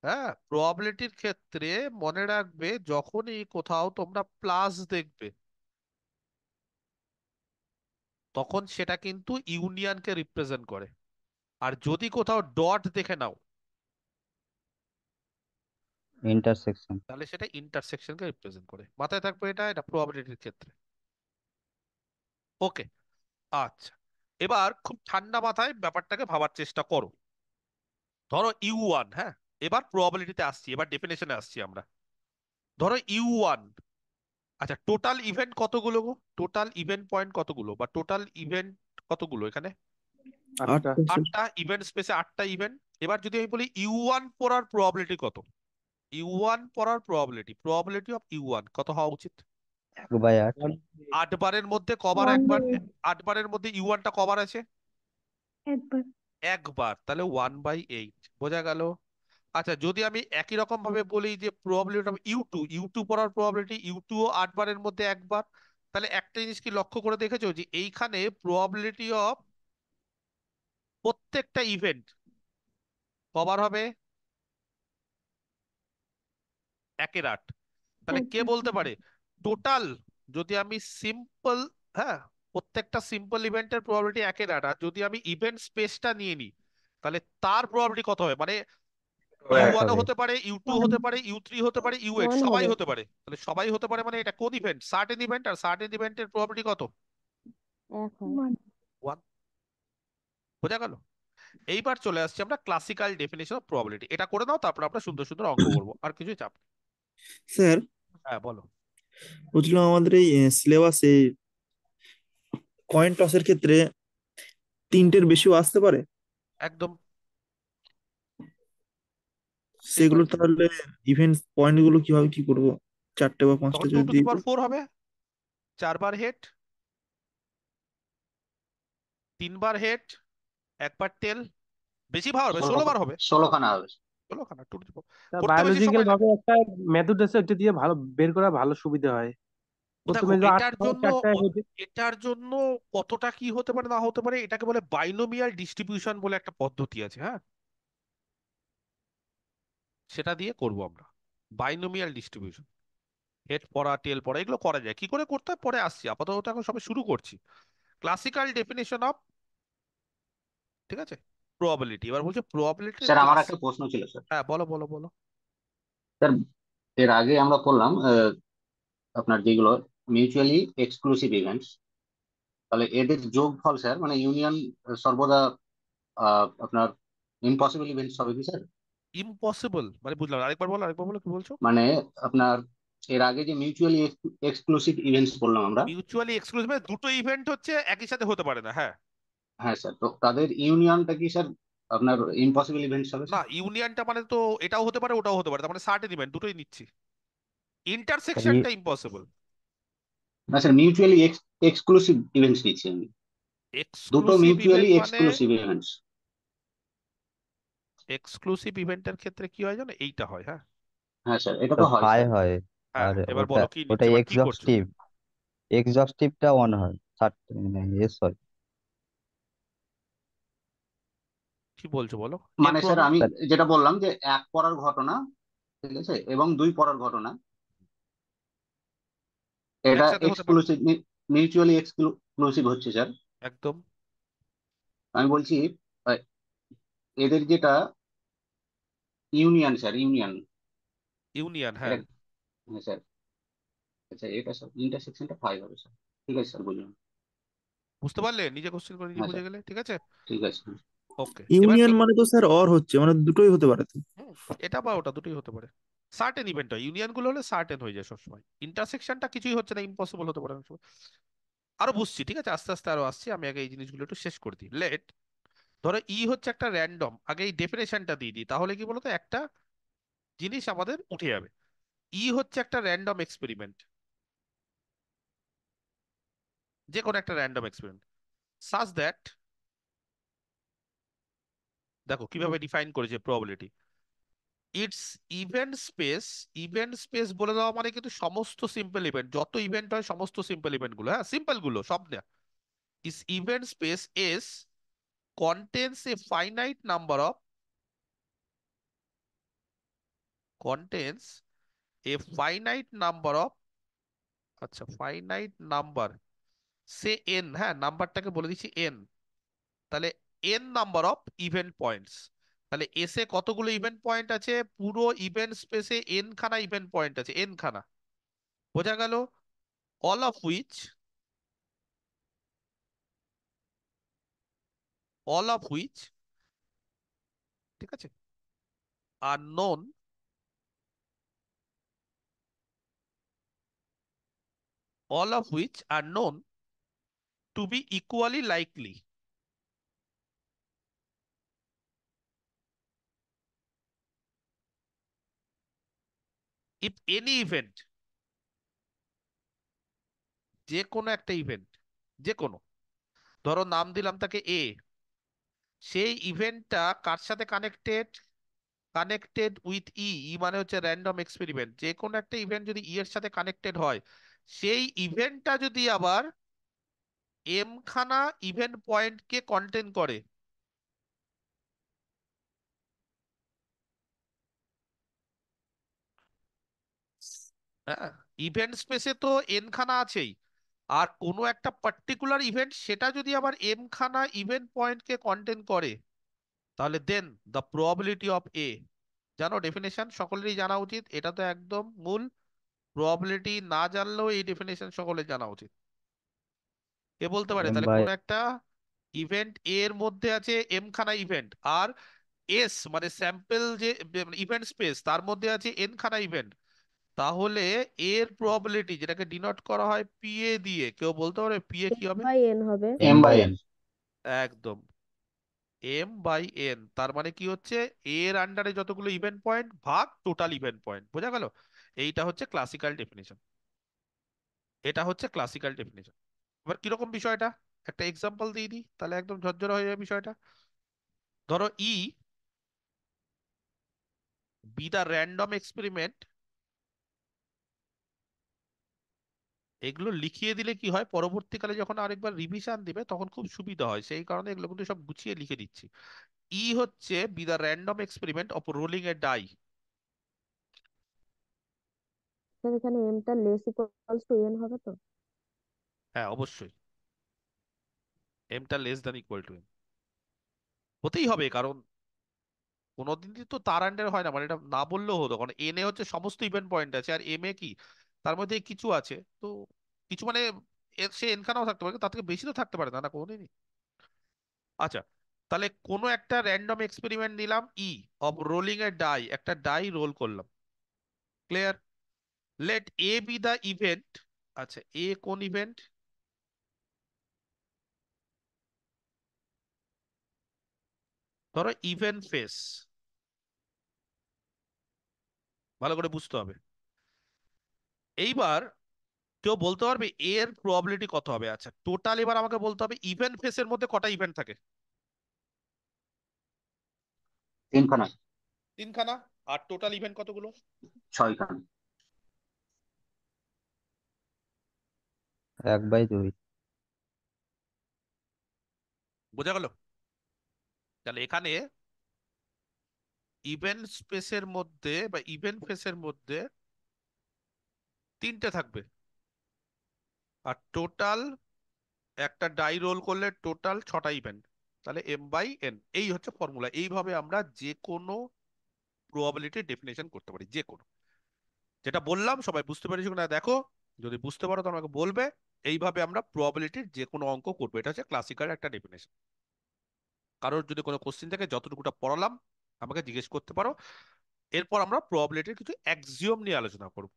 S1: হ্যাঁ, প্রবাবিলিটির ক্ষেত্রে মনে রাখবে যখনই কোথাও তোমরা প্লাস দেখবে তখন সেটা কিন্তু ইউনিয়নকে রিপ্রেজেন্ট করে। আর যদি কোথাও ডট দেখে নাও
S8: ইন্টারসেকশন।
S1: তাহলে সেটা ইন্টারসেকশনকে রিপ্রেজেন্ট করে। মাথায় থাকবে এটা, এটা প্রবাবিলিটির ক্ষেত্রে। ওকে, আচ্ছা, এবার খুব ঠান্ডা মাথায় ব্যাপারটাকে ভাবার চেষ্টা করো। ধরো U1, হ্যাঁ, এবার প্রবাবিলিটিতে আসছি, এবার ডেফিনেশনে আসছি আমরা। ধরো U1, আচ্ছা, টোটাল ইভেন্ট কতগুলো গো? টোটাল ইভেন্ট পয়েন্ট কতগুলো, বা টোটাল ইভেন্ট কতগুলো এখানে?
S2: 8টা।
S1: 8টা ইভেন্ট স্পেসে 8টা ইভেন্ট। এবার যদি আমি বলি U1 পড়ার প্রবাবিলিটি কত? U1 পড়ার প্রবাবিলিটি, প্রবাবিলিটি অফ U1 কত হওয়া উচিত?
S8: 1/8
S1: 8 বারের মধ্যে কবার?
S7: 1
S1: একবার।
S7: by
S1: 8 বারের মধ্যে U1টা কবার আছে?
S7: একবার।
S1: একবার। তাহলে 1/8, বোঝা গেল? আচ্ছা, যদি আমি একই রকম ভাবে বলি যে প্রবাবিলিটি অফ ইউ টু পড়ার প্রবাবিলিটি, U2 ও 8 বারের মধ্যে একবার। তাহলে একটা জিনিস কি লক্ষ্য করে দেখেছো যে এইখানে প্রবাবিলিটি অফ প্রত্যেকটা ইভেন্ট কবার হবে? 1/8। তাহলে কে
S7: একবার।
S1: বলতে পারে টোটাল, যদি আমি সিম্পল, হ্যাঁ, প্রত্যেকটা সিম্পল ইভেন্টের প্রবাবিলিটি 1/8, আর যদি আমি ইভেন্ট স্পেসটা নিয়ে নিই তাহলে তার প্রবাবিলিটি কত হবে? মানে
S6: এক
S1: U1 ও
S6: হবে।
S1: হতে পারে, U2
S7: 1
S1: হতে পারে, U3 হতে পারে, U8,
S5: 1
S1: সবাই
S5: হবে।
S1: হতে পারে। তাহলে সবাই হতে পারে মানে এটা কোন event? Certain event. Are certain ইভেন্টের প্রবাবিলিটি কত?
S5: 1 হয়।
S7: 1
S1: 1। বোঝা গেল? এইবার চলে আসছি আমরা ক্লাসিক্যাল ডেফিনেশন অফ প্রবাবিলিটি। এটা করে নাও, তারপর আমরা সুন্দর সুন্দর অঙ্ক করবো, আর কিছুই চাপ নেই।
S9: স্যার
S1: হ্যাঁ বলো।
S9: বলছিলাম আমাদের এই সিলেবাসে কয়েন টসের ক্ষেত্রে 3টের বেশিও আসতে পারে,
S1: একদম।
S9: সেগুলো তাহলে ইভেন্ট পয়েন্ট গুলো কিভাবে কি করব? 4টে বা 5টে
S1: তখন 2
S9: যদি
S1: টু দি
S9: দিয়ে
S1: পাওয়ার
S9: দিই।
S1: 4 হবে, 4 বার হেড, 3 বার হেড, একবার টেল। বেশি ভার হবে, 16 বার হবে।
S4: 16খানা হবে।
S1: ষোলো খানা টু টু
S2: তা
S1: করতে বেশি
S2: বায়োলজিক্যাল
S1: সময় লাগে
S2: ভাবে একটা মেথড আছে, ওইটা দিয়ে ভালো বের করা ভালো সুবিধা হয়।
S1: দেখো
S2: প্রথমে যে
S1: এটার
S2: আটটা
S1: জন্য
S2: চারটায় হইতে।
S1: এটার জন্য কতটা কি হতে পারে না হতে পারে এটাকে বলে বাইনোমিয়াল ডিস্ট্রিবিউশন বলে একটা পদ্ধতি আছে, হ্যাঁ, সেটা দিয়ে করব আমরা। বাইনোমিয়াল ডিস্ট্রিবিউশন, হেড পড়া টেল পড়া এগুলো করা যায়, কি করে করতে হয় পরে আসছি, আপাতত এখন সবে শুরু করছি। ক্লাসিক্যাল ডেফিনেশন অফ, ঠিক আছে, প্রবাবিলিটি। এবার বলছে প্রবাবিলিটির
S4: স্যার আমার
S1: ক্লাস।
S4: একটা প্রশ্ন ছিল স্যার।
S1: হ্যাঁ বলো বলো বলো।
S4: স্যার এর আগে আমরা পড়লাম আপনার যেগুলো মিউচুয়ালি এক্সক্লুসিভ ইভেন্টস, তাহলে এদের যোগফল স্যার মানে ইউনিয়ন সর্বদা আপনার ইম্পসিবল ইভেন্টস হবে কি স্যার?
S1: ইম্পসিবল মানে বুঝলাম না। আরেকবার বলো কি বলছো।
S4: মানে আপনার এর আগে যে মিউচুয়ালি এক্সক্লুসিভ ইভেন্টস বললাম আমরা।
S1: মিউচুয়ালি এক্সক্লুসিভ মানে দুটো ইভেন্ট হচ্ছে একই সাথে হতে পারে না, হ্যাঁ।
S4: হ্যাঁ স্যার, তো তাদের ইউনিয়নটা কি স্যার আপনার ইম্পসিবল ইভেন্টস হবে
S1: না
S4: স্যার?
S1: ইউনিয়নটা মানে তো এটাও হতে পারে ওটাও হতে পারে, তার মানে সার্টেন ইভেন্ট দুটোই নিচ্ছি।
S8: স্যার
S1: ইন্টারসেকশনটা ইম্পসিবল।
S4: না স্যার, মিউচুয়ালি এক্সক্লুসিভ ইভেন্টস নিচ্ছি আমি, দুটো
S1: এক্সক্লুসিভ
S4: মিউচুয়ালি
S1: ইভেন্ট মানে
S4: এক্সক্লুসিভ ইভেন্টস।
S1: এক্সক্লুসিভ ইভেন্টের ক্ষেত্রে কি হয় জানো, এইটা হয়, হ্যাঁ।
S4: হ্যাঁ স্যার, এটা
S8: তো
S4: তো হয়
S8: ফাই
S4: স্যার।
S8: হয়।
S1: হ্যাঁ
S8: আর
S1: এবার
S8: ওটা
S1: বলো কি
S8: ওটা
S1: নিচ্ছে, এবার কি করছো।
S8: এক্সস্টিভ, এক্সস্টিভটা অন হয় এস হয়।
S1: কি বলছো বলো, এর
S4: মানে স্যার আমি
S1: প্রবাবিলিটি।
S8: স্যার
S4: যেটা বললাম যে এক পড়ার ঘটনা, ঠিক আছে, এবং দুই পড়ার ঘটনা, এটা
S1: একসাথে হতে পারে,
S4: এক্সক্লুসিভ, মিউচুয়ালি এক্সক্লুসিভ হচ্ছে স্যার।
S1: একদম।
S4: আমি বলছি আহ, এদের যেটা ইউনিয়ন স্যার, ইউনিয়ন,
S1: ইউনিয়ন,
S4: এটা,
S1: হ্যাঁ।
S4: হ্যাঁ স্যার, আচ্ছা এটা স্যার ইন্টারসেকশনটা 5 হবে স্যার। ঠিক আছে স্যার, বুঝলাম।
S1: বুঝতে পারলে, নিজে কোশ্চেন করে নিজে
S4: হ্যাঁ
S1: বুঝে
S4: স্যার,
S1: গেলে, ঠিক আছে।
S4: ঠিক আছে।
S1: ওকে এবার
S9: ইউনিয়ন মানে তো স্যার অর হচ্ছে, মানে দুটোই হতে পারে তো।
S1: হুম, এটা বা ওটা দুটোই হতে পারে। সার্টেন ইভেন্ট হয়, ইউনিয়ন গুলো হলে সার্টেন হয়ে যায় সবসময়। ইন্টারসেকশনটা কিছুই হচ্ছে না, ইম্পসিবল হতে পারে অনেক সময়। আরো বুঝছি, ঠিক আছে, আস্তে আস্তে আরো আসছি, আমি আগে এই জিনিসগুলো একটু শেষ করে দিই। লেট, ধরো ই হচ্ছে একটা র্যান্ডম, আগে এই ডেফিনেশনটা দিয়ে দিই, তাহলে কি বলতো একটা জিনিস আমাদের উঠে যাবে। ই হচ্ছে একটা র্যান্ডম এক্সপেরিমেন্ট, যে কোনো একটা র্যান্ডম এক্সপেরিমেন্ট, সাজ দ্যাট, দেখো কিভাবে ডিফাইন করেছে probability. It's event space, event space বলে দেওয়া মানে কিন্তু সমস্ত সিম্পল ইভেন্ট, যত ইভেন্ট হয় সমস্ত সিম্পল ইভেন্ট গুলো, হ্যাঁ সিম্পল গুলো সব না। Is event space S contains a finite number of, contains a finite number of, আচ্ছা ফাইনাইট নাম্বার, সে এন, হ্যাঁ নাম্বারটাকে বলে দিচ্ছি এন, তাহলে N number of event points. তাহলে এসে কতগুলো ইভেন্ট পয়েন্ট আছে, পুরো ইভেন্ট স্পেসে এন খানা ইভেন্ট পয়েন্ট আছে, এন খানা, বোঝা গেল। All of which, all of which, ঠিক আছে, are known, all of which are known to be equally likely if any event, যে কোনো একটা ইভেন্ট, যে কোনো, ধরো নাম দিলাম তাকে এ, সেই ইভেন্টটা কার সাথে কানেক্টেড, কানেক্টেড উইথ ই, ই মানে হচ্ছে র্যান্ডম এক্সপেরিমেন্ট, যে কোনো একটা ইভেন্ট যদি ই এর সাথে কানেক্টেড হয়, সেই ইভেন্টটা যদি আবার এম খানা ইভেন্ট পয়েন্টকে কন্টেন করে, হ্যাঁ, ইভেন্ট স্পেসে তো এন খানা আছেই, আর কোনো একটা পার্টিকুলার ইভেন্ট সেটা যদি আবার এম খানা ইভেন্ট পয়েন্টকে কন্টেন করে, তাহলে দেন দ্য প্রবাবিলিটি অফ এ, জানো ডেফিনেশন সকলেরই জানা উচিত, এটা তো একদম মূল, প্রবাবিলিটি না জানলেও এই ডেফিনেশন সকলের জানা উচিত। কে বলতে পারে,
S8: এম
S1: তাহলে
S8: বাই
S1: কোন একটা ইভেন্ট এর মধ্যে আছে এম খানা ইভেন্ট, আর এস মানে স্যাম্পল যে ইভেন্ট স্পেস তার মধ্যে আছে এন খানা ইভেন্ট, তাহলে এর প্রবাবিলিটি যেটাকে ডিনোট করা হয় পি এ দিয়ে, কেউ বলতে পারে পি এ কি হবে।
S5: বাই এন হবে।
S8: M
S4: M
S8: by
S4: by
S8: N.
S4: N.
S1: একদম, এম বাই এন, তার মানে কি হচ্ছে, এর আন্ডারে যতগুলো ইভেন্ট পয়েন্ট ভাগ টোটাল ইভেন্ট পয়েন্ট, বোঝা গেল। এইটা হচ্ছে ক্লাসিক্যাল ডেফিনেশন, এটা হচ্ছে ক্লাসিক্যাল ডেফিনেশন। এবার কিরকম বিষয়টা, একটা এক্সাম্পল দিয়ে দিই, তাহলে একদম ঝরঝরা হয়ে যাবে বিষয়টা। ধরো ই, বি দ্য র্যান্ডম এক্সপেরিমেন্ট, এগুলো লিখিয়ে দিলে কি হয়, পরবর্তীকালে যখন আরেকবার রিভিশন দিবে তখন খুব সুবিধা হয়, সেই কারণে এগুলো কিন্তু সব গুছিয়ে লিখে দিচ্ছি। ই হচ্ছে be the random experiment of rolling a die.
S5: Sir এখানে এমটা লেস ইকুয়ালস টু এন হবে তো?
S1: হ্যাঁ অবশ্যই, এমটা less than equal to M হতেই হবে, কারণ কোনোদিনই তো তার আন্ডারে হয় না, মানে এটা না বললেও হতো, কারণ এন এ হচ্ছে সমস্ত ইভেন্ট পয়েন্ট আছে, আর এম এ কি তার মধ্যে কিছু আছে, তো কিছু মানে সে এনখানাও থাকতে পারে, তার থেকে বেশি তো থাকতে পারে না, না কোনোদিনই। আচ্ছা, তাহলে কোনো একটা র্যান্ডম এক্সপেরিমেন্ট নিলাম E of rolling a die, একটা ডাই রোল করলাম, clear. Let A B the event. আচ্ছা, এ কোন ইভেন্ট? ধরো ইভেন্ট ফেস, ভালো করে বুঝতে হবে। এইবার কেউ বলতে পারবে এর প্রবাবিলিটি কত হবে? আচ্ছা, টোটাল এবার আমাকে বলতে হবে ইভেন্ট ফেসের মধ্যে কটা ইভেন্ট থাকে?
S4: 3খানা।
S1: 3খানা। আর টোটাল ইভেন্ট কতগুলো?
S4: 6খানা।
S8: 1/2।
S1: বোঝা গেল? তাহলে এখানে ইভেন্ট স্পেসের মধ্যে বা ইভেন্ট ফেসের মধ্যে 3টে থাকবে, আর টোটাল একটা ডাই রোল করলে টোটাল 6টা ইভেন্ট, তাহলে m/n। এই হচ্ছে ফর্মুলা। এইভাবে আমরা যে কোনো প্রবাবিলিটি ডেফিনেশন করতে পারি, যে কোনো। যেটা বললাম সবাই বুঝতে পেরেছো কিনা দেখো, যদি বুঝতে পারো তো আমাকে বলবে। এইভাবে আমরা প্রবাবিলিটির যে কোনো অঙ্ক করবো, এটা হচ্ছে ক্লাসিক্যাল একটা ডেফিনেশন। কারোর যদি কোনো কোশ্চেন থাকে, যতটুকুটা পড়ালাম আমাকে জিজ্ঞেস করতে পারো। এরপর আমরা প্রবাবিলিটির কিছু অ্যাক্সিওম নিয়ে আলোচনা করব।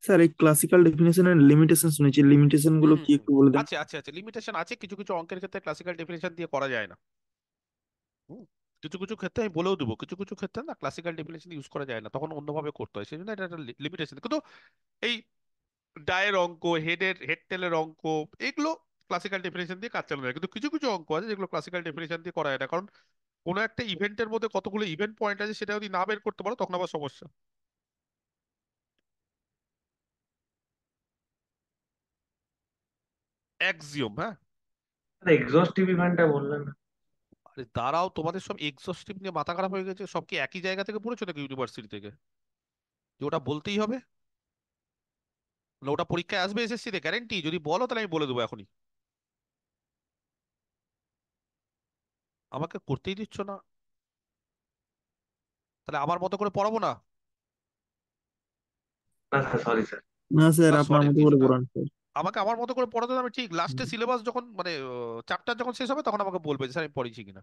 S9: স্যার এই ক্লাসিক্যাল ডেফিনেশনের লিমিটেশন শুনেছি, লিমিটেশন
S1: হুম
S9: গুলো
S1: হুম
S9: কি
S1: হুম
S9: একটু বলে দেন?
S1: আছে আছে আছে, লিমিটেশন আছে, কিছু কিছু অঙ্কের ক্ষেত্রে ক্লাসিক্যাল ডেফিনেশন দিয়ে করা যায় না। হুম, কিছু কিছু ক্ষেত্রে আমি বলেও দেবো, কিছু কিছু ক্ষেত্রে না ক্লাসিক্যাল ডেফিনেশন ইউজ করা যায় না, তখন অন্যভাবে করতে হয়, সেই জন্য এটা একটা লিমিটেশন। কিন্তু এই ডায়ের অঙ্ক, হেড টেলের অঙ্ক, এগুলো ক্লাসিক্যাল ডেফিনেশন দিয়ে কাজ চালানো যায়। কিন্তু কিছু কিছু অঙ্ক আছে যেগুলো ক্লাসিক্যাল ডেফিনেশন দিয়ে করা যায় না, কারণ কোনো একটা ইভেন্টের মধ্যে কতগুলো ইভেন্ট পয়েন্ট আছে সেটা যদি না বের করতে পারো তখন আবার সমস্যা। অ্যাক্সিওম, হ্যাঁ।
S6: এক্সস্টিভ ইভেন্টটা বললেন না?
S1: আরে দাঁড়াও, তোমাদের সব এক্সস্টিভ নিয়ে মাথা খারাপ হয়ে গেছে, সব কি একই জায়গা থেকে পড়েছো নাকি ইউনিভার্সিটি থেকে, যে ওটা বলতেই হবে? না ওটা পরীক্ষায় আসবে এসএসসি তে গ্যারেন্টি? যদি বলো তাহলে আমি বলে দেবো এখনই। আমাকে করতেই দিচ্ছ না, তাহলে আমার মতো করে পড়াবো না?
S6: না স্যার, সরি স্যার।
S9: না স্যার,
S1: না
S9: আপনার
S1: সরি
S9: মতো
S1: কিছু
S9: করে
S1: না,
S9: পড়ান স্যার।
S1: আমাকে আমার মতো করে পড়াতে হবে, আমি ঠিক লাস্টে
S9: হুম।
S1: সিলেবাস যখন মানে চ্যাপ্টার যখন শেষ হবে তখন আমাকে বলবে যে স্যার আমি পড়িয়েছি কিনা।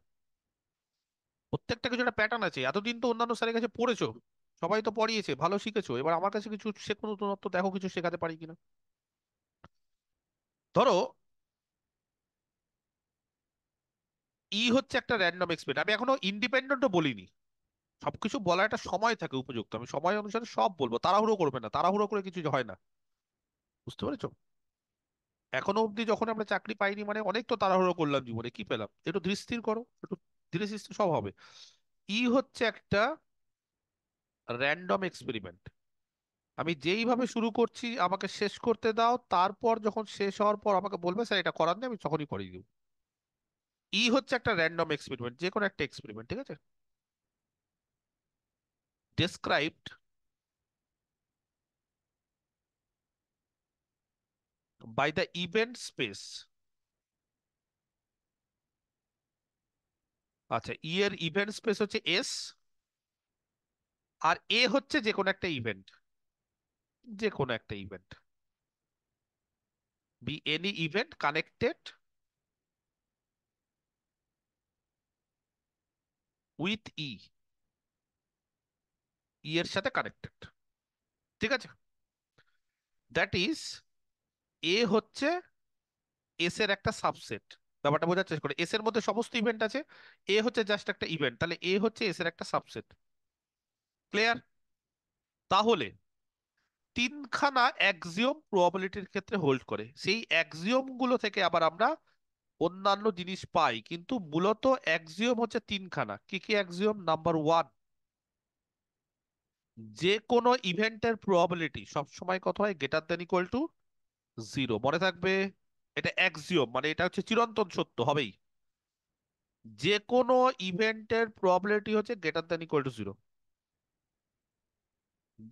S1: প্রত্যেকটা কিছু একটা প্যাটার্ন আছে, এতদিন তো অন্যান্য স্যারের কাছে পড়েছো, সবাই তো পড়িয়েছে, ভালো শিখেছো, এবার আমার কাছে কিছু শেখো, নতুনত্ব দেখো কিছু শেখাতে পারি কিনা। ধরো ই হচ্ছে একটা র্যান্ডম এক্সপেরিমেন্ট, আমি এখনো ইন্ডিপেন্ডেন্টও বলিনি, সবকিছু বলার একটা সময় থাকে উপযুক্ত, আমি সময় অনুসারে সব বলবো, তাড়াহুড়ো করবে না, তাড়াহুড়ো করে কিছু হয় না, বুঝতে পেরেছো? এখনো অবধি যখন আমরা চাকরি পাইনি মানে অনেক তো তাড়াহুড়ো করলাম, জীবনে কি পেলাম? একটু ধীর স্থির করো, একটু ধীরে স্থির সব হবে। ই হচ্ছে একটা র্যান্ডম এক্সপেরিমেন্ট, আমি যেইভাবে শুরু করছি আমাকে শেষ করতে দাও, তারপর যখন শেষ হওয়ার পর আমাকে বলবে স্যার এটা করার নেই, আমি তখনই করিয়ে দেবো। ই হচ্ছে একটা র্যান্ডম এক্সপেরিমেন্ট, যে কোনো একটা এক্সপেরিমেন্ট, ঠিক আছে, described by the event space. আচ্ছা, ই এর ইভেন্ট স্পেস হচ্ছে এস, আর এ হচ্ছে যে কোনো একটা ইভেন্ট, যে কোনো একটা event, be any event connected with E, E এর সাথে কানেক্টেড, ঠিক আছে। দ্যাট ইজ এ হচ্ছে এস এর একটা সাবসেট। ব্যাপারটা বোঝার চেষ্টা করে, এস এর মধ্যে সমস্ত ইভেন্ট আছে, এ হচ্ছে জাস্ট একটা ইভেন্ট, তাহলে এ হচ্ছে এস এর একটা সাবসেট, ক্লিয়ার? তাহলে 3খানা অ্যাক্সিওম প্রবাবিলিটির ক্ষেত্রে হোল্ড করে, সেই অ্যাক্সিওম গুলো থেকে আবার আমরা অন্যান্য জিনিস পাই, কিন্তু মূলত অ্যাক্সিওম হচ্ছে তিনখানা। কি কি অ্যাক্সিওম? নাম্বার ওয়ান, যে কোনো ইভেন্টের প্রবাবিলিটি সবসময় কত হয়? Greater than equal two zero. মনে থাকবে, এটা অ্যাক্সিওম, মানে এটা হচ্ছে চিরন্তন সত্য হবেই। যে কোনো ইভেন্টের প্রবাবিলিটি হচ্ছে greater than equal two zero.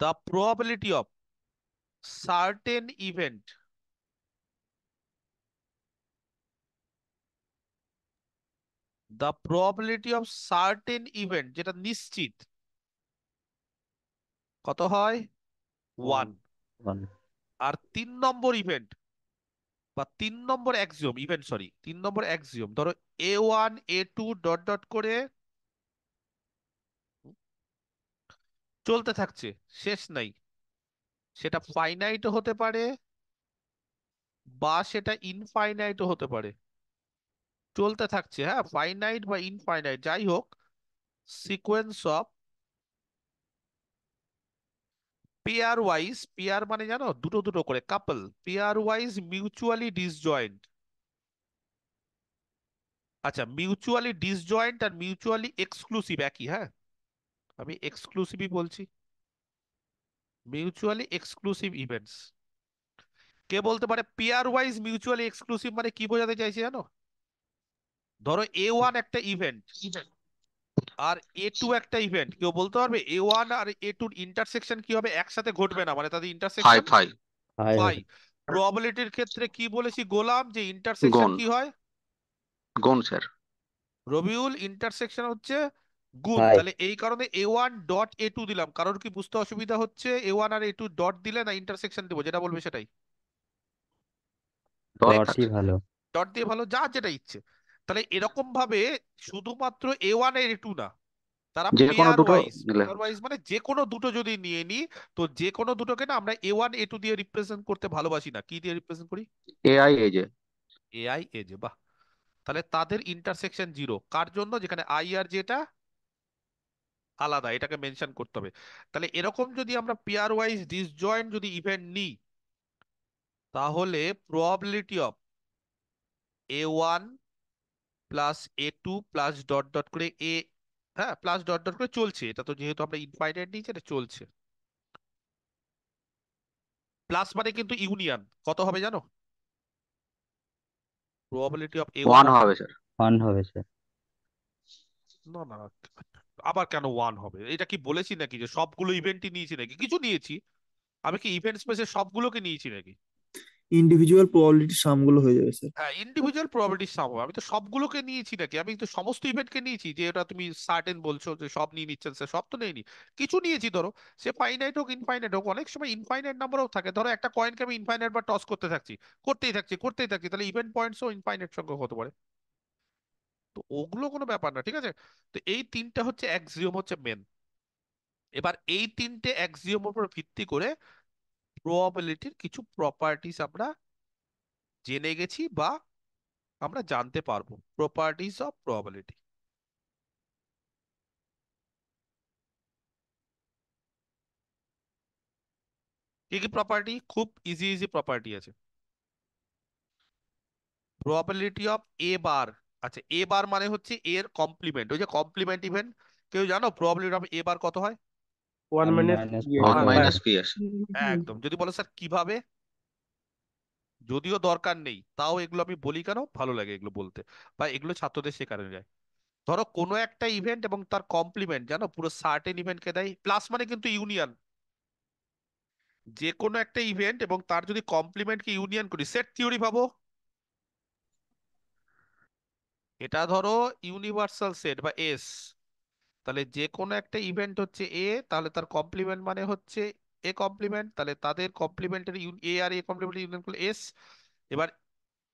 S1: The probability of certain event, the probability of certain event, যেটা নিশ্চিত, কত হয়?
S2: ওয়ান।
S1: ওয়ান।
S8: ওয়ান।
S1: আর 3 নম্বর ইভেন্ট বা 3 নম্বর অ্যাক্সিওম, ইভেন্ট সরি, 3 নম্বর অ্যাক্সিওম, ধরো A1 A2 ডট ডট করে চলতে থাকছে, শেষ নাই। সেটা ফাইনাইটও হতে পারে বা সেটা ইনফাইনাইটও হতে পারে। চলতে থাকছে, হ্যাঁ, ফাইনাইট বা ইনফাইনাইট যাই হোক, sequence of pair wise, pair মানে জানো দুটো দুটো করে, কাপল, পেয়ার ওয়াইজ মিউচুয়ালি ডিসজয়েন্ট। আচ্ছা, মিউচুয়ালি ডিসজয়েন্ট আর মিউচুয়ালি এক্সক্লুসিভ একই, হ্যাঁ, আমি এক্সক্লুসিভই বলছি। Mutually exclusive events. কে বলতে পারে পেয়ার ওয়াইজ মিউচুয়ালি এক্সক্লুসিভ মানে কি বোঝাতে চাইছে জানো? ধরো A1 একটা ইভেন্ট আর A2 একটা ইভেন্ট, কেউ বলতে পারবে A1 আর A2 ইন্টারসেকশন কি হবে? একসাথে ঘটবে না, মানে তাদের
S4: phi
S1: intersection
S4: phi
S8: phi
S1: phi.
S8: হবে।
S1: প্রবাবিলিটির ক্ষেত্রে কি বলেছি গোলাম? যে ইন্টারসেকশন
S4: গন
S1: কি হয়?
S4: গন স্যার।
S1: রবিউল, ইন্টারসেকশন হচ্ছে গুণ।
S8: ফাই।
S1: তাহলে এই কারণে A1 ডট A2 দিলাম। কারোর কি বুঝতে অসুবিধা হচ্ছে A1 আর A2 ডট দিলে, না ইন্টারসেকশন দেবো? যেটা বলবে সেটাই।
S4: ডট
S1: নেক্সট,
S8: ডটই
S4: থাকছে।
S8: ভালো।
S1: ডট দিয়ে ভালো, যা যেটা ইচ্ছে। তাহলে এরকম ভাবে শুধুমাত্র A1 আর A2 না, তারা
S4: যে কোনো
S1: পেয়ার
S4: দুটো
S1: ওয়াইজ,
S4: দিলে
S1: পেয়ার ওয়াইজ মানে যে কোনো দুটো যদি নিয়ে নিই, তো যে কোনো দুটোকে না আমরা A1 A2 দিয়ে রিপ্রেজেন্ট করতে ভালোবাসি না, কি দিয়ে রিপ্রেজেন্ট করি?
S4: এআই এজে।
S1: AI এজ, বাহ। তাহলে তাদের ইন্টারসেকশন জিরো, কার জন্য? যেখানে আই আর যেটা আলাদা, এটাকে মেনশন করতে হবে। তাহলে এরকম যদি আমরা পেয়ার ওয়াইজ ডিসজয়েন্ট যদি ইভেন্ট নিই, তাহলে probability of A1 plus A2 plus dot dot করে হ্যাঁ, প্লাস ডট ডট করে চলছে, এটা তো যেহেতু আমরা ইনফাইনাইট নিয়েছি, এটা চলছে। প্লাস মানে কিন্তু ইউনিয়ন, কত হবে জানো? প্রবাবিলিটি অফ A1,
S4: ওয়ান হবে স্যার।
S8: ওয়ান হবে স্যার।
S1: না না, আবার কেন ওয়ান হবে? এটা কি বলেছি নাকি যে সবগুলো ইভেন্টই নিয়েছি নাকি? কিছু নিয়েছি, আমি কি ইভেন্ট স্পেসের সবগুলোকে নিয়েছি নাকি?
S9: ইন্ডিভিজুয়াল প্রবাবিলিটি সামগুলো হয়ে যাবে স্যার।
S1: হ্যাঁ, ইন্ডিভিজুয়াল প্রবাবিলিটি সাম হবে। আমি তো সবগুলোকে নিয়েছি নাকি? আমি তো সমস্ত ইভেন্টকে নিয়েছি, যে এটা তুমি সার্টেন বলছো যে সব নিয়ে নিচ্ছেন স্যার, সব তো নেইনি, কিছু নিয়েছি। ধরো সে ফাইনাইট হোক ইনফাইনাইট হোক, অনেক সময় ইনফাইনাইট নাম্বারও থাকে। ধরো একটা কয়েনকে আমি ইনফাইনাইট বা টস করতে থাকছি, করতেই থাকছি, তাহলে ইভেন্ট পয়েন্টসও ইনফাইনাইট সংখ্যক হতে পারে। তো ওগুলো কোনো ব্যাপার না, ঠিক আছে। তো এই তিনটা হচ্ছে অ্যাক্সিওম, হচ্ছে মেন। এবার এই তিনটে অ্যাক্সিওমের উপর ভিত্তি করে প্রবাবিলিটির কিছু প্রপার্টিজ আমরা জেনে গেছি বা আমরা জানতে পারবো। প্রপার্টিজ অফ প্রবাবিলিটি কি কি? প্রপার্টি খুব ইজি ইজি প্রপার্টি আছে। প্রবাবিলিটি অফ এ বার, আচ্ছা এ বার মানে হচ্ছে এর কমপ্লিমেন্ট, ওই যে কমপ্লিমেন্ট ইভেন্ট। কেউ জানো প্রবাবিলিটি অফ এ বার কত হয়?
S2: One
S8: one
S2: minus
S8: minus
S4: one
S2: one.
S4: Minus PS.
S1: একদম। যদি বলো স্যার কিভাবে, যদিও দরকার নেই, তাও এগুলো আমি বলি কেন, ভালো লাগে এগুলো বলতে, বা এগুলো ছাত্রদের শেখানো যায়। ধরো কোনো একটা ইভেন্ট এবং তার কমপ্লিমেন্ট, জানো পুরো সার্টেন ইভেন্টকে দেয়। প্লাস মানে কিন্তু ইউনিয়ন, যে কোনো একটা ইভেন্ট এবং তার যদি কমপ্লিমেন্টকে ইউনিয়ন করি, সেট থিওরি ভাবো। এটা ধরো ইউনিভার্সাল সেট বা এস। তাহলে যে কোনো একটা ইভেন্ট হচ্ছে এ, তাহলে তার কমপ্লিমেন্ট মানে হচ্ছে এ কমপ্লিমেন্ট, তাহলে তাদের কমপ্লিমেন্টের এ আর এ কমপ্লিমেন্ট ইউনিয়ন করলে এস। এবার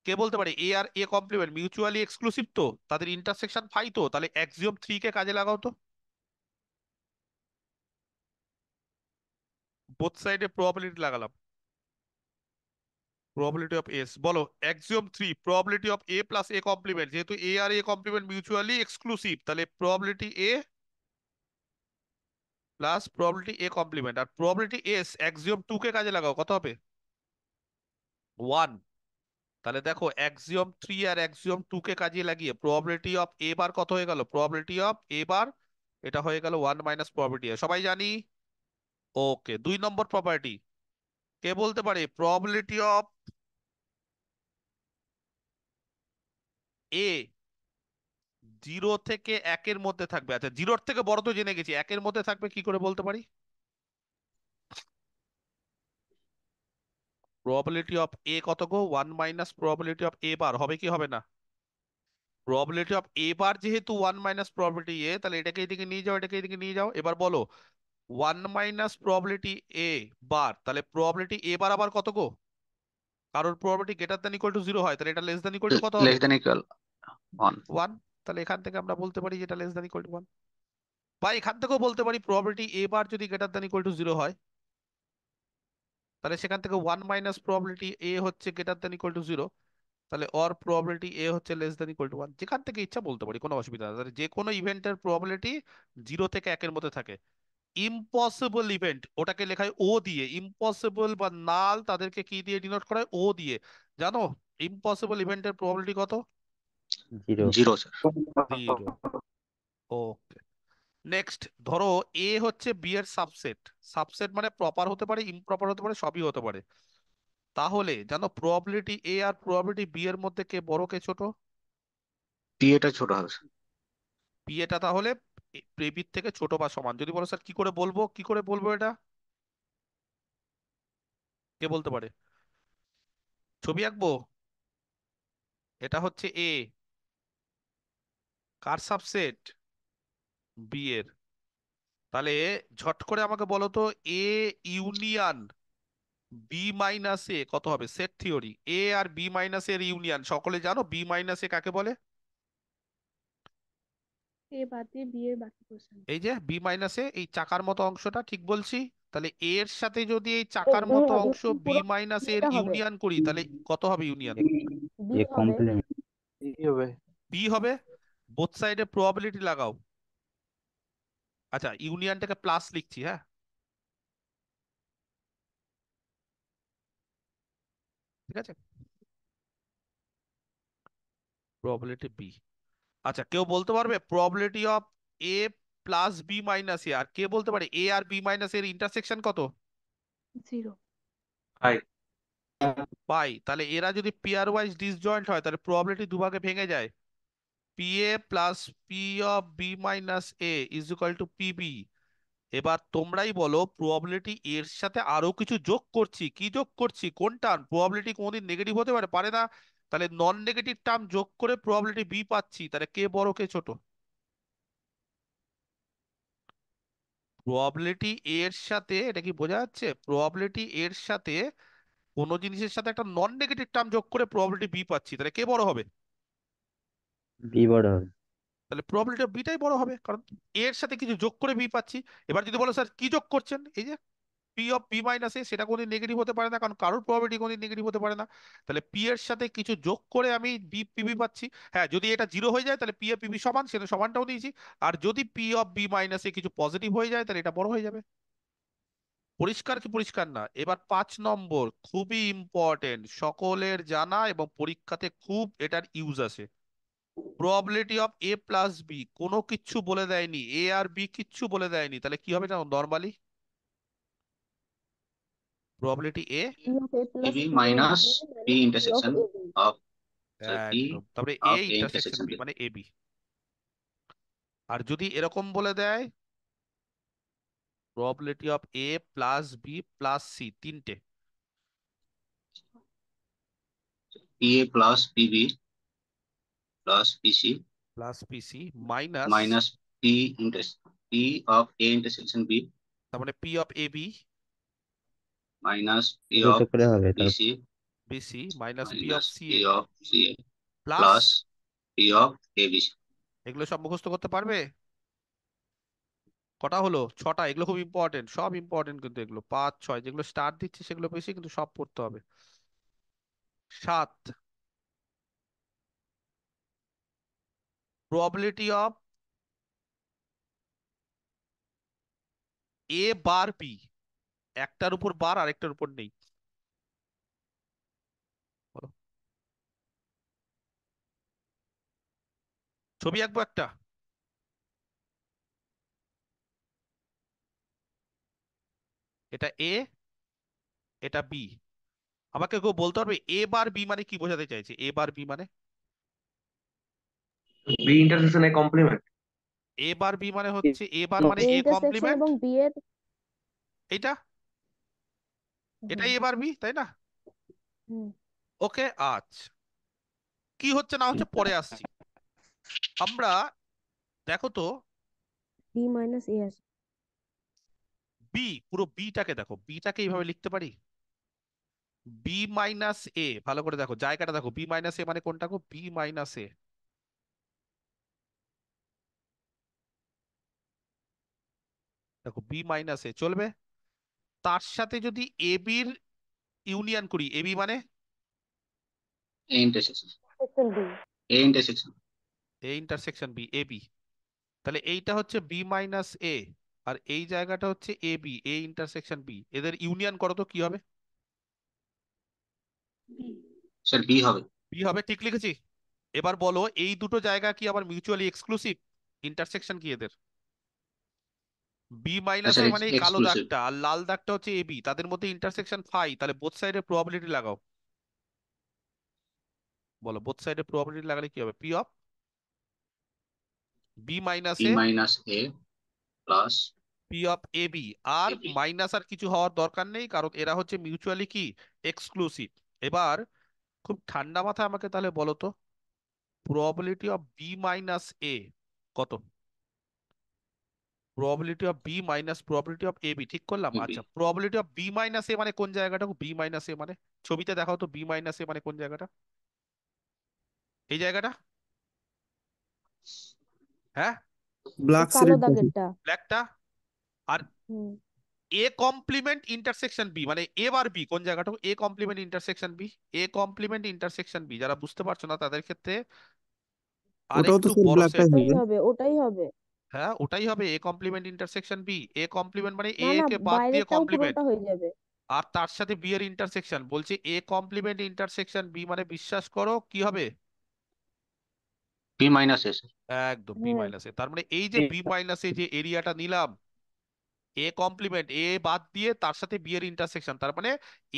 S1: কে বলতে পারে এ আর এ কমপ্লিমেন্ট মিউচুয়ালি এক্সক্লুসিভ, তো তাদের ইন্টারসেকশন ফাই, তো তাহলে অ্যাক্সিওম 3 কে কাজে লাগাও তো। বোথ সাইডে প্রবাবিলিটি লাগালাম। প্রবাবিলিটি অফ এস, বলো axiom 3, probability of A plus A complement, যেহেতু এ আর এ কমপ্লিমেন্ট মিউচুয়ালি এক্সক্লুসিভ, তাহলে probability A plus probability A complement, আর প্রবাবিলিটি এস অ্যাক্সিওম 2 কে কাজে লাগাও, কত হবে? 1। তাহলে দেখো অ্যাক্সিওম 3 আর অ্যাক্সিওম 2 কে কাজে লাগিয়ে প্রবাবিলিটি অফ এ বার কত হয়ে গেল? প্রবাবিলিটি অফ এ বার এটা হয়ে গেল 1 মাইনাস প্রবাবিলিটি সবাই জানি। ওকে, 2 নম্বর প্রপার্টি কে বলতে পারে? প্রবাবিলিটি অফ এ 0 থেকে 1-এর মধ্যে থাকবে। আচ্ছা, 0-র থেকে বড় তো জেনে গেছি, 1-এর মধ্যে থাকবে কি করে বলতে পারি? প্রবাবিলিটি অফ এ কত গো? 1 মাইনাস প্রবাবিলিটি অফ এ বার হবে কি হবে না? প্রবাবিলিটি অফ এ বার যেহেতু 1 মাইনাস প্রবাবিলিটি এ, তাহলে এটাকে এদিকে নিয়ে যাও, এটাকে এদিকে নিয়ে যাও। এবার বলো 1 মাইনাস প্রবাবিলিটি এ বার, তাহলে প্রবাবিলিটি এ বার আবার কত গো? কারোর probability greater than equal two 0 হয়, তাহলে এটা লেস দ্যান ইকুয়াল টু কত হবে?
S4: Less than equal 1।
S1: 1। তাহলে এখান থেকে আমরা বলতে পারি যেটা লেস দ্যান ইকুয়াল টু 1। বা এখান থেকেও বলতে পারি প্রবাবিলিটি এ বার যদি গ্রেটার দ্যান ইকুয়াল টু 0 হয়, তাহলে সেখান থেকে 1 মাইনাস প্রবাবিলিটি এ হচ্ছে গ্রেটার দ্যান ইকুয়াল টু 0, তাহলে অর প্রবাবিলিটি এ হচ্ছে লেস দ্যান ইকুয়াল টু 1। যেখান থেকে ইচ্ছা বলতে পারি, কোনো অসুবিধা নেই। তাহলে যে কোনো ইভেন্টের প্রবাবিলিটি 0 থেকে 1-এর মধ্যে থাকে। ইম্পসিবল ইভেন্ট ওটাকে লেখায় ও দিয়ে, ইম্পসিবল বা নাল তাদেরকে কি দিয়ে ডিনোট করা হয়? ও দিয়ে। জানো ইম্পসিবল ইভেন্টের প্রবাবিলিটি কত?
S8: 0।
S4: 0 স্যার।
S1: 0। ওকে, নেক্সট ধরো এ হচ্ছে বি এর সাবসেট। সাবসেট মানে প্রপার হতে পারে, ইমপ্রপার হতে পারে, সবই হতে পারে। তাহলে জানো প্রবাবিলিটি এ আর প্রবাবিলিটি বি এর মধ্যে কে বড় কে ছোট?
S4: পি এটা ছোট হবে স্যার।
S1: পি এটা তাহলে বির থেকে ছোট বা সমান। যদি বলো স্যার কি করে বলবো, কি করে বলবো এটা, কে বলতে পারে? ছবি আঁকবো? এটা হচ্ছে এ, কার সাবসেট? বি এর। তাহলে ঝট করে আমাকে বলো তো, এ ইউনিয়ন বি মাইনাস এ কত হবে? সেট থিওরি, এ আর বি মাইনাস এর ইউনিয়ন, সকলে জানো বি মাইনাস এ কাকে বলে?
S3: এ বাদ দিয়ে বি এর বাকি পোর্শন।
S1: এই যে বি মাইনাস এ, এই চাকার মতো অংশটা, ঠিক বলছি? তাহলে এ এর সাথে যদি এই
S5: ও
S1: চাকার মতো
S5: ভাইয়া
S1: অংশ
S5: এখানে
S1: বি
S5: পুরো
S1: মাইনাস এর
S5: বিটা হবে,
S1: ইউনিয়ন করি, তাহলে কত হবে ইউনিয়ন?
S5: বি
S8: এ
S5: হবে।
S8: কমপ্লিমেন্ট।
S2: কি হবে?
S1: বি হবে। বোথ সাইডে প্রবাবিলিটি লাগাও। আচ্ছা, ইউনিয়নটাকে প্লাস লিখছি, হ্যাঁ? ঠিক আছে, প্রবাবিলিটি বি। আচ্ছা, কেউ বলতে পারবে probability of A plus B minus A? আর কে বলতে পারে এ আর বি মাইনাস এর ইন্টারসেকশন কত?
S3: 0।
S6: হাই।
S1: পাই। তাহলে এরা যদি পেয়ার ওয়াইজ ডিসজয়েন্ট হয়, তাহলে প্রবাবিলিটি দুভাগে ভেঙে যায়। P A plus P of B minus A is equal to PB. এবার তোমরাই বলো প্রবাবিলিটি এর সাথে আরো কিছু যোগ করছি, কি যোগ করছি? কোন টার্ম? প্রবাবিলিটি কোনদিন নেগেটিভ হতে পারে? পারে না। তাহলে নন নেগেটিভ টার্ম যোগ করে প্রবাবিলিটি বি পাচ্ছি। তাহলে কে বড় কে ছোট? প্রবাবিলিটি এর সাথে, এটা কি বোঝা যাচ্ছে? প্রবাবিলিটি এর সাথে কোনো জিনিসের সাথে একটা নন নেগেটিভ টার্ম যোগ করে প্রবাবিলিটি বি পাচ্ছি, তাহলে কে বড় হবে?
S8: বি বড় হবে।
S1: তাহলে প্রবাবিলিটি অফ বিটাই বড় হবে, কারণ এর সাথে কিছু যোগ করে বি পাচ্ছি। এবার যদি বলো স্যার কি যোগ করছেন, এই যে পি অফ বি মাইনাস এ, সেটা কোনদিন নেগেটিভ হতে পারে না, কারণ কারোর প্রবাবিলিটি কোনদিন নেগেটিভ হতে পারে না। তাহলে পি এর সাথে কিছু যোগ করে আমি বি পিবি পাচ্ছি। হ্যাঁ, যদি এটা 0 হয়ে যায় তাহলে পি এ পিবি সমান, সেটা সমানটাও নিয়েছি। আর যদি পি অফ বি মাইনাস এ কিছু পজিটিভ হয়ে যায়, তাহলে এটা বড় হয়ে যাবে। পরিষ্কার কি পরিষ্কার না? এবার 5 নম্বর, খুবই ইম্পর্টেন্ট, সকলের জানা এবং পরীক্ষাতে খুব এটার ইউজ আছে। Probability of A plus B, কোনো কিচ্ছু বলে দেয়নি, এ আর বি কিচ্ছু বলে দেয়নি, তাহলে কি হবে জানো normally? Probability A,
S5: P of A plus
S4: P B
S5: P of
S4: minus
S5: A
S4: P
S5: minus P of
S4: intersection
S5: A B.
S4: Of P
S1: একদম, তারপরে A
S4: of A
S1: intersection
S4: intersection
S1: B
S4: B.
S1: মানে এ বি। আর যদি এরকম বলে দেয় probability of A plus B plus C, তিনটে,
S4: P A plus P B plus P C
S1: plus P C minus,
S4: minus P inter P of A intersection B
S1: তার মানে P of A B
S4: minus P
S8: ছোট ছোট
S4: অফ
S8: করে হবে তার।
S4: BC
S1: BC minus P of
S4: minus
S1: C
S4: P
S1: A
S4: of C A
S1: plus,
S4: plus P of A BC.
S1: এগুলো সব মুখস্থ করতে পারবে? কটা হলো? 6টা। এগুলো খুব ইম্পর্টেন্ট, সব ইম্পর্টেন্ট কিন্তু এগুলো 5 6, যেগুলো স্টার দিচ্ছি সেগুলো বেশি, কিন্তু সব পড়তে হবে। 7, probability of A bar B, একটার উপর বার আরেকটার উপর নেই, বলো। ছবি আঁকবো একটা। এটা এ, এটা বি। আমাকে কেউ বলতে পারবে এ বার বি মানে কি বোঝাতে চাইছে? এ বার বি মানে,
S6: B intersection A complement.
S1: A bar B মানে হচ্ছে এ বার মানে
S5: এ
S1: এ
S5: ইন্টারসেকশন
S1: কমপ্লিমেন্ট,
S5: এবং বি এর
S1: এইটা, এটাই
S5: হুম
S1: এ বার বি, তাই না?
S5: হুম
S1: ওকে, আচ্ছা। কি হচ্ছে না হচ্ছে পরে আসছি আমরা। দেখো তো,
S5: বি মাইনাস এ আছে।
S1: বি, পুরো বিটাকে দেখো, বিটাকে এইভাবে লিখতে পারি, বি মাইনাস এ। ভালো করে দেখো জায়গাটা, দেখো বি মাইনাস এ মানে কোনটা গো? বি মাইনাস এ, দেখো বি মাইনাস এ চলবে। তার সাথে যদি এ বির ইউনিয়ন করি, এ বি মানে
S4: A intersection,
S5: section B.
S4: A intersection.
S1: A intersection B, A B. তাহলে এইটা হচ্ছে বি মাইনাস এ, আর এই জায়গাটা হচ্ছে A B, A intersection B. এদের ইউনিয়ন করো তো কি হবে?
S3: বি।
S4: স্যার বি হবে।
S1: বি হবে, ঠিক লিখেছি? এবার বলো এই দুটো জায়গা কি আবার মিউচুয়ালি এক্সক্লুসিভ? ইন্টারসেকশন কি এদের? বি মাইনাস
S4: স্যার
S1: এ মানে এই কালো
S4: এক্সক্লুসিভ।
S1: দাগটা, আর লাল দাগটা হচ্ছে এ বি, তাদের মধ্যে ইন্টারসেকশন ফাই। তাহলে বোথ সাইডে প্রবাবিলিটি লাগাও। বলো বোথ সাইডে প্রবাবিলিটি লাগালে কি হবে? P of B minus
S4: B
S1: A,
S4: minus A plus
S1: P of A B. আর
S4: এ বি।
S1: মাইনাস আর কিছু হওয়ার দরকার নেই, কারণ এরা হচ্ছে মিউচুয়ালি কি এক্সক্লুসিভ। এবার খুব ঠান্ডা মাথায় আমাকে তাহলে বলো তো, probability of B minus A কত? Probability of B minus probability of A B, ঠিক করলাম।
S4: A B.
S1: আচ্ছা, probability of B minus A মানে কোন জায়গাটা? বি মাইনাস এ মানে ছবিতে দেখাও তো, বি মাইনাস এ মানে কোন জায়গাটা? এই জায়গাটা, হ্যাঁ,
S5: ওই
S9: ব্ল্যাক
S5: কালো
S9: সিরিজটা কি?
S5: দাগেরটা।
S1: ব্ল্যাকটা। আর
S5: hmm
S1: A complement intersection B মানে এ বার বি কোন জায়গাটা? A complement intersection B, A complement intersection B. যারা বুঝতে পারছো না তাদের ক্ষেত্রে
S9: ওটাও তো
S1: আরেকটু
S9: স্যার
S1: বড়
S9: ব্ল্যাকটাই
S1: সেট।
S5: ওটাই
S9: হবে।
S5: হবে, ওটাই হবে।
S1: হ্যাঁ, ওটাই হবে A complement intersection B. A complement মানে এ
S5: না না,
S1: কে বাদ দিয়ে
S5: বাইরেরটাও
S1: কমপ্লিমেন্ট,
S5: পুরোটা হয়ে যাবে।
S1: আর তার সাথে বি এর ইন্টারসেকশন। বলছে এ কমপ্লিমেন্ট ইন্টারসেকশন বি মানে বিশ্বাস করো কি হবে?
S4: বি মাইনাস এ স্যার।
S1: একদম বি
S5: হ্যাঁ
S1: মাইনাস এ। তার মানে এই যে বি মাইনাস এ যে এরিয়াটা নিলাম, এ কমপ্লিমেন্ট, এ বাদ দিয়ে তার সাথে বি এর ইন্টারসেকশন, তার মানে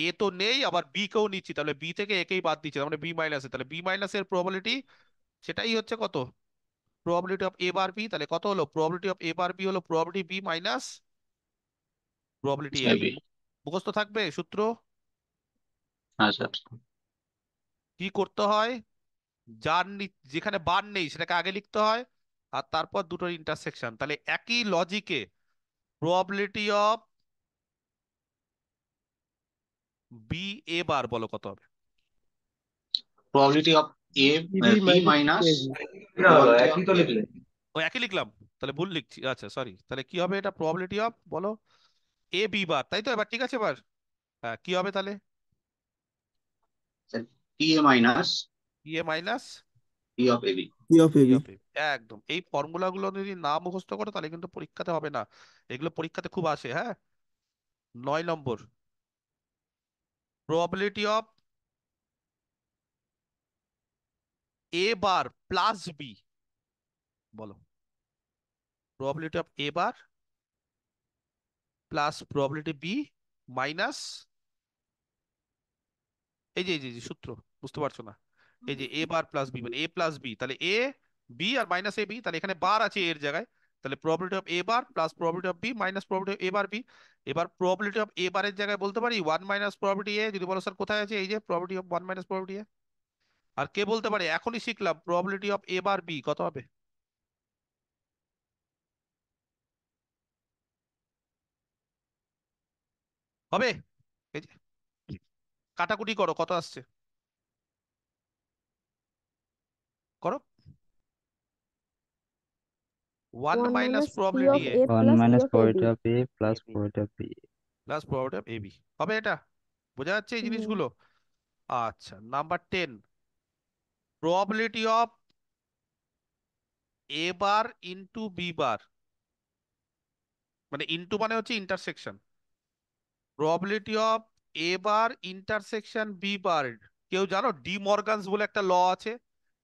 S1: এ তো নেই, আবার বি কেও নিচ্ছি, তাহলে বি থেকে একেই বাদ দিচ্ছি, তার মানে বি মাইনাস এ। তাহলে বি মাইনাস এর প্রবাবিলিটি সেটাই হচ্ছে কত? Probability of A bar B. তাহলে কত হলো? Probability of A bar B হলো probability B minus probability A
S4: A
S1: B.
S4: B.
S1: মুখস্থ থাকবে সূত্র।
S4: হ্যাঁ স্যার।
S1: কি করতে হয়? যেখানে বার নেই সেটাকে আগে লিখতে হয়, আর তারপর দুটোর ইন্টারসেকশন। তাহলে একই লজিকে probability of B A bar বলো কত হবে?
S4: Probability of A
S2: E B
S4: B
S2: minus
S4: minus
S2: A B.
S6: না হলো
S4: প্রবাবিলিটি অফ
S6: একই তো
S4: এ বি।
S6: লিখলে।
S1: ও একই লিখলাম, তাহলে ভুল লিখছি, আচ্ছা সরি। তাহলে কি হবে এটা? প্রবাবিলিটি অফ বলো এ বি বার, তাই তো? এবার ঠিক আছে। এবার হ্যাঁ, কি হবে তাহলে?
S4: Sir P A minus
S1: P A minus
S4: P of A B.
S9: P of
S1: P
S9: A B.
S1: Of A. একদম। এই ফর্মুলা গুলো যদি না মুখস্থ করো তাহলে কিন্তু পরীক্ষাতে হবে না। এগুলো পরীক্ষাতে খুব আসে, হ্যাঁ। 9 number, probability of A bar plus B বলো। Probability of A bar plus probability B minus, এই যে সূত্র, বুঝতে পারছো না? এই যে এ বার প্লাস বি মানে এ প্লাস বি, তাহলে এ বি আর মাইনাস এ বি, তাহলে এখানে বার আছে এর জায়গায়। তাহলে probability of A bar plus probability of B minus probability of A bar B. এবার প্রবাবিলিটি অফ এ বারের জায়গায় বলতে পারি ওয়ান মাইনাস প্রবাবিলিটি এ। যদি বলো স্যার কোথায় আছে, এই যে probability of one minus probability A. আর কে বলতে পারে? এখনই শিখলাম, probability of A bar B কত হবে? হবে? এই যে কাটাকুটি করো, কত আসছে করো। One
S5: one
S1: minus
S5: minus P
S1: probability
S5: of
S1: A
S5: A
S8: one
S5: plus E
S8: minus
S5: of A B.
S8: Probability of A plus probability of B.
S1: Plus probability of A B হবে এটা? বোঝা যাচ্ছে এই
S5: হুম
S1: জিনিসগুলো? আচ্ছা, number 10, probability of A bar into B bar, মানে into মানে হচ্ছে intersection. Probability of A bar intersection B bar. কেউ জানো? ডি মর্গানস বলে একটা ল আছে,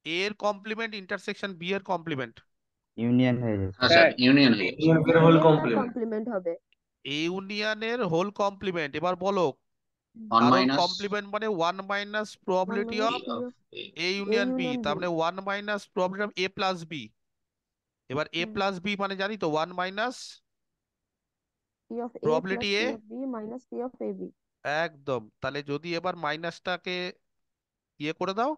S1: এ এর কমপ্লিমেন্ট ইন্টারসেকশন বি এর কমপ্লিমেন্ট।
S8: ইউনিয়ন হয়ে যাবে
S4: হ্যাঁ
S8: স্যার।
S4: স্যার, ইউনিয়ন হয়ে যাচ্ছে।
S6: ইউনিয়নের হোল
S5: ইউনিয়নটা
S6: কমপ্লিমেন্ট।
S5: কমপ্লিমেন্ট হবে।
S1: এ ইউনিয়নের হোল কমপ্লিমেন্ট। এবার বলো,
S4: ওয়ান
S1: কারোর
S4: মাইনাস
S1: কমপ্লিমেন্ট মানে one minus
S5: one
S1: probability
S5: minus
S1: of
S5: P of
S1: A
S5: A
S1: union B,
S5: union
S1: তার
S5: বি।
S1: মানে one minus probability of A plus B. এবার এ প্লাস বি মানে জানি তো one minus
S5: P of A plus
S1: probability
S5: P
S1: A.
S5: Of B minus P of A B.
S1: একদম। তাহলে যদি এবার মাইনাসটাকে ইয়ে করে দাও,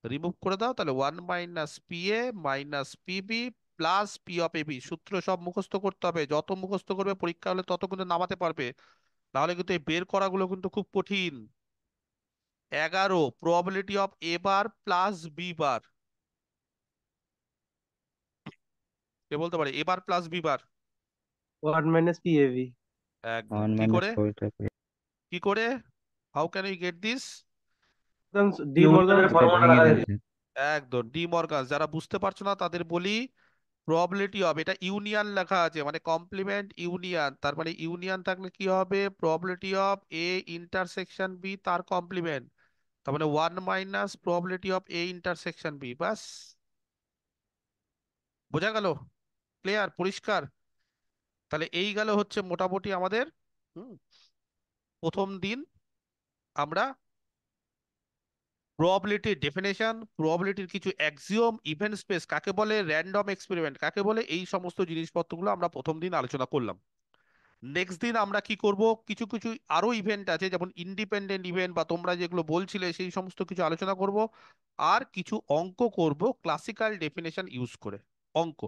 S1: রিমুভ করে দাও, তাহলে one minus P A minus P B plus P of A B. সূত্র সব মুখস্থ করতে হবে, যত মুখস্থ করবে পরীক্ষা হলে তত কিন্তু নামাতে পারবে, নাহলে কিন্তু এই বের করাগুলো কিন্তু খুব কঠিন। 11 probability of A bar plus B bar. কে বলতে পারে A bar plus B bar?
S2: 1 - PAV।
S1: একদম।
S8: ওয়ান
S1: কি
S8: মাইনাস
S1: করে?
S8: প্রবাবিলিটি
S1: কি করে? How can you get this?
S2: De Morgan.
S6: ইউনিয়নের
S8: এটা
S6: ফর্মুলা
S8: ভেঙে
S6: লাগা
S8: দেন
S6: যাবে।
S8: স্যার।
S1: একদম ডি মর্গান। যারা বুঝতে পারছো না তাদের বলি, প্রবাবিলিটি অফ, এটা ইউনিয়ন লেখা আছে মানে কমপ্লিমেন্ট ইউনিয়ন, তার মানে ইউনিয়ন থাকলে কি হবে, probability of A intersection B তার কমপ্লিমেন্ট, তার মানে one minus probability of A intersection B. বাস, বোঝা গেল? ক্লিয়ার? পরিষ্কার? তাহলে এই গেল হচ্ছে মোটামুটি আমাদের হুম, প্রথম দিন আমরা প্রবাবিলিটির ডেফিনেশন, প্রবাবিলিটির কিছু অ্যাক্সিওম, ইভেন্ট স্পেস কাকে বলে, র্যান্ডম এক্সপেরিমেন্ট কাকে বলে, এই সমস্ত জিনিসপত্রগুলো আমরা প্রথম দিন আলোচনা করলাম। নেক্সট দিন আমরা কি করব, কিছু কিছু আরো ইভেন্ট আছে যেমন ইন্ডিপেন্ডেন্ট ইভেন্ট বা তোমরা যেগুলো বলছিলে সেই সমস্ত কিছু আলোচনা করব, আর কিছু অঙ্ক করব ক্লাসিক্যাল ডেফিনেশন ইউজ করে। অঙ্ক,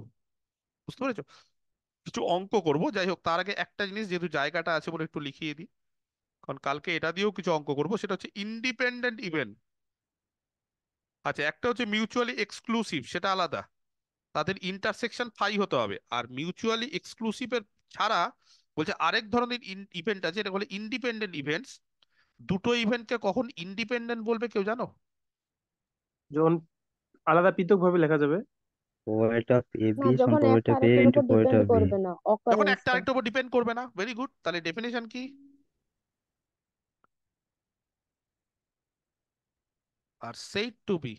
S1: বুঝতে পেরেছো? কিছু অঙ্ক করব। যাই হোক, তার আগে একটা জিনিস, যেহেতু জায়গাটা আছে বলে একটু লিখিয়ে দিই, কারণ কালকে এটা দিয়েও কিছু অঙ্ক করব। সেটা হচ্ছে ইন্ডিপেন্ডেন্ট ইভেন্ট। আচ্ছা, একটা হচ্ছে মিউচুয়ালি এক্সক্লুসিভ, সেটা আলাদা, তাদের ইন্টারসেকশন ফাই হতে হবে। আর মিউচুয়ালি এক্সক্লুসিভের ছাড়া বলছে আরেক ধরনের ইভেন্ট আছে, এটা বলে ইন্ডিপেন্ডেন্ট ইভেন্টস। দুটো ইভেন্টকে কখন ইন্ডিপেন্ডেন্ট বলবে কেউ জানো?
S2: যখন আলাদা পৃথক ভাবে লেখা যাবে।
S8: প্রবাবিলিটি অফ এ
S5: না,
S8: বি সমান
S5: যখন
S8: প্রবাবিলিটি
S5: একটা
S8: অফ এ
S5: আরেকটার
S8: ইন্টু
S5: উপর
S8: প্রবাবিলিটি
S5: ডিপেন্ড
S8: অফ বি।
S5: করবে না,
S1: যখন একটা
S5: অকারেন্সটা।
S1: আরেকটার উপর ডিপেন্ড করবে না। Very good. তাহলে ডেফিনেশন কি? আর সেইড টু বি,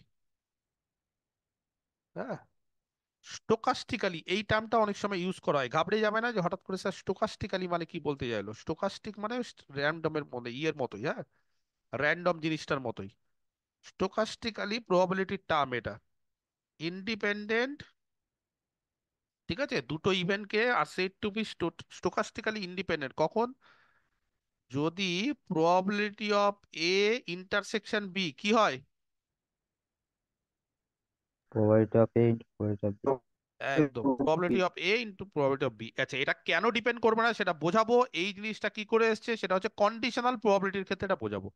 S1: হ্যাঁ, স্টোকাস্টিক্যালি, এই টার্মটা অনেক সময় ইউজ করা হয়। ঘাবড়ে যাবে না যে হঠাৎ করে স্যার স্টোকাস্টিক্যালি মানে কি বলতে চাইলো। স্টোকাস্টিক মানে র্যান্ডমের মধ্যে ইয়ের মতোই, হ্যাঁ, র্যান্ডম জিনিসটার মতোই। স্টোকাস্টিক্যালি প্রবাবিলিটির টার্ম এটা। ইন্ডিপেন্ডেন্ট, ঠিক আছে, দুটো ইভেন্টকে are said to be stochastically independent কখন, যদি probability of A intersection B কি হয়?
S8: Probability of A into probability of B.
S1: একদম, probability of A into probability of B. আচ্ছা, এটা কেন ডিপেন্ড করবে না সেটা বোঝাবো। এই জিনিসটা কি করে এসছে সেটা হচ্ছে কন্ডিশনাল প্রবাবিলিটির ক্ষেত্রে এটা বোঝাবো।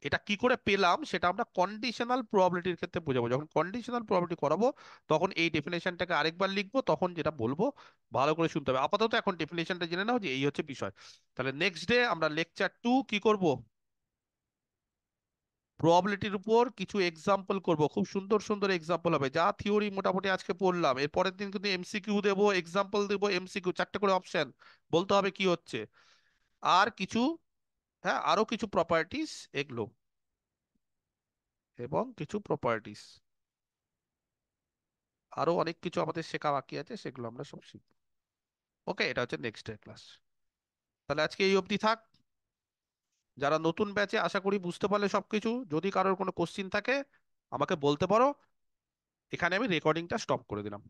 S1: এটা কি করে পেলাম সেটা আমরা কন্ডিশনাল প্রবাবিলিটির ক্ষেত্রে বোঝাবো। যখন কন্ডিশনাল প্রবাবিলিটি করাবো তখন এই ডেফিনেশনটাকে আরেকবার লিখবো, তখন যেটা বলবো ভালো করে শুনতে হবে। আপাতত এখন ডেফিনেশনটা জেনে নাও যে এই হচ্ছে বিষয়। তাহলে নেক্সট ডে আমরা লেকচার 2 কি করব, প্রবাবিলিটির উপর কিছু এক্সাম্পল করব। খুব সুন্দর সুন্দর এক্সাম্পল হবে। যা থিওরি মোটামুটি আজকে পড়লাম, এর পরের দিন কিন্তু এমসিকিউ দেবো, এক্সাম্পল দেবো, এমসিকিউ 4টে করে অপশন, বলতে হবে কি হচ্ছে। আর কিছু, হ্যাঁ, আরো কিছু প্রপার্টিস, এগুলো এবং কিছু প্রপার্টিস, আরো অনেক কিছু আমাদের শেখা বাকি আছে, সেগুলো আমরা সব শিখবো। ওকে, এটা হচ্ছে নেক্সট ডে ক্লাস। তাহলে আজকে এই অবধি থাক। যারা নতুন ব্যাচে, আশা করি বুঝতে পারলে সবকিছু। যদি কারোর কোনো কোশ্চিন থাকে আমাকে বলতে পারো। এখানে আমি রেকর্ডিংটা স্টপ করে দিলাম।